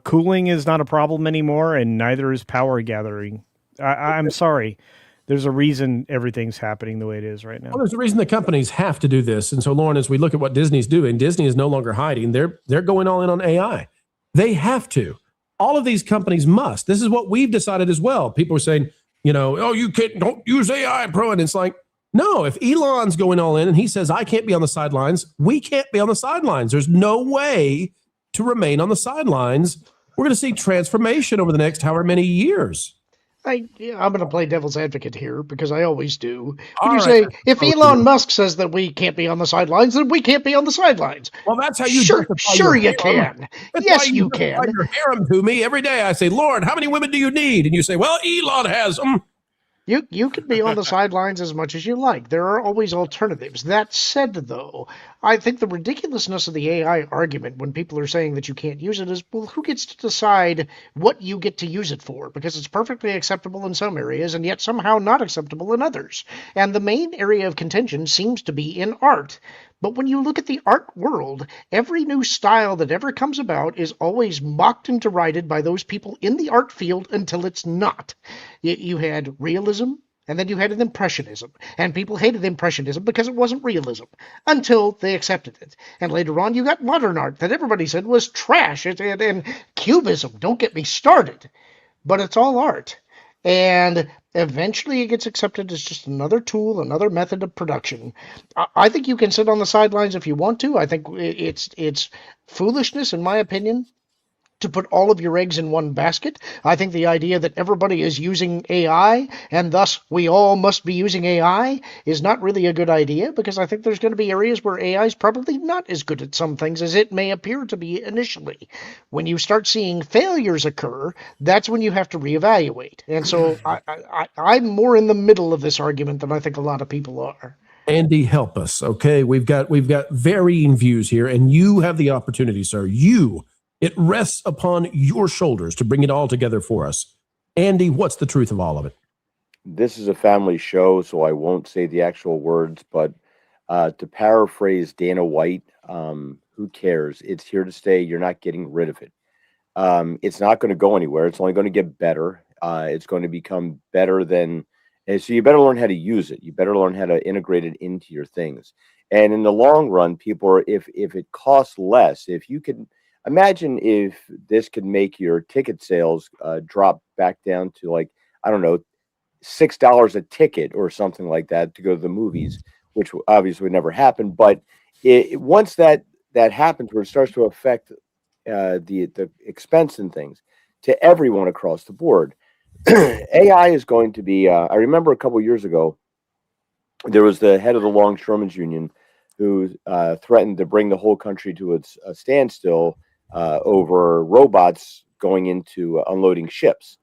cooling is not a problem anymore, and neither is power gathering. I'm sorry. There's a reason everything's happening the way it is right now. Well, there's a reason the companies have to do this. And so, Lauren, as we look at what Disney's doing, Disney is no longer hiding. They're going all in on AI. They have to. All of these companies must. This is what we've decided as well. People are saying, you don't use AI, Pro. And it's like, no, if Elon's going all in and he says, I can't be on the sidelines, we can't be on the sidelines. There's no way to remain on the sidelines. We're going to see transformation over the next however many years. I'm going to play devil's advocate here because I always do. When you say, if Elon Musk says that we can't be on the sidelines, then we can't be on the sidelines. Well, that's how you sure you can. Yes, you can. Your harem to me every day. I say, Lord, how many women do you need? And you say, well, Elon has them. You can be on the sidelines as much as you like. There are always alternatives. That said, though, I think the ridiculousness of the AI argument when people are saying that you can't use it is, well, who gets to decide what you get to use it for? Because it's perfectly acceptable in some areas and yet somehow not acceptable in others. And the main area of contention seems to be in art. But when you look at the art world, every new style that ever comes about is always mocked and derided by those people in the art field until it's not. You had realism, and then you had an impressionism. And people hated impressionism because it wasn't realism until they accepted it. And later on, you got modern art that everybody said was trash. And cubism, don't get me started. But it's all art. And eventually it gets accepted as just another tool, another method of production. I think you can sit on the sidelines if you want to. I think it's foolishness, in my opinion, to put all of your eggs in one basket. I think the idea that everybody is using AI and thus we all must be using AI is not really a good idea, because I think there's going to be areas where AI is probably not as good at some things as it may appear to be initially. When you start seeing failures occur, that's when you have to reevaluate. And so I'm more in the middle of this argument than I think a lot of people are. Andy, help us. Okay, we've got varying views here, and you have the opportunity, sir. It rests upon your shoulders to bring it all together for us. Andy, what's the truth of all of it? This is a family show, so I won't say the actual words, but to paraphrase Dana White, who cares? It's here to stay. You're not getting rid of it. It's not going to go anywhere. It's only going to get better. It's going to become better than, and so you better learn how to use it. You better learn how to integrate it into your things. And in the long run, people are, if it costs less, if you could imagine if this could make your ticket sales drop back down to like, I don't know, $6 a ticket or something like that to go to the movies, which obviously would never happen. But once that happens, where it starts to affect the expense and things to everyone across the board, AI is going to be. I remember a couple of years ago, there was the head of the Longshoremen's Union who threatened to bring the whole country to a standstill over robots going into unloading ships.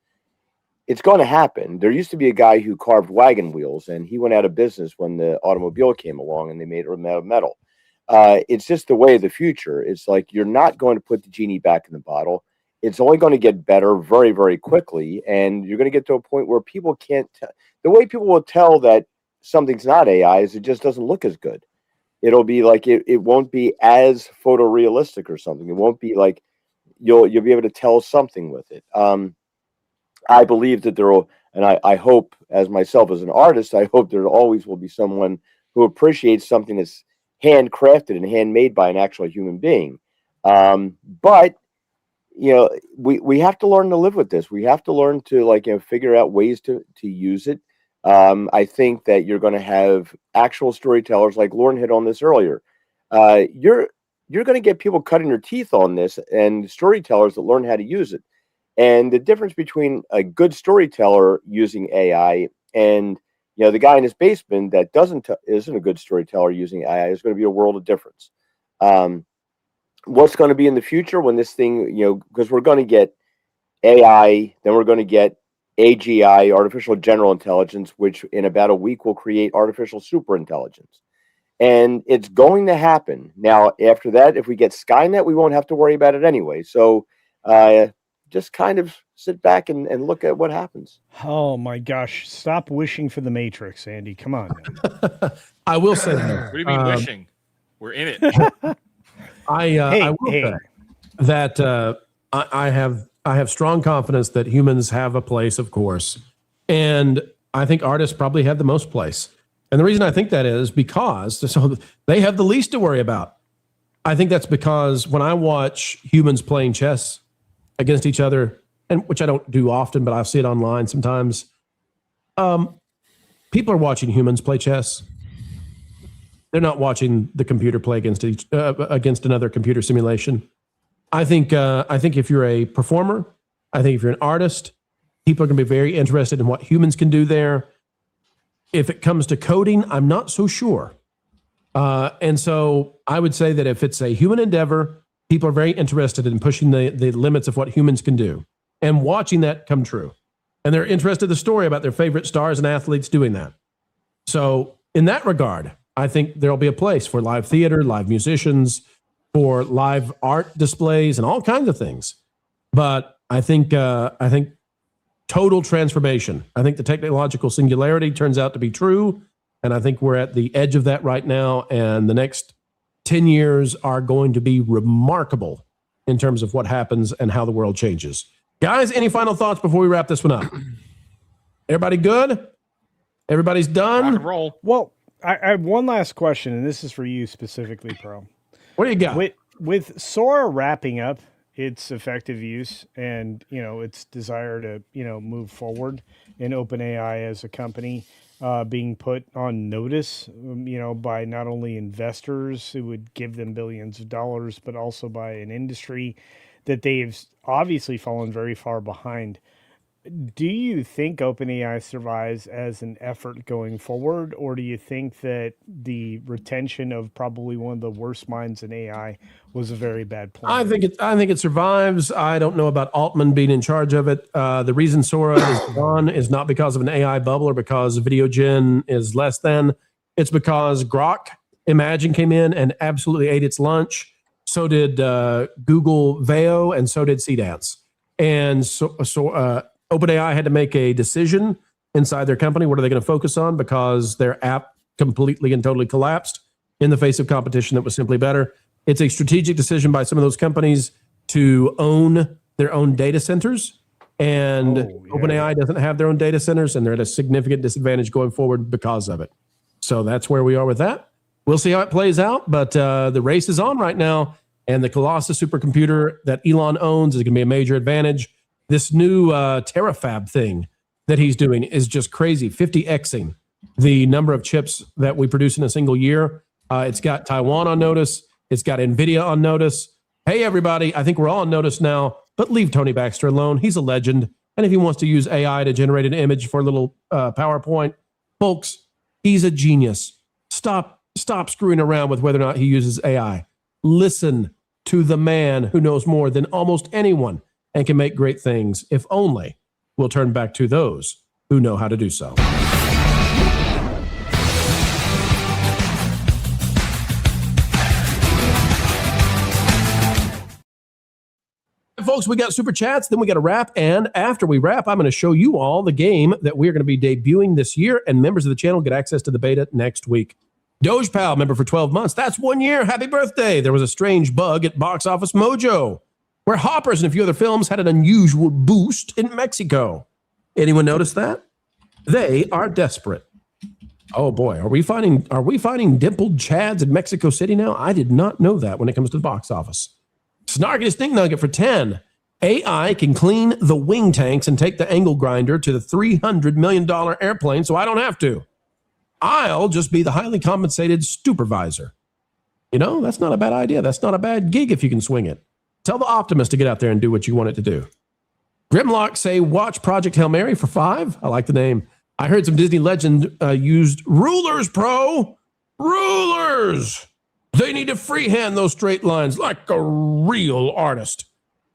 It's going to happen. There used to be a guy who carved wagon wheels, and he went out of business when the automobile came along, and they made it out of metal. It's just the way of the future. It's like you're not going to put the genie back in the bottle. It's only going to get better very, very quickly, and you're going to get to a point where people can't tell. The way people will tell that something's not AI is it just doesn't look as good. It'll be like it won't be as photorealistic or something. It won't be like you'll be able to tell something with it. I believe that there will, and I hope, as myself as an artist, I hope there always will be someone who appreciates something that's handcrafted and handmade by an actual human being. But you know, we have to learn to live with this. We have to learn to figure out ways to use it. I think that you're going to have actual storytellers, like Lauren hit on this earlier. You're going to get people cutting their teeth on this, and storytellers that learn how to use it. And the difference between a good storyteller using AI and the guy in his basement that isn't a good storyteller using AI is going to be a world of difference. What's going to be in the future when this thing, because we're going to get AI, then we're going to get AGI, artificial general intelligence, which in about a week will create artificial super intelligence. And it's going to happen. Now, after that, if we get Skynet, we won't have to worry about it anyway. So just kind of sit back and look at what happens. Oh my gosh. Stop wishing for the Matrix, Andy. Come on. I will say that. What do you mean wishing? We're in it. I will say that I have strong confidence that humans have a place, of course. And I think artists probably have the most place. And the reason I think that is because they have the least to worry about. I think that's because when I watch humans playing chess against each other, and which I don't do often, but I see it online sometimes, people are watching humans play chess. They're not watching the computer play against another computer simulation. I think if you're a performer, I think if you're an artist, people are going to be very interested in what humans can do there. If it comes to coding, I'm not so sure. And so I would say that if it's a human endeavor, people are very interested in pushing the limits of what humans can do and watching that come true. And they're interested in the story about their favorite stars and athletes doing that. So in that regard, I think there'll be a place for live theater, live musicians, for live art displays and all kinds of things. But I think total transformation. I think the technological singularity turns out to be true. And I think we're at the edge of that right now. And the next 10 years are going to be remarkable in terms of what happens and how the world changes. Guys, any final thoughts before we wrap this one up? Everybody good? Everybody's done? Rock and roll. Well, I have one last question, and this is for you specifically, Pro. What do you got? With Sora wrapping up its effective use and, its desire to, move forward, and OpenAI as a company being put on notice, by not only investors who would give them billions of dollars, but also by an industry that they've obviously fallen very far behind. Do you think OpenAI survives as an effort going forward, or do you think that the retention of probably one of the worst minds in AI was a very bad plan? I think it survives. I don't know about Altman being in charge of it. The reason Sora is gone is not because of an AI bubble or because video gen is less than. It's because Grok Imagine came in and absolutely ate its lunch. So did Google Veo, and so did Seedance. And so OpenAI had to make a decision inside their company. What are they going to focus on? Because their app completely and totally collapsed in the face of competition that was simply better. It's a strategic decision by some of those companies to own their own data centers And yeah. OpenAI doesn't have their own data centers, and they're at a significant disadvantage going forward because of it. So that's where we are with that. We'll see how it plays out, but the race is on right now, and the Colossus supercomputer that Elon owns is going to be a major advantage. This new terafab thing that he's doing is just crazy, 50xing the number of chips that we produce in a single year. It's got Taiwan on notice. It's got NVIDIA on notice. Hey, everybody, I think we're all on notice now, but leave Tony Baxter alone. He's a legend. And if he wants to use AI to generate an image for a little PowerPoint, folks, he's a genius. Stop screwing around with whether or not he uses AI. Listen to the man who knows more than almost anyone and can make great things, if only we'll turn back to those who know how to do so. Folks, we got super chats, then we got a wrap, and after we wrap, I'm going to show you all the game that we're going to be debuting this year, and members of the channel get access to the beta next week. Doge Pal, member for 12 months. That's 1 year. Happy birthday. There was a strange bug at Box Office Mojo, where Hoppers and a few other films had an unusual boost in Mexico. Anyone notice that? They are desperate. Oh boy, are we finding dimpled chads in Mexico City now? I did not know that when it comes to the box office. Snarky Stink Nugget for 10. AI can clean the wing tanks and take the angle grinder to the $300 million airplane, so I don't have to. I'll just be the highly compensated supervisor. You know, that's not a bad idea. That's not a bad gig if you can swing it. Tell the Optimist to get out there and do what you want it to do. Grimlock say, watch Project Hail Mary for 5. I like the name. I heard some Disney legend used rulers, pro. Rulers. They need to freehand those straight lines like a real artist.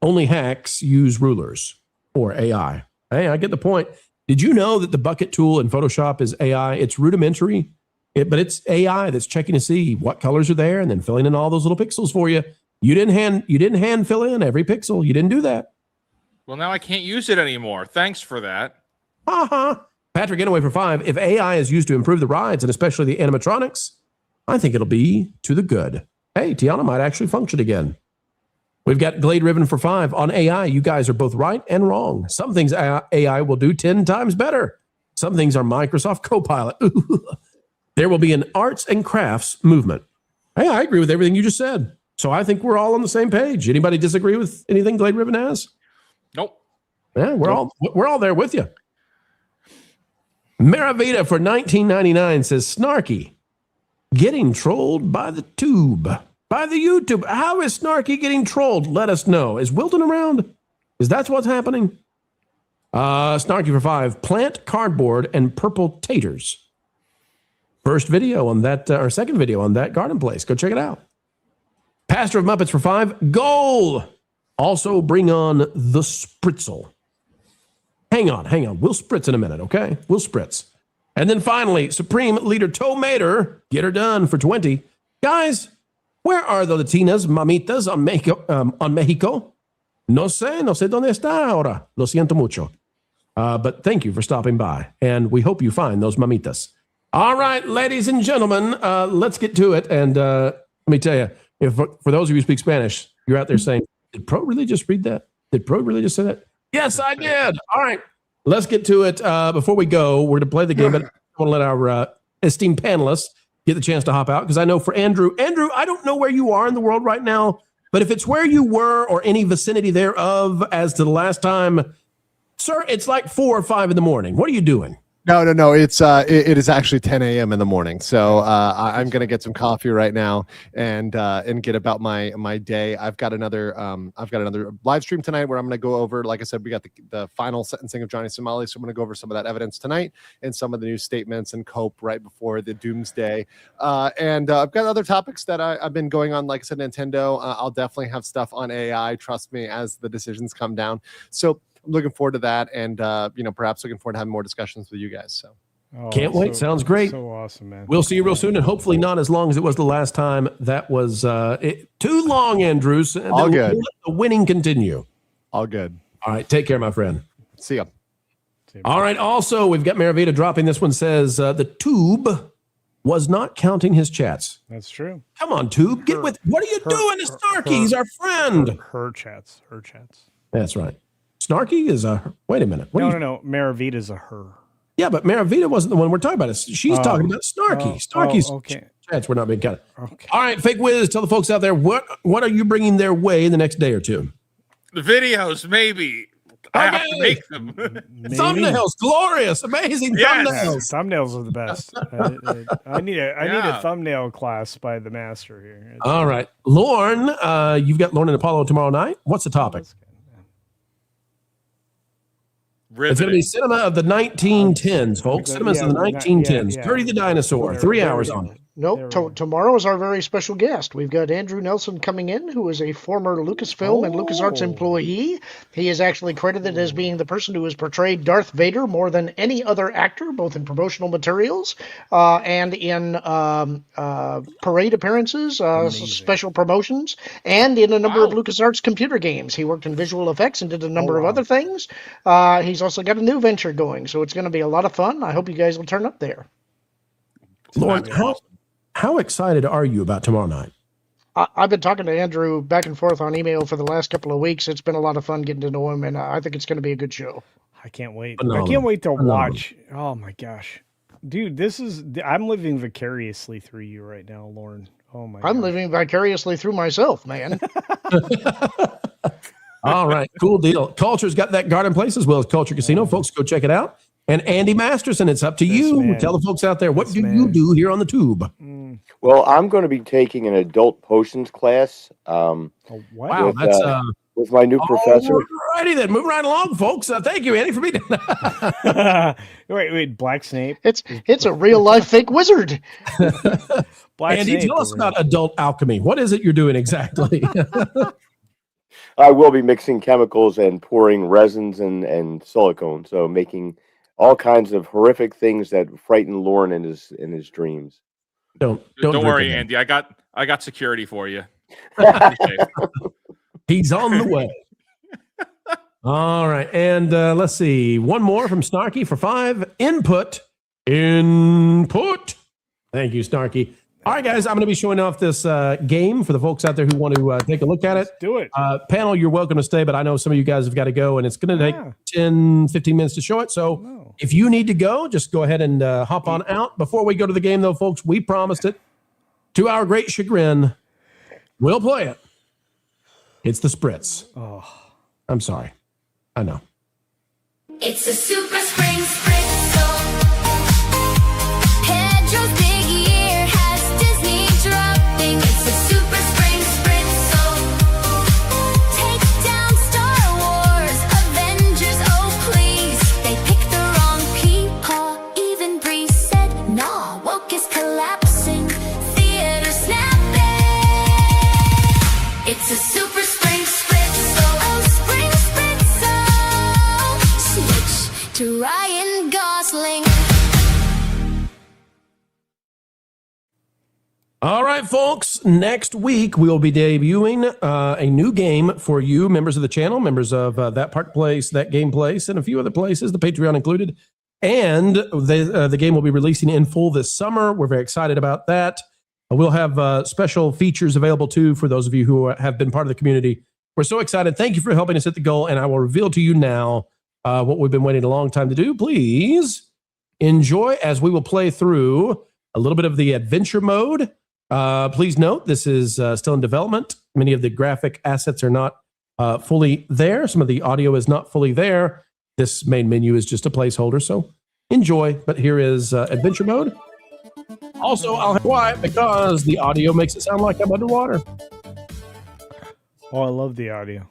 Only hacks use rulers or AI. Hey, I get the point. Did you know that the bucket tool in Photoshop is AI? It's rudimentary, but it's AI that's checking to see what colors are there and then filling in all those little pixels for you. You didn't hand fill in every pixel. You didn't do that. Well, now I can't use it anymore. Thanks for that. Patrick Inaway for 5. If AI is used to improve the rides and especially the animatronics, I think it'll be to the good. Hey, Tiana might actually function again. We've got Glade Ribbon for 5. On AI, you guys are both right and wrong. Some things AI will do 10 times better. Some things are Microsoft Copilot. There will be an arts and crafts movement. Hey, I agree with everything you just said. So I think we're all on the same page. Anybody disagree with anything Glade Ribbon has? Nope. Yeah, we're all there with you. Maravita for $19.99 says, Snarky, getting trolled by the tube, by the YouTube. How is Snarky getting trolled? Let us know. Is Wilton around? Is that what's happening? Snarky for 5. Plant cardboard and purple taters. First video on that, or second video on that garden place. Go check it out. Pastor of Muppets for 5. Goal. Also bring on the spritzel. Hang on. We'll spritz in a minute, okay? We'll spritz. And then finally, Supreme Leader Tomater, get her done for 20. Guys, where are the Latinas, mamitas on Mexico? No sé dónde está ahora. Lo siento mucho. But thank you for stopping by, and we hope you find those mamitas. All right, ladies and gentlemen, let's get to it. And let me tell you, if for those of you who speak Spanish, you're out there saying, did Pro really just read that? Did Pro really just say that? Yes, I did. All right, let's get to it. Before we go, we're going to play the game, but I want to let our esteemed panelists get the chance to hop out, because I know for Andrew, I don't know where you are in the world right now, but if it's where you were or any vicinity thereof as to the last time, sir, it's like 4 or 5 in the morning. What are you doing? No. It's it is actually 10 a.m. in the morning. So I'm gonna get some coffee right now and get about my day. I've got another live stream tonight where I'm gonna go over, like I said, we got the final sentencing of Johnny Somali. So I'm gonna go over some of that evidence tonight and some of the new statements and cope right before the doomsday. And I've got other topics that I've been going on. Like I said, Nintendo. I'll definitely have stuff on AI. Trust me, as the decisions come down. So I'm looking forward to that, and perhaps looking forward to having more discussions with you guys. So can't wait. Sounds great. So awesome, man. We'll see you real soon, and hopefully not as long as it was the last time. That was too long, Andrews. All good. We'll let the winning continue. All good. All right, take care, my friend. See ya. All right. Also, we've got Maravita dropping. This one says the tube was not counting his chats. That's true. Come on, tube. Get with. What are you doing to Snarky? He's our friend. Her chats. That's right. Snarky is a wait a minute. What do you- No. Maravita's a her. Yeah, but Maravita wasn't the one we're talking about. She's talking about Snarky. Snarky's okay. chats we're not being counted. Okay. All right, Fake Wiz, tell the folks out there what are you bringing their way the next day or two? The videos, maybe. I have to make them. Thumbnails, glorious, amazing thumbnails. Thumbnails are the best. I need a thumbnail class by the master here. All right, Lorne, you've got Lorne and Apollo tomorrow night. What's the topic? It's going to be cinema of the 1910s, folks. Cinemas of the 1910s. Dirty the Dinosaur. 3 hours on it. Nope. Tomorrow is our very special guest. We've got Andrew Nelson coming in, who is a former Lucasfilm and LucasArts employee. He is actually credited as being the person who has portrayed Darth Vader more than any other actor, both in promotional materials and in parade appearances, special promotions, and in a number of LucasArts computer games. He worked in visual effects and did a number of other things. He's also got a new venture going, so it's going to be a lot of fun. I hope you guys will turn up there. Lauren, how excited are you about tomorrow night? I've been talking to Andrew back and forth on email for the last couple of weeks. It's been a lot of fun getting to know him, and I think it's going to be a good show. I can't wait. Phenomenal. I can't wait to watch. Oh my gosh, dude, I'm living vicariously through you right now, Lauren. Oh my. I'm living vicariously through myself, man. All right, cool deal. Culture's got that garden place as well as Culture Casino. Folks, go check it out. And Andy Masterson, it's up to you. man. Tell the folks out there, what do you do here on the tube? Well, I'm going to be taking an adult potions class. Wow, that's with my new professor. Righty then, move right along, folks. Thank you, Andy, for being. wait, Black Snape. It's a real life fake wizard. Black Andy, Snape tell us about adult alchemy. What is it you're doing exactly? I will be mixing chemicals and pouring resins and silicone, so making all kinds of horrific things that frighten Lauren in his dreams. Don't worry, Andy. I got security for you. He's on the way. All right, and let's see. One more from Snarky for 5. Input. Thank you, Snarky. All right, guys, I'm going to be showing off this game for the folks out there who want to take a look at it. Do it. Panel, you're welcome to stay, but I know some of you guys have got to go, and it's going to take 10, 15 minutes to show it. So if you need to go, just go ahead and hop on out. Before we go to the game, though, folks, we promised it. To our great chagrin, we'll play it. It's the Spritz. Oh, I'm sorry. I know. It's a super spring spritz. Pedro's big year has Disney dropping. It's a super spring spritz. Take down Star Wars, Avengers, oh please. They picked the wrong people. Even Bree said, nah, woke is collapsing. Theater snapping. It's a super spring spritz. Oh, spring spritz. Switch to Ryan Gosling. All right, folks. Next week, we will be debuting a new game for you, members of the channel, members of That Park Place, That Game Place, and a few other places, the Patreon included. And the game will be releasing in full this summer. We're very excited about that. We'll have special features available, too, for those of you who have been part of the community. We're so excited. Thank you for helping us hit the goal. And I will reveal to you now what we've been waiting a long time to do. Please enjoy as we will play through a little bit of the adventure mode. Please note, this is still in development. Many of the graphic assets are not fully there. Some of the audio is not fully there. This main menu is just a placeholder, so enjoy. But here is adventure mode. Also, I'll have quiet because the audio makes it sound like I'm underwater. Oh, I love the audio.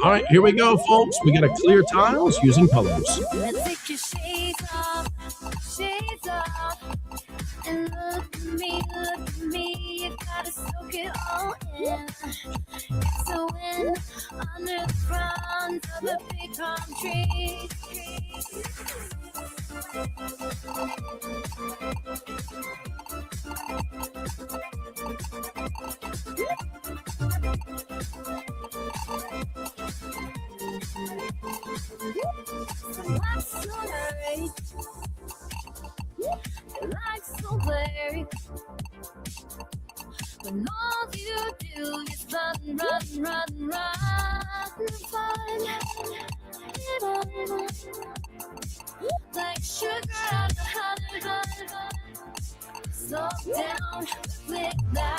All right, here we go, folks. We got to clear tiles using colors. Let's take your shades off, and look at me, you gotta soak it all in. It's a win under the front of a big palm tree. Life's so blurry when all you do is run, run,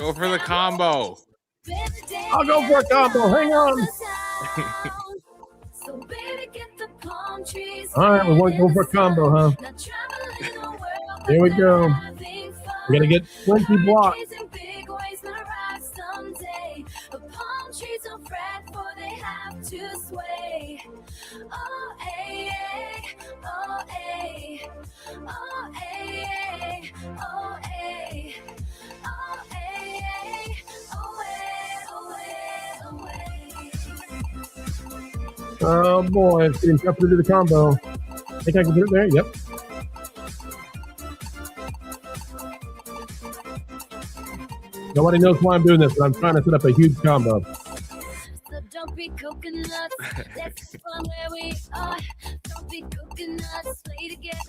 Go for the combo. I'll go for a combo. Hang on. All right, we want to go for a combo, huh? Here we go. We're going to get 20 blocks. Oh boy, it's getting tougher to do the combo. Think I can do it there? Yep. Nobody knows why I'm doing this, but I'm trying to set up a huge combo.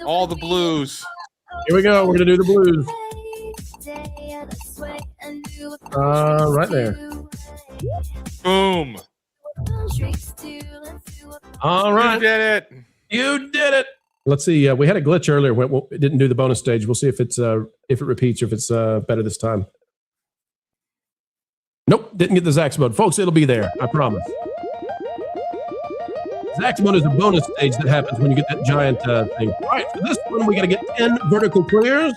All the blues. Here we go. We're going to do the blues. Right there. Boom. All right. You did it. You did it. Let's see. We had a glitch earlier. It didn't do the bonus stage. We'll see if it repeats or if it's better this time. Nope. Didn't get the Zax mode. Folks, it'll be there. I promise. Zax mode is a bonus stage that happens when you get that giant thing. All right. For this one, we got to get 10 vertical clears.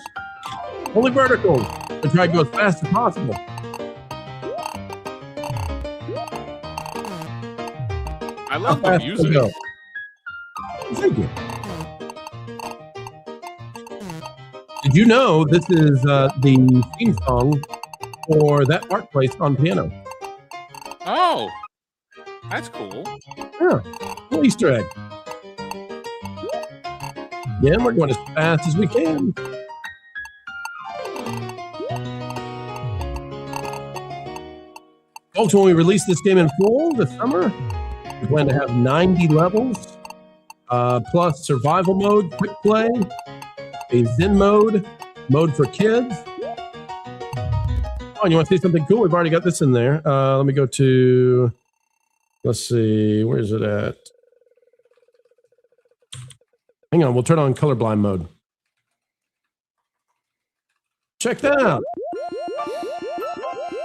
Only vertical. And try to go as fast as possible. I love the music. Thank you. Did you know this is the theme song for That Mark Place on piano? Oh, that's cool. Yeah, little Easter egg. Yeah, we're going as fast as we can. Folks, when we release this game in full this summer, we plan to have 90 levels, plus survival mode, quick play, a Zen mode, mode for kids. Oh, and you want to see something cool? We've already got this in there. Let me go to, let's see, where's it at? Hang on, we'll turn on colorblind mode. Check that out.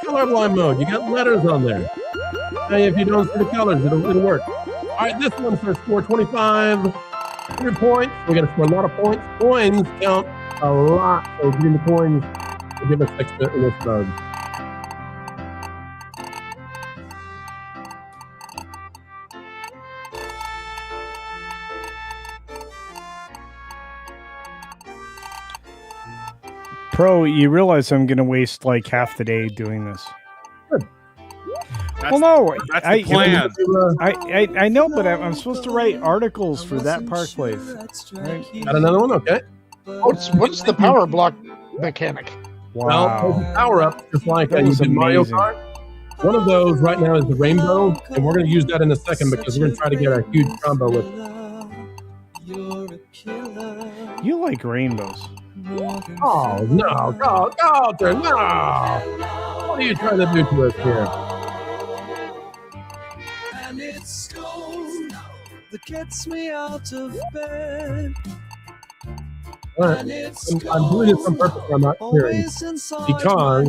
Colorblind mode. You got letters on there. Hey, if you don't see the colors, it'll work. All right, this one says score 2,500 points. We got to score a lot of points. Coins count a lot. So getting the coins will give us extra in this mode. Pro, you realize I'm going to waste like half the day doing this. Good. Well, no, That's the plan. I know, but I'm supposed to write articles for That Park Place. Right? Got another one? Okay. What's the power block mechanic? Well, there's a power up, just like you did Mario Kart. One of those right now is the rainbow, and we're going to use that in a second because we're going to try to get a huge combo with it. You like rainbows. Oh, no, Walter, no. What are you trying to do to us here? And it's gold that gets me out of bed. All right. I'm doing this on purpose. I'm not hearing. Because, all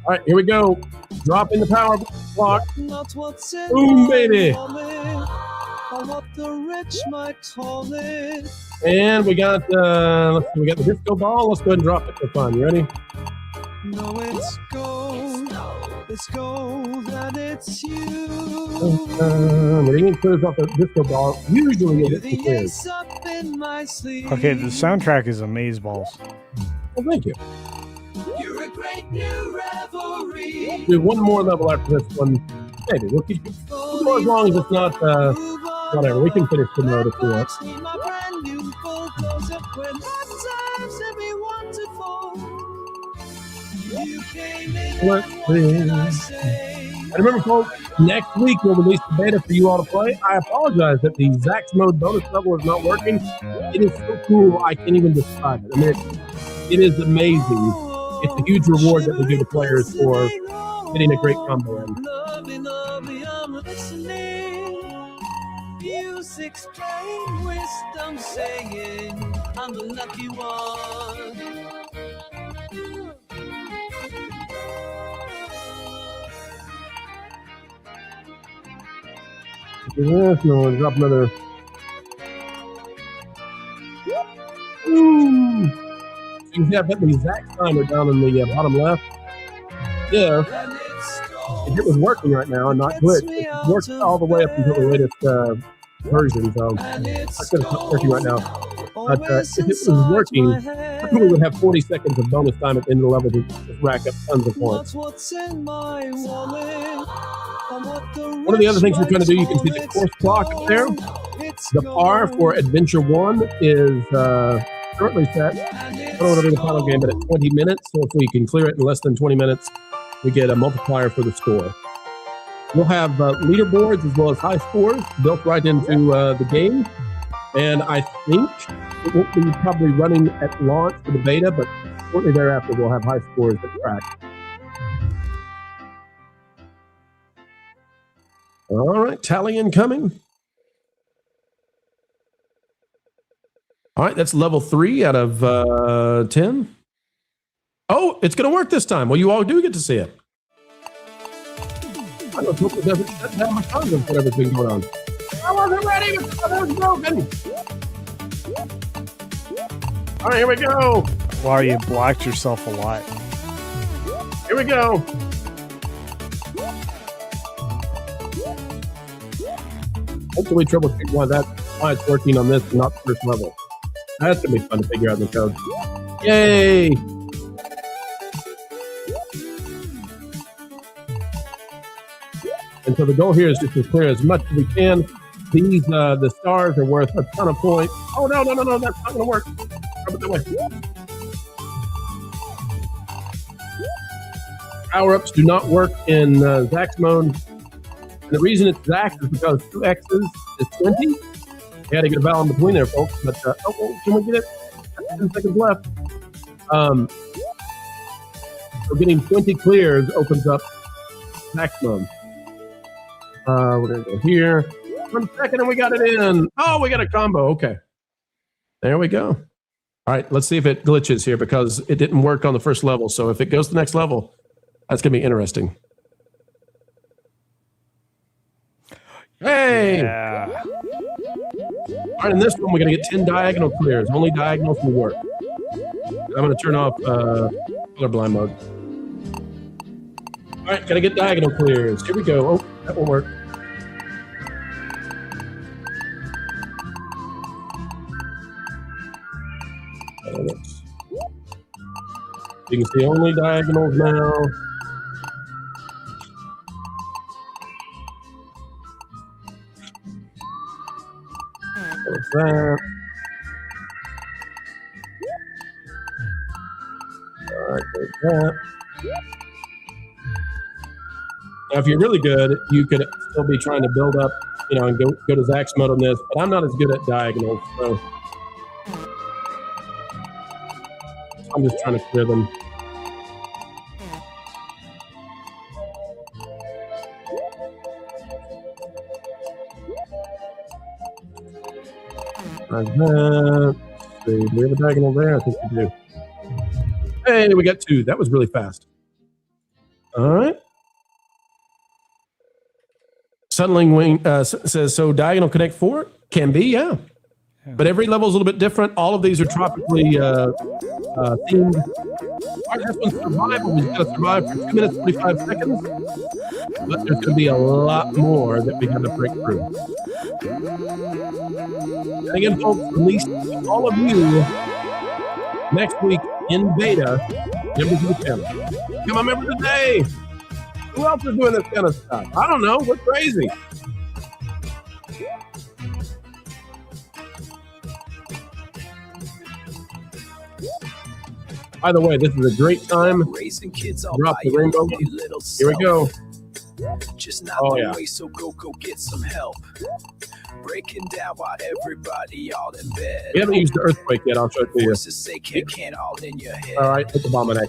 right, here we go. Drop in the power block. Boom, baby. And we got let's see, we got the disco ball. Let's go ahead and drop it for fun. You ready? No, it's gold. It's gold and it's you. When he clears off the disco ball, usually it clears. Okay, the soundtrack is amazeballs. Well, thank you. You're a great new revelry. We'll do one more level after this one. Maybe we'll keep it. We'll go as long as it's not whatever. We can finish the mode if we want. Let's see. And remember, folks, next week we'll release the beta for you all to play. I apologize that the Zax mode bonus level is not working. It is so cool, I can't even describe it. I mean, it is amazing. It's a huge reward that we give to players for getting a great combo in. Music's playing, wisdom saying, I'm the lucky one. Do this, and then we'll drop another. Ooh. So you have the exact timer down in the bottom left. If it was working right now and not glitched, it worked all the way up until the latest version. So it's going to stop working right now. But if it was working, we would have 40 seconds of bonus time at the end of the level to just rack up tons of points. One of the other things we're trying to do, you can see the course clock up there. The par for Adventure 1 is currently set. I don't want to do the final game, but at 20 minutes. So if we can clear it in less than 20 minutes, we get a multiplier for the score. We'll have leaderboards as well as high scores built right into the game. And I think it won't be probably running at launch for the beta, but shortly thereafter, we'll have high scores that track. All right, tally incoming. All right, that's level 3 out of 10. Oh, it's going to work this time. Well, you all do get to see it. I don't hope it doesn't shut down my content, whatever's been going on. I wasn't ready. I was broken. All right, here we go. Wow, you blocked yourself a lot. Here we go. Hopefully troubleshoot why it's working on this and not the first level. That's going to be fun to figure out in the code. Yay! And so the goal here is just to clear as much as we can. These, the stars are worth a ton of points. Oh, no, that's not going to work. Rub it that way. Power-ups do not work in Zach's mode. And the reason it's Zach is because 2 X's is 20. You had to get a vowel in between there, folks. But, can we get it? 10 seconds left. So getting 20 clears opens up Zach's mode. We're going to go here. 1 second and we got it in. Oh, we got a combo. Okay. There we go. All right, let's see if it glitches here because it didn't work on the first level. So if it goes to the next level, that's going to be interesting. Hey! Yeah. All right, in this one, we're going to get 10 diagonal clears. Only diagonals will work. I'm going to turn off colorblind mode. All right, got to get diagonal clears. Here we go. Oh, that won't work. You can see only diagonals now. What's that? All right, there's that. Now, if you're really good, you could still be trying to build up, and go to Zach's mode on this, but I'm not as good at diagonals, so I'm just trying to clear them. Like that. See, do we have a diagonal there? I think we do. Hey, we got 2. That was really fast. All right. Sunling Wing says, so diagonal connect 4? Can be, yeah. But every level is a little bit different. All of these are tropically themed. All right, this one's survival. We've got to survive for 2 minutes, 45 seconds. But there's going to be a lot more that we got to break through. And again, folks, release all of you next week in beta, members of the channel. Become a member today. Who else is doing this kind of stuff? I don't know. We're crazy. By the way, this is a great time. Raising kids all drop the rainbow. Here we go. Just not the way, so go get some help. Breaking down while everybody all in bed. We haven't used the earthquake yet. I'll show it to you. Can't all in your head. All right, hit the bomb on that.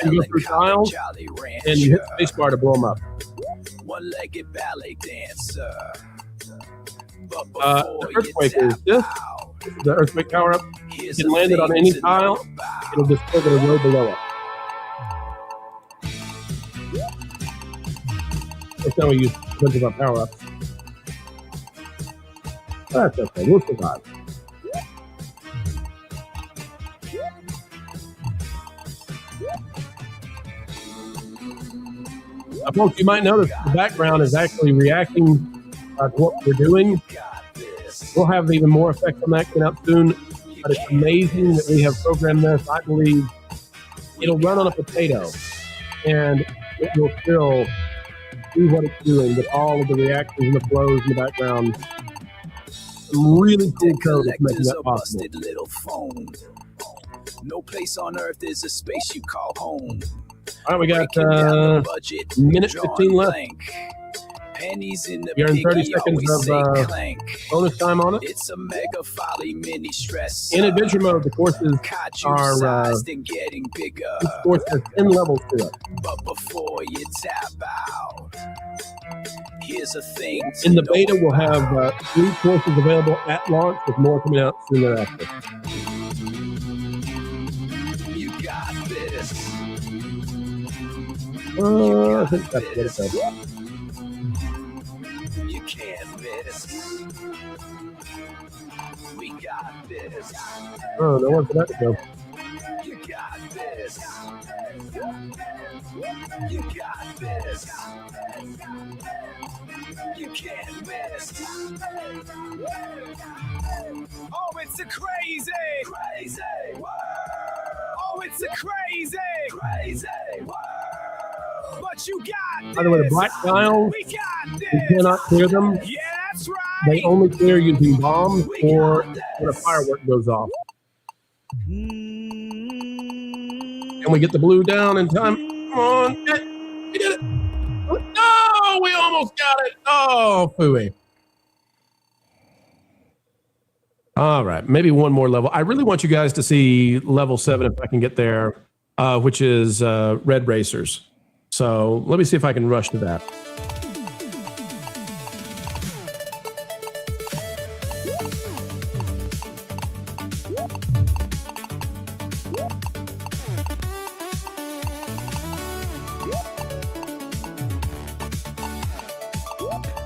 You go through tiles, and you hit space bar to blow them up. One-legged ballet dancer. The earthquake is this. The earthquake power up. You can land it on any tile. It'll just go to the road below it. That's how we use a bunch of our power ups. That's okay. We'll survive. Folks, you might notice the background is actually reacting to what we're doing. We'll have even more effect on that coming out soon. But it's amazing that we have programmed this. I believe it'll run on a potato, and it will still do what it's doing with all of the reactions and the flows in the background. Some really cool code that's making that possible. Little phone. No place on earth is a space you call home. All right, we got minute 15 left. Pennies in the We are in 30 seconds of bonus time on it. It's a mega folly mini stress. In adventure mode, the courses are getting bigger. each course has 10 levels to it. But before you tap out, here's a thing. In the beta, we'll have 3 courses available at launch, with more coming out soon thereafter. You got this. I think that's what it said. You can't miss. We got this. Oh, no one for that to go. You got this. You got this. You can't miss. Oh, it's a crazy world. Oh, it's a crazy world. But you got By the way, the black tiles, you cannot clear them. Yeah, that's right. They only clear using bombs or when a firework goes off. Can we get the blue down in time? Come on. We did it. No, we almost got it. Oh, phooey. All right, maybe one more level. I really want you guys to see level 7 if I can get there, which is Red Racers. So let me see if I can rush to that.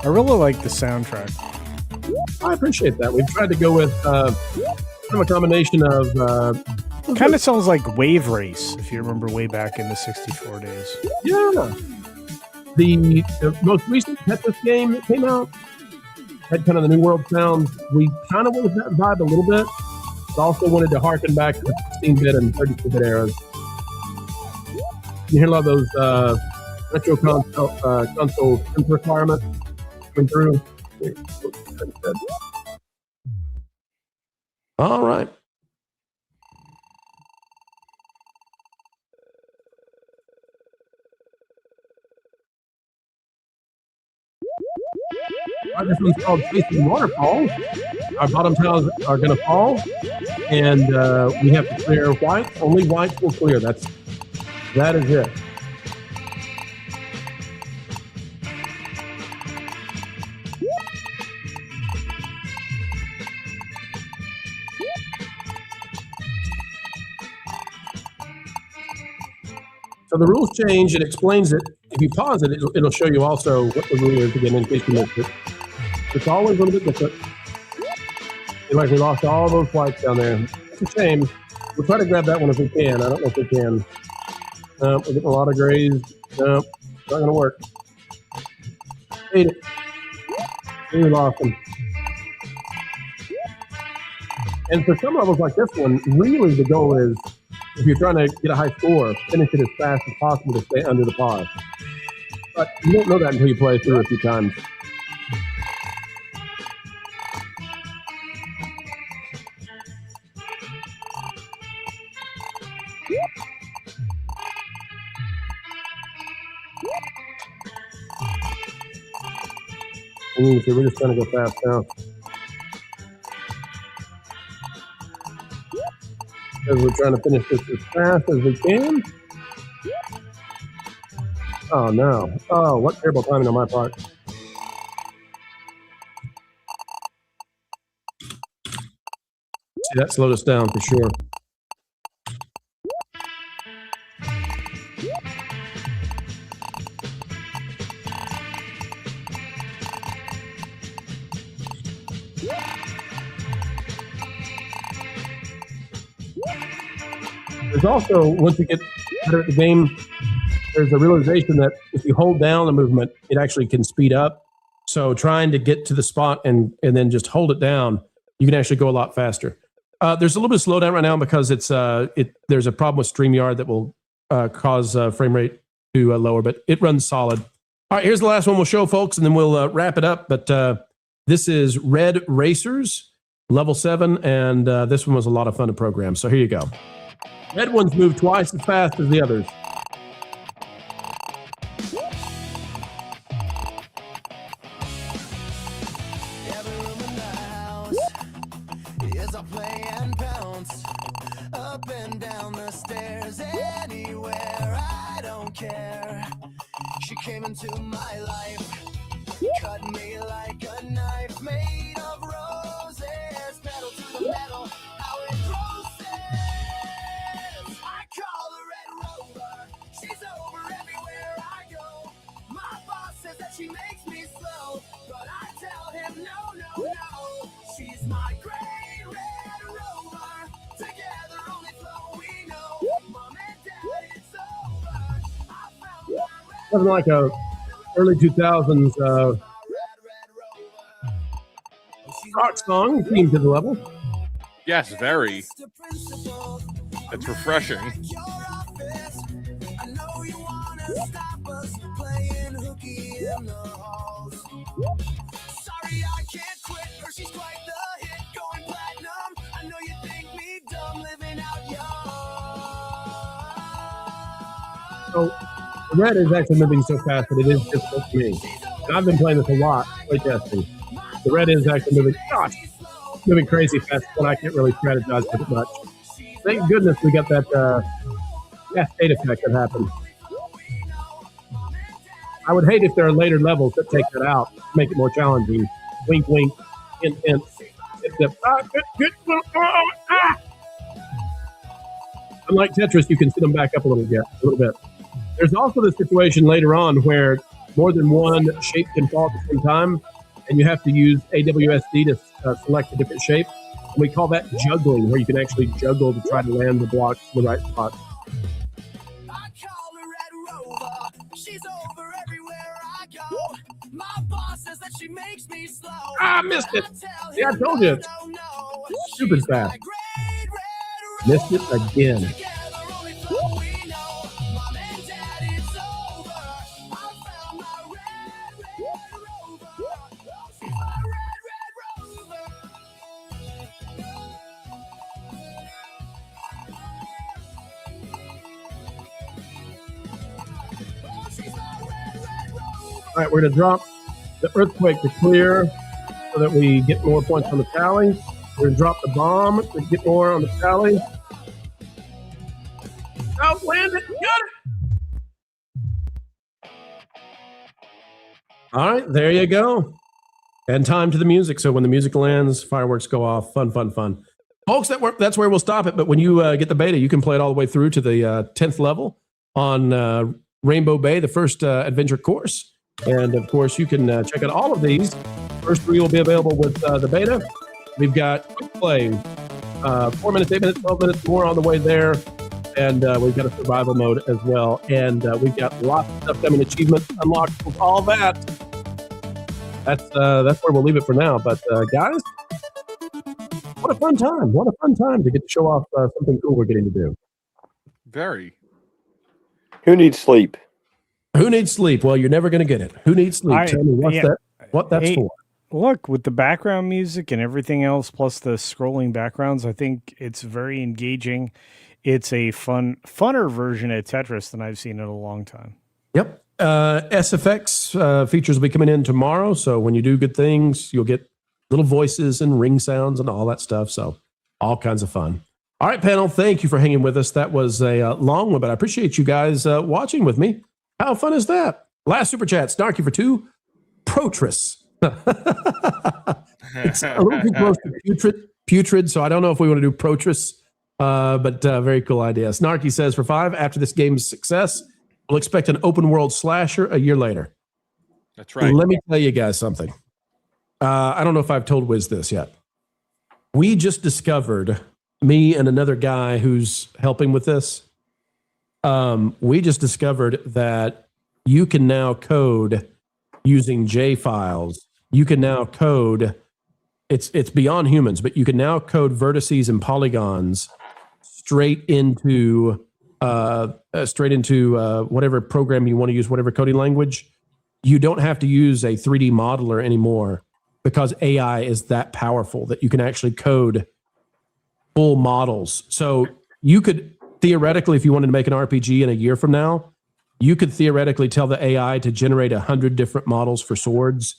I really like the soundtrack. I appreciate that. We've tried to go with kind of a combination of... kind of sounds like Wave Race, if you remember way back in the 64 days. Yeah. The most recent Tetris game that came out had kind of the New World sound. We kind of wanted that vibe a little bit, but also wanted to harken back to the 16-bit and 32-bit eras. You hear a lot of those retro console synth requirements coming through. All right. This one's called Facing Waterfalls. Our bottom tiles are going to fall, and we have to clear white. Only white will clear. That is it. So the rules change. It explains it. If you pause it, it'll show you also what the rule is again in case you missed it. It's always a little bit different. Like we lost all those whites down there. It's a shame. We'll try to grab that one if we can. I don't know if we can. We're getting a lot of grays. No, not going to work. Hate it. We lost them. And for some levels like this one, really the goal is, if you're trying to get a high score, finish it as fast as possible to stay under the pause. But you don't know that until you play through a few times. And you can see we're just trying to go fast now. Because we're trying to finish this as fast as we can. Oh no. Oh, what terrible timing on my part. See, that slowed us down for sure. There's also, once you get better at the game, there's a realization that if you hold down the movement, it actually can speed up. So trying to get to the spot and then just hold it down, you can actually go a lot faster. There's a little bit of slowdown right now because there's a problem with StreamYard that will cause frame rate to lower, but it runs solid. All right, here's the last one we'll show, folks, and then we'll wrap it up. But this is Red Racers, level 7, and this one was a lot of fun to program. So here you go. Red ones move twice as fast as the others. Yes, I play and bounce up and down the stairs, anywhere, I don't care. She came into my life, cut me like a knife, made of roses, pedal to the metal, how it process. I call her Red Rover, she's over everywhere I go. My boss says that she makes me slow, but I tell him no, no, no. She's my great Red Rover, together only flow we know. Mom and Dad, it's over. I found my Something like a early 2000s rock song, theme to the level. Yes, very. It's refreshing. I know you wanna stop us playing hooky in the halls. Sorry, I can't quit her. She's quite the hit, going platinum. I know you think me dumb, living out young. So the red is actually moving so fast that it is difficult for me. And I've been playing this a lot, play testing. The red is actually moving crazy fast, but I can't really strategize with it much. Thank goodness we got that cascade effect that happened. I would hate if there are later levels that take that out, make it more challenging. Wink, wink, hint, hint. Unlike Tetris, you can sit them back up a little bit. There's also the situation later on where more than one shape can fall at the same time, and you have to use AWSD to select a different shape. And we call that juggling, where you can actually juggle to try to land the blocks in the right spot. She's over everywhere I go. My boss says that she makes me slow. I missed it. See, I told you. Stupid fast. Missed it again. All right, we're going to drop the earthquake to clear so that we get more points on the tally. We're going to drop the bomb to get more on the tally. Oh, land it. Got it. All right, there you go. And time to the music. So when the music lands, fireworks go off. Fun, fun, fun. Folks, that's where we'll stop it. But when you get the beta, you can play it all the way through to the 10th level on Rainbow Bay, the first adventure course. And of course, you can check out all of these. First 3 will be available with the beta. We've got quick play, 4 minutes, 8 minutes, 12 minutes more on the way there. And we've got a survival mode as well. And we've got lots of stuff coming, achievements unlocked with all that. That's where we'll leave it for now. But guys, what a fun time. What a fun time to get to show off something cool we're getting to do. Very. Who needs sleep? Who needs sleep? Well, you're never going to get it. Who needs sleep? Tell me what that's for. Look, with the background music and everything else, plus the scrolling backgrounds, I think it's very engaging. It's a funner version of Tetris than I've seen in a long time. Yep. SFX features will be coming in tomorrow. So when you do good things, you'll get little voices and ring sounds and all that stuff. So all kinds of fun. All right, panel, thank you for hanging with us. That was a long one, but I appreciate you guys watching with me. How fun is that? Last super chat, Snarky for 2, Protons. It's a little too close to putrid, so I don't know if we want to do Protons, but very cool idea. Snarky says for 5, after this game's success, we'll expect an open world slasher a year later. That's right. Let me tell you guys something. I don't know if I've told Wiz this yet. We just discovered me and another guy who's helping with this, we just discovered that you can now code using J files. You can now code, it's beyond humans, but you can now code vertices and polygons straight into whatever program you want to use, whatever coding language. You don't have to use a 3D modeler anymore because AI is that powerful that you can actually code full models. So you could theoretically, if you wanted to make an RPG in a year from now, you could theoretically tell the AI to generate 100 different models for swords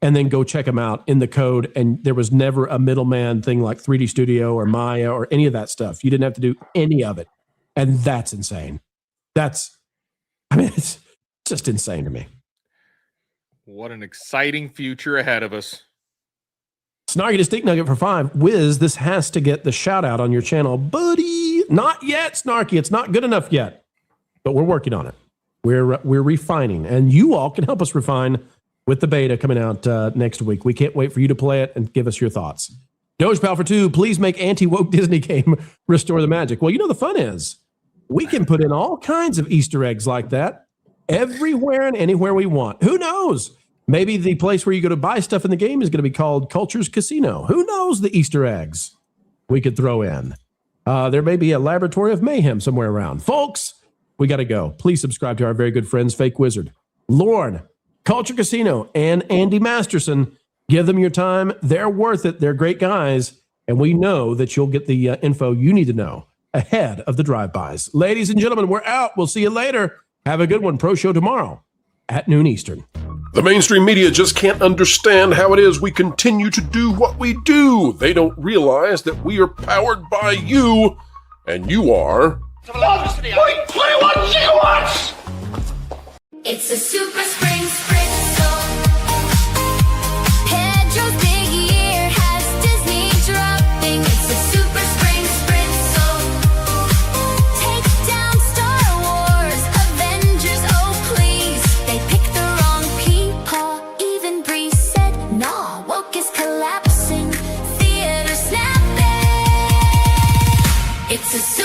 and then go check them out in the code. And there was never a middleman thing like 3D Studio or Maya or any of that stuff. You didn't have to do any of it. And that's insane. It's just insane to me. What an exciting future ahead of us. Snarky to Stick Nugget for 5. Wiz, this has to get the shout out on your channel, buddy. Not yet, Snarky. It's not good enough yet, but we're working on it. We're refining, and you all can help us refine with the beta coming out next week. We can't wait for you to play it and give us your thoughts. Doge Pal for 2, please make anti-woke Disney game restore the magic. Well, you know the fun is we can put in all kinds of Easter eggs like that everywhere and anywhere we want. Who knows? Maybe the place where you go to buy stuff in the game is going to be called Culture's Casino. Who knows the Easter eggs we could throw in? There may be a laboratory of mayhem somewhere around. Folks, we got to go. Please subscribe to our very good friends, Fake Wizard, Lorne, Culture Casino, and Andy Masterson. Give them your time. They're worth it. They're great guys. And we know that you'll get the info you need to know ahead of the drive-bys. Ladies and gentlemen, we're out. We'll see you later. Have a good one. Pro show tomorrow at noon Eastern. The mainstream media just can't understand how it is we continue to do what we do. They don't realize that we are powered by you, and you are... 21 gigawatts! It's a super spring spritzel. Pedro's big year has Disney dropping. It's a super spring spritzel. Take down Star Wars, Avengers, oh please. They picked the wrong people. Even Bree said, nah, woke is collapsing. Theater snapping. It's a super